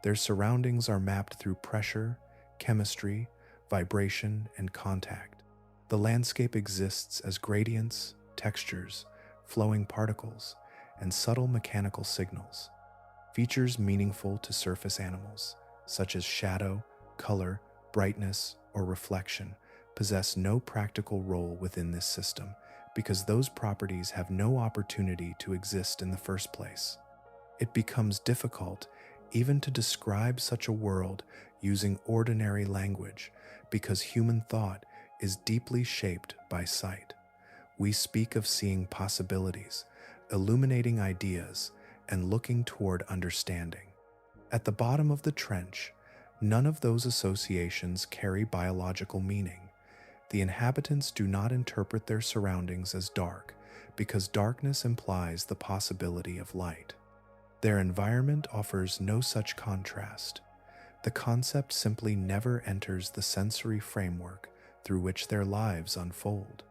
Their surroundings are mapped through pressure, chemistry, vibration, and contact. The landscape exists as gradients, textures, flowing particles, and subtle mechanical signals. Features meaningful to surface animals, such as shadow, color, brightness, or reflection, possess no practical role within this system because those properties have no opportunity to exist in the first place. It becomes difficult even to describe such a world using ordinary language because human thought is deeply shaped by sight. We speak of seeing possibilities, illuminating ideas, and looking toward understanding. At the bottom of the trench, none of those associations carry biological meaning. The inhabitants do not interpret their surroundings as dark because darkness implies the possibility of light. Their environment offers no such contrast. The concept simply never enters the sensory framework through which their lives unfold.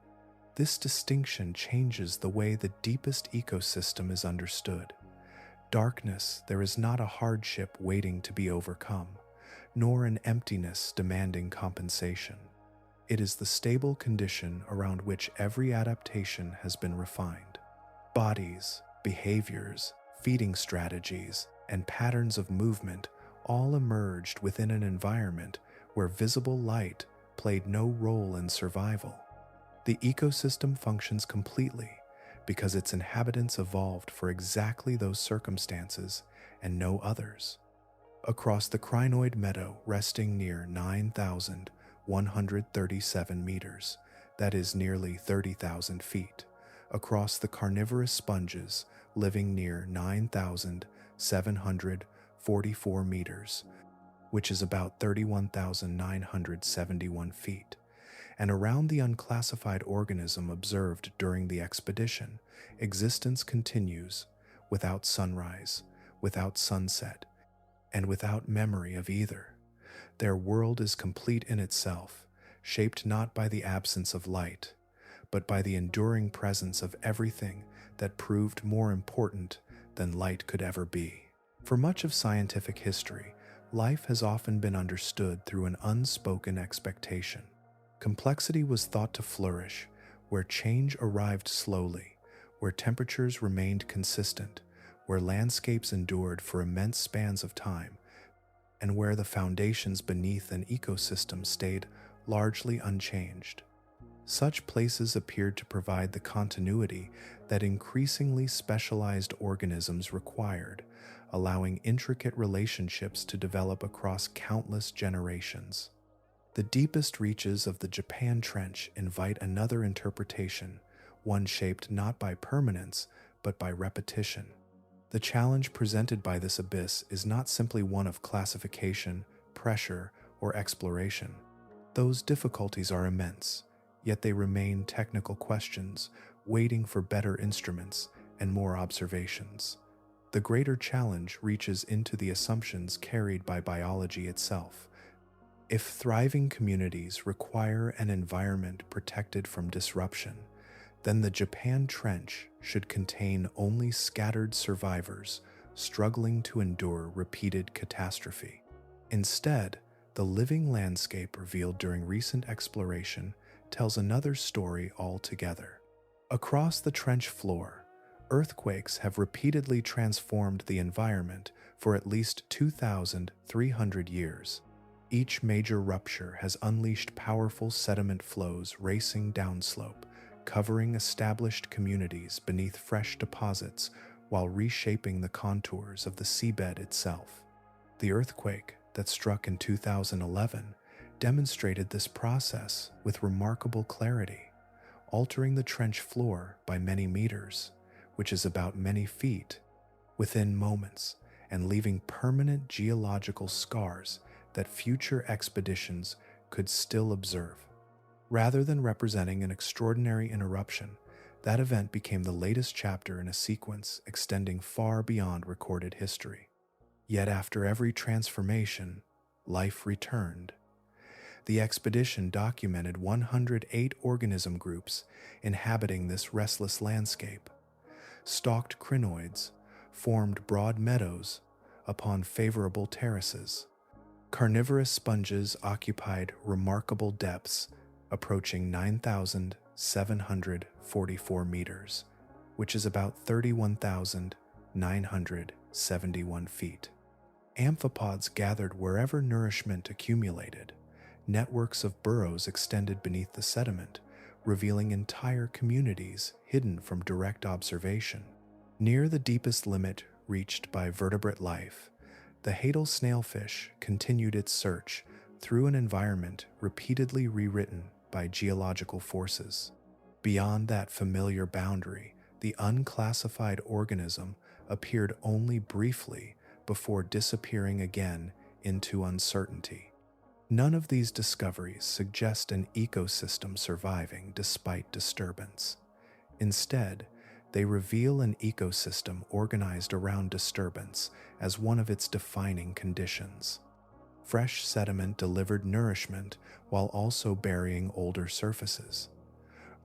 This distinction changes the way the deepest ecosystem is understood. Darkness, there is not a hardship waiting to be overcome, nor an emptiness demanding compensation. It is the stable condition around which every adaptation has been refined. Bodies, behaviors, feeding strategies, and patterns of movement all emerged within an environment where visible light played no role in survival. The ecosystem functions completely because its inhabitants evolved for exactly those circumstances and no others. Across the crinoid meadow resting near 9,137 meters, that is nearly 30,000 feet, across the carnivorous sponges living near 9,744 meters, which is about 31,971 feet, and around the unclassified organism observed during the expedition, existence continues without sunrise, without sunset, and without memory of either. Their world is complete in itself, shaped not by the absence of light, but by the enduring presence of everything that proved more important than light could ever be. For much of scientific history, life has often been understood through an unspoken expectation. Complexity was thought to flourish where change arrived slowly, where temperatures remained consistent, where landscapes endured for immense spans of time, and where the foundations beneath an ecosystem stayed largely unchanged. Such places appeared to provide the continuity that increasingly specialized organisms required, allowing intricate relationships to develop across countless generations. The deepest reaches of the Japan Trench invite another interpretation, one shaped not by permanence, but by repetition. The challenge presented by this abyss is not simply one of classification, pressure, or exploration. Those difficulties are immense, yet they remain technical questions, waiting for better instruments and more observations. The greater challenge reaches into the assumptions carried by biology itself. If thriving communities require an environment protected from disruption, then the Japan Trench should contain only scattered survivors struggling to endure repeated catastrophe. Instead, the living landscape revealed during recent exploration tells another story altogether. Across the trench floor, earthquakes have repeatedly transformed the environment for at least 2,300 years. Each major rupture has unleashed powerful sediment flows racing downslope, covering established communities beneath fresh deposits while reshaping the contours of the seabed itself. The earthquake that struck in 2011 demonstrated this process with remarkable clarity, altering the trench floor by many meters, which is about many feet, within moments, and leaving permanent geological scars that future expeditions could still observe. Rather than representing an extraordinary interruption, that event became the latest chapter in a sequence extending far beyond recorded history. Yet after every transformation, life returned. The expedition documented 108 organism groups inhabiting this restless landscape. Stalked crinoids formed broad meadows upon favorable terraces. Carnivorous sponges occupied remarkable depths approaching 9,744 meters, which is about 31,971 feet. Amphipods gathered wherever nourishment accumulated. Networks of burrows extended beneath the sediment, revealing entire communities hidden from direct observation. Near the deepest limit reached by vertebrate life, the hadal snailfish continued its search through an environment repeatedly rewritten by geological forces. Beyond that familiar boundary, the unclassified organism appeared only briefly before disappearing again into uncertainty. None of these discoveries suggest an ecosystem surviving despite disturbance. Instead, they reveal an ecosystem organized around disturbance as one of its defining conditions. Fresh sediment delivered nourishment while also burying older surfaces.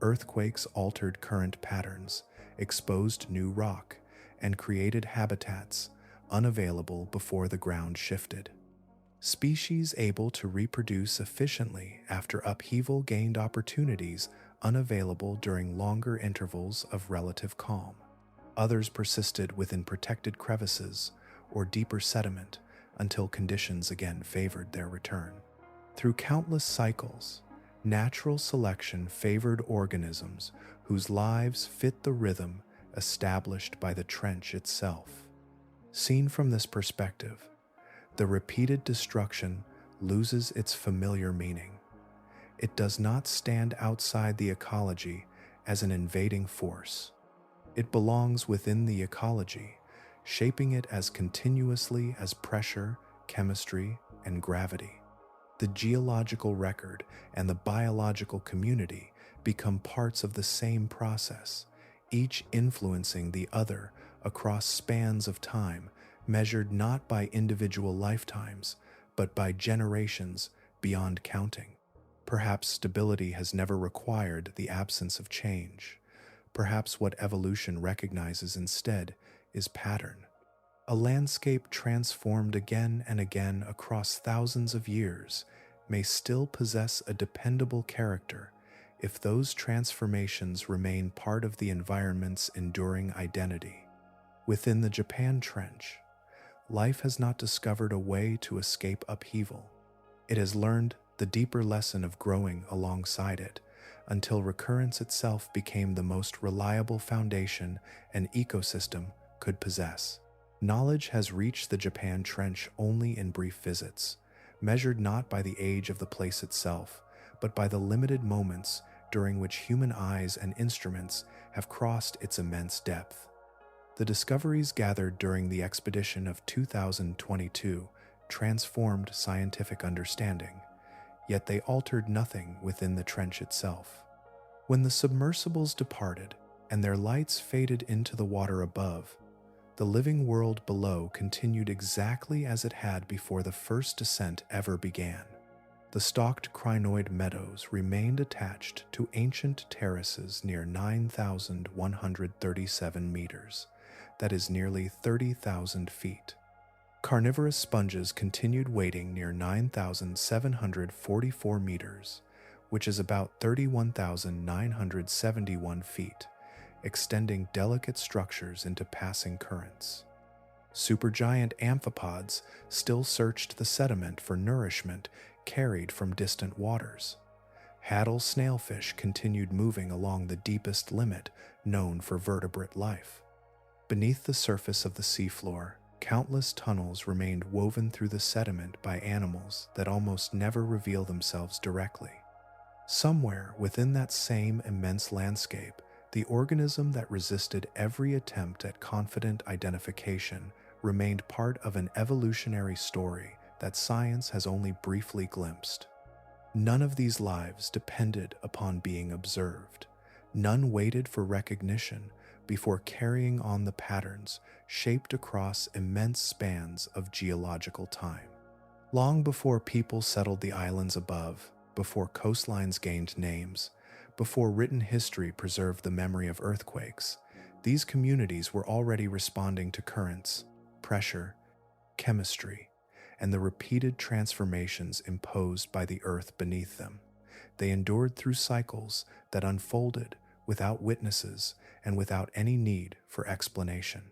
Earthquakes altered current patterns, exposed new rock, and created habitats unavailable before the ground shifted. Species able to reproduce efficiently after upheaval gained opportunities unavailable during longer intervals of relative calm. Others persisted within protected crevices or deeper sediment until conditions again favored their return. Through countless cycles, natural selection favored organisms whose lives fit the rhythm established by the trench itself. Seen from this perspective, the repeated destruction loses its familiar meaning. It does not stand outside the ecology as an invading force. It belongs within the ecology, shaping it as continuously as pressure, chemistry, and gravity. The geological record and the biological community become parts of the same process, each influencing the other across spans of time measured not by individual lifetimes, but by generations beyond counting. Perhaps stability has never required the absence of change. Perhaps what evolution recognizes instead is pattern. A landscape transformed again and again across thousands of years may still possess a dependable character if those transformations remain part of the environment's enduring identity. Within the Japan Trench, life has not discovered a way to escape upheaval. It has learned the deeper lesson of growing alongside it until recurrence itself became the most reliable foundation an ecosystem could possess. Knowledge has reached the Japan Trench only in brief visits, measured not by the age of the place itself, but by the limited moments during which human eyes and instruments have crossed its immense depth. The discoveries gathered during the expedition of 2022 transformed scientific understanding, yet they altered nothing within the trench itself. When the submersibles departed and their lights faded into the water above, the living world below continued exactly as it had before the first descent ever began. The stalked crinoid meadows remained attached to ancient terraces near 9,137 meters, that is nearly 30,000 feet. Carnivorous sponges continued waiting near 9,744 meters, which is about 31,971 feet, extending delicate structures into passing currents. Supergiant amphipods still searched the sediment for nourishment carried from distant waters. Hadal snailfish continued moving along the deepest limit known for vertebrate life. Beneath the surface of the seafloor, countless tunnels remained woven through the sediment by animals that almost never reveal themselves directly. Somewhere within that same immense landscape, the organism that resisted every attempt at confident identification remained part of an evolutionary story that science has only briefly glimpsed. None of these lives depended upon being observed. None waited for recognition before carrying on the patterns shaped across immense spans of geological time. Long before people settled the islands above, before coastlines gained names, before written history preserved the memory of earthquakes, these communities were already responding to currents, pressure, chemistry, and the repeated transformations imposed by the earth beneath them. They endured through cycles that unfolded without witnesses and without any need for explanation.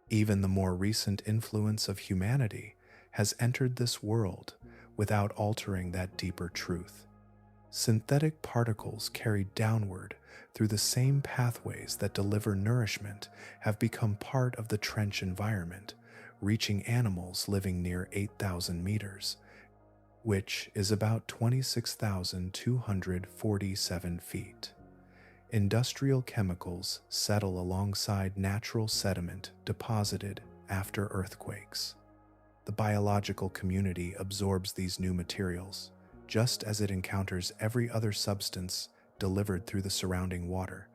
Even the more recent influence of humanity has entered this world without altering that deeper truth. Synthetic particles carried downward through the same pathways that deliver nourishment have become part of the trench environment, reaching animals living near 8,000 meters, which is about 26,247 feet. Industrial chemicals settle alongside natural sediment deposited after earthquakes. The biological community absorbs these new materials, just as it encounters every other substance delivered through the surrounding water,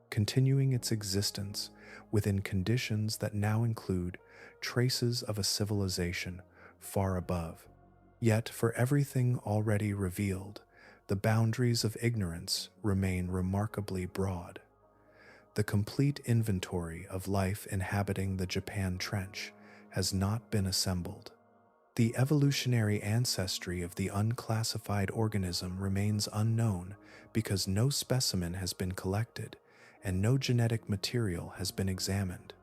continuing its existence within conditions that now include traces of a civilization far above. Yet, for everything already revealed, the boundaries of ignorance remain remarkably broad. The complete inventory of life inhabiting the Japan Trench has not been assembled. The evolutionary ancestry of the unclassified organism remains unknown because no specimen has been collected and no genetic material has been examined.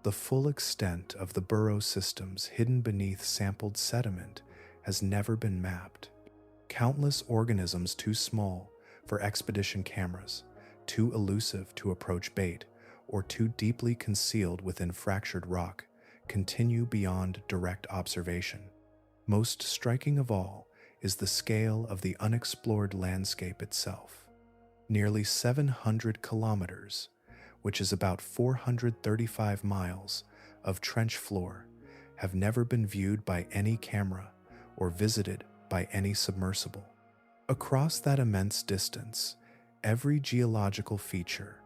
The full extent of the burrow systems hidden beneath sampled sediment has never been mapped. Countless organisms too small for expedition cameras, too elusive to approach bait, or too deeply concealed within fractured rock continue beyond direct observation. Most striking of all is the scale of the unexplored landscape itself. Nearly 700 kilometers, which is about 435 miles, of trench floor have never been viewed by any camera or visited by any submersible. Across that immense distance, every geological feature,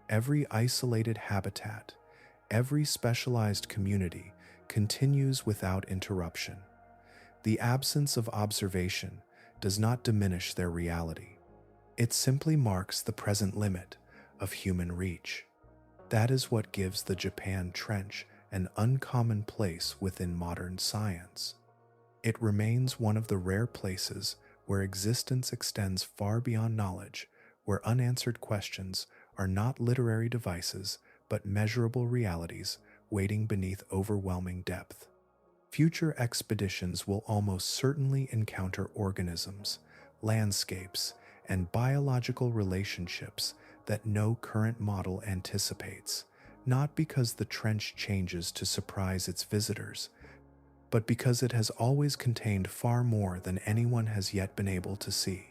every isolated habitat, every specialized community continues without interruption. The absence of observation does not diminish their reality. It simply marks the present limit of human reach. That is what gives the Japan Trench an uncommon place within modern science. It remains one of the rare places where existence extends far beyond knowledge, where unanswered questions are not literary devices but measurable realities waiting beneath overwhelming depth. Future expeditions will almost certainly encounter organisms, landscapes, and biological relationships that no current model anticipates, not because the trench changes to surprise its visitors, but because it has always contained far more than anyone has yet been able to see.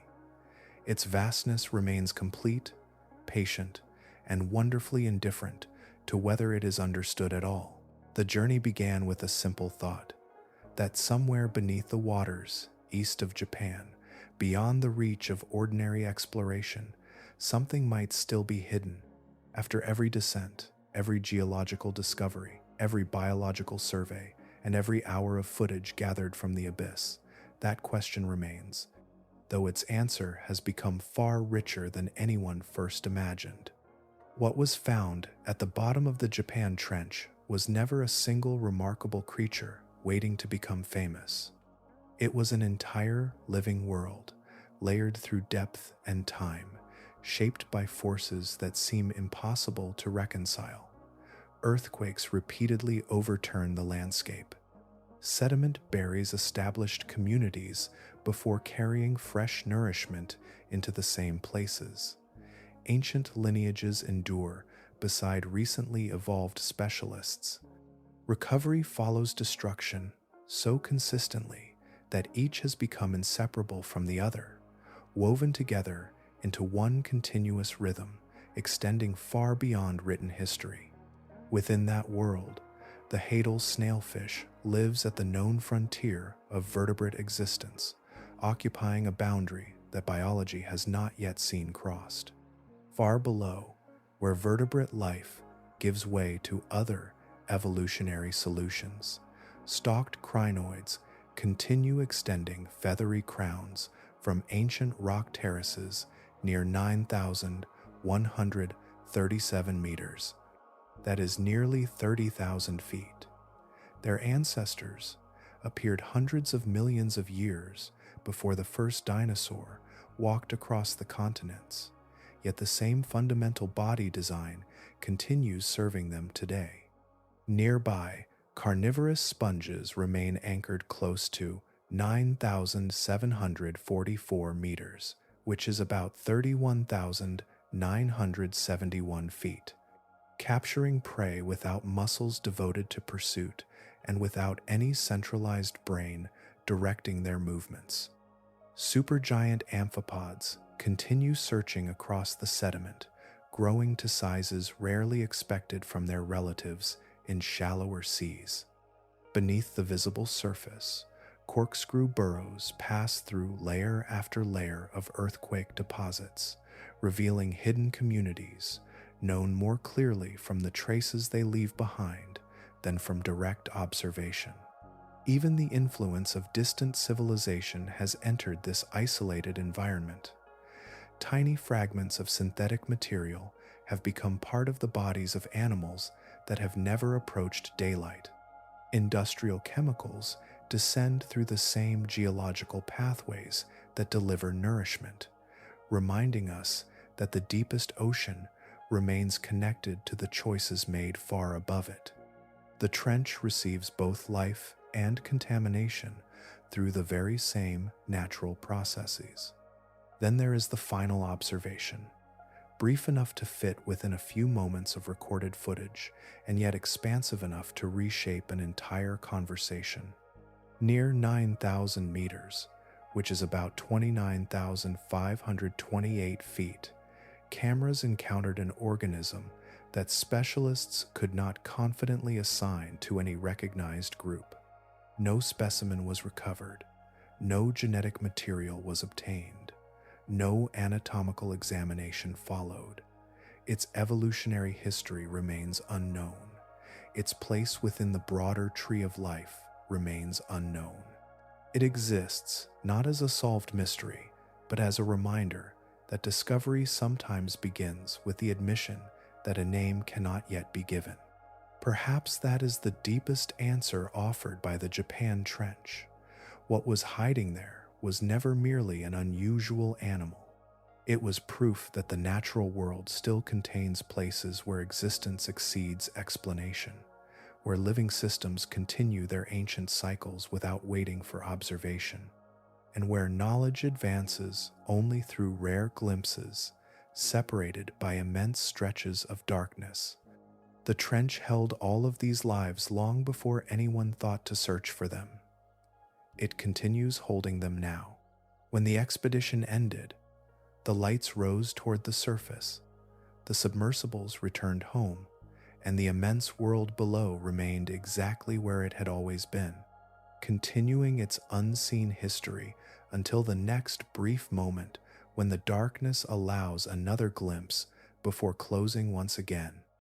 Its vastness remains complete, patient, and wonderfully indifferent to whether it is understood at all. The journey began with a simple thought, that somewhere beneath the waters east of Japan, beyond the reach of ordinary exploration, something might still be hidden. After every descent, every geological discovery, every biological survey, and every hour of footage gathered from the abyss, that question remains, though its answer has become far richer than anyone first imagined. What was found at the bottom of the Japan Trench was never a single remarkable creature waiting to become famous. It was an entire living world, layered through depth and time, shaped by forces that seem impossible to reconcile. Earthquakes repeatedly overturn the landscape. Sediment buries established communities before carrying fresh nourishment into the same places. Ancient lineages endure beside recently evolved specialists. Recovery follows destruction so consistently that each has become inseparable from the other, woven together into one continuous rhythm, extending far beyond written history. Within that world, the Hadal snailfish lives at the known frontier of vertebrate existence, occupying a boundary that biology has not yet seen crossed. Far below, where vertebrate life gives way to other evolutionary solutions, stalked crinoids continue extending feathery crowns from ancient rock terraces near 9,137 meters. That is nearly 30,000 feet. Their ancestors appeared hundreds of millions of years before the first dinosaur walked across the continents, yet the same fundamental body design continues serving them today. Nearby, carnivorous sponges remain anchored close to 9,744 meters, which is about 31,971 feet, capturing prey without muscles devoted to pursuit and without any centralized brain directing their movements. Supergiant amphipods continue searching across the sediment, growing to sizes rarely expected from their relatives in shallower seas. Beneath the visible surface, corkscrew burrows pass through layer after layer of earthquake deposits, revealing hidden communities known more clearly from the traces they leave behind than from direct observation. Even the influence of distant civilization has entered this isolated environment. Tiny fragments of synthetic material have become part of the bodies of animals that have never approached daylight. Industrial chemicals descend through the same geological pathways that deliver nourishment, reminding us that the deepest ocean remains connected to the choices made far above it. The trench receives both life and contamination through the very same natural processes. Then there is the final observation, brief enough to fit within a few moments of recorded footage, and yet expansive enough to reshape an entire conversation. Near 9,000 meters, which is about 29,528 feet, cameras encountered an organism that specialists could not confidently assign to any recognized group. No specimen was recovered, no genetic material was obtained, no anatomical examination followed. Its evolutionary history remains unknown. Its place within the broader tree of life remains unknown. It exists not as a solved mystery, but as a reminder that discovery sometimes begins with the admission that a name cannot yet be given. Perhaps that is the deepest answer offered by the Japan Trench. What was hiding there was never merely an unusual animal. It was proof that the natural world still contains places where existence exceeds explanation, where living systems continue their ancient cycles without waiting for observation, and where knowledge advances only through rare glimpses, separated by immense stretches of darkness. The trench held all of these lives long before anyone thought to search for them. It continues holding them now. When the expedition ended, the lights rose toward the surface, the submersibles returned home, and the immense world below remained exactly where it had always been, continuing its unseen history until the next brief moment when the darkness allows another glimpse before closing once again.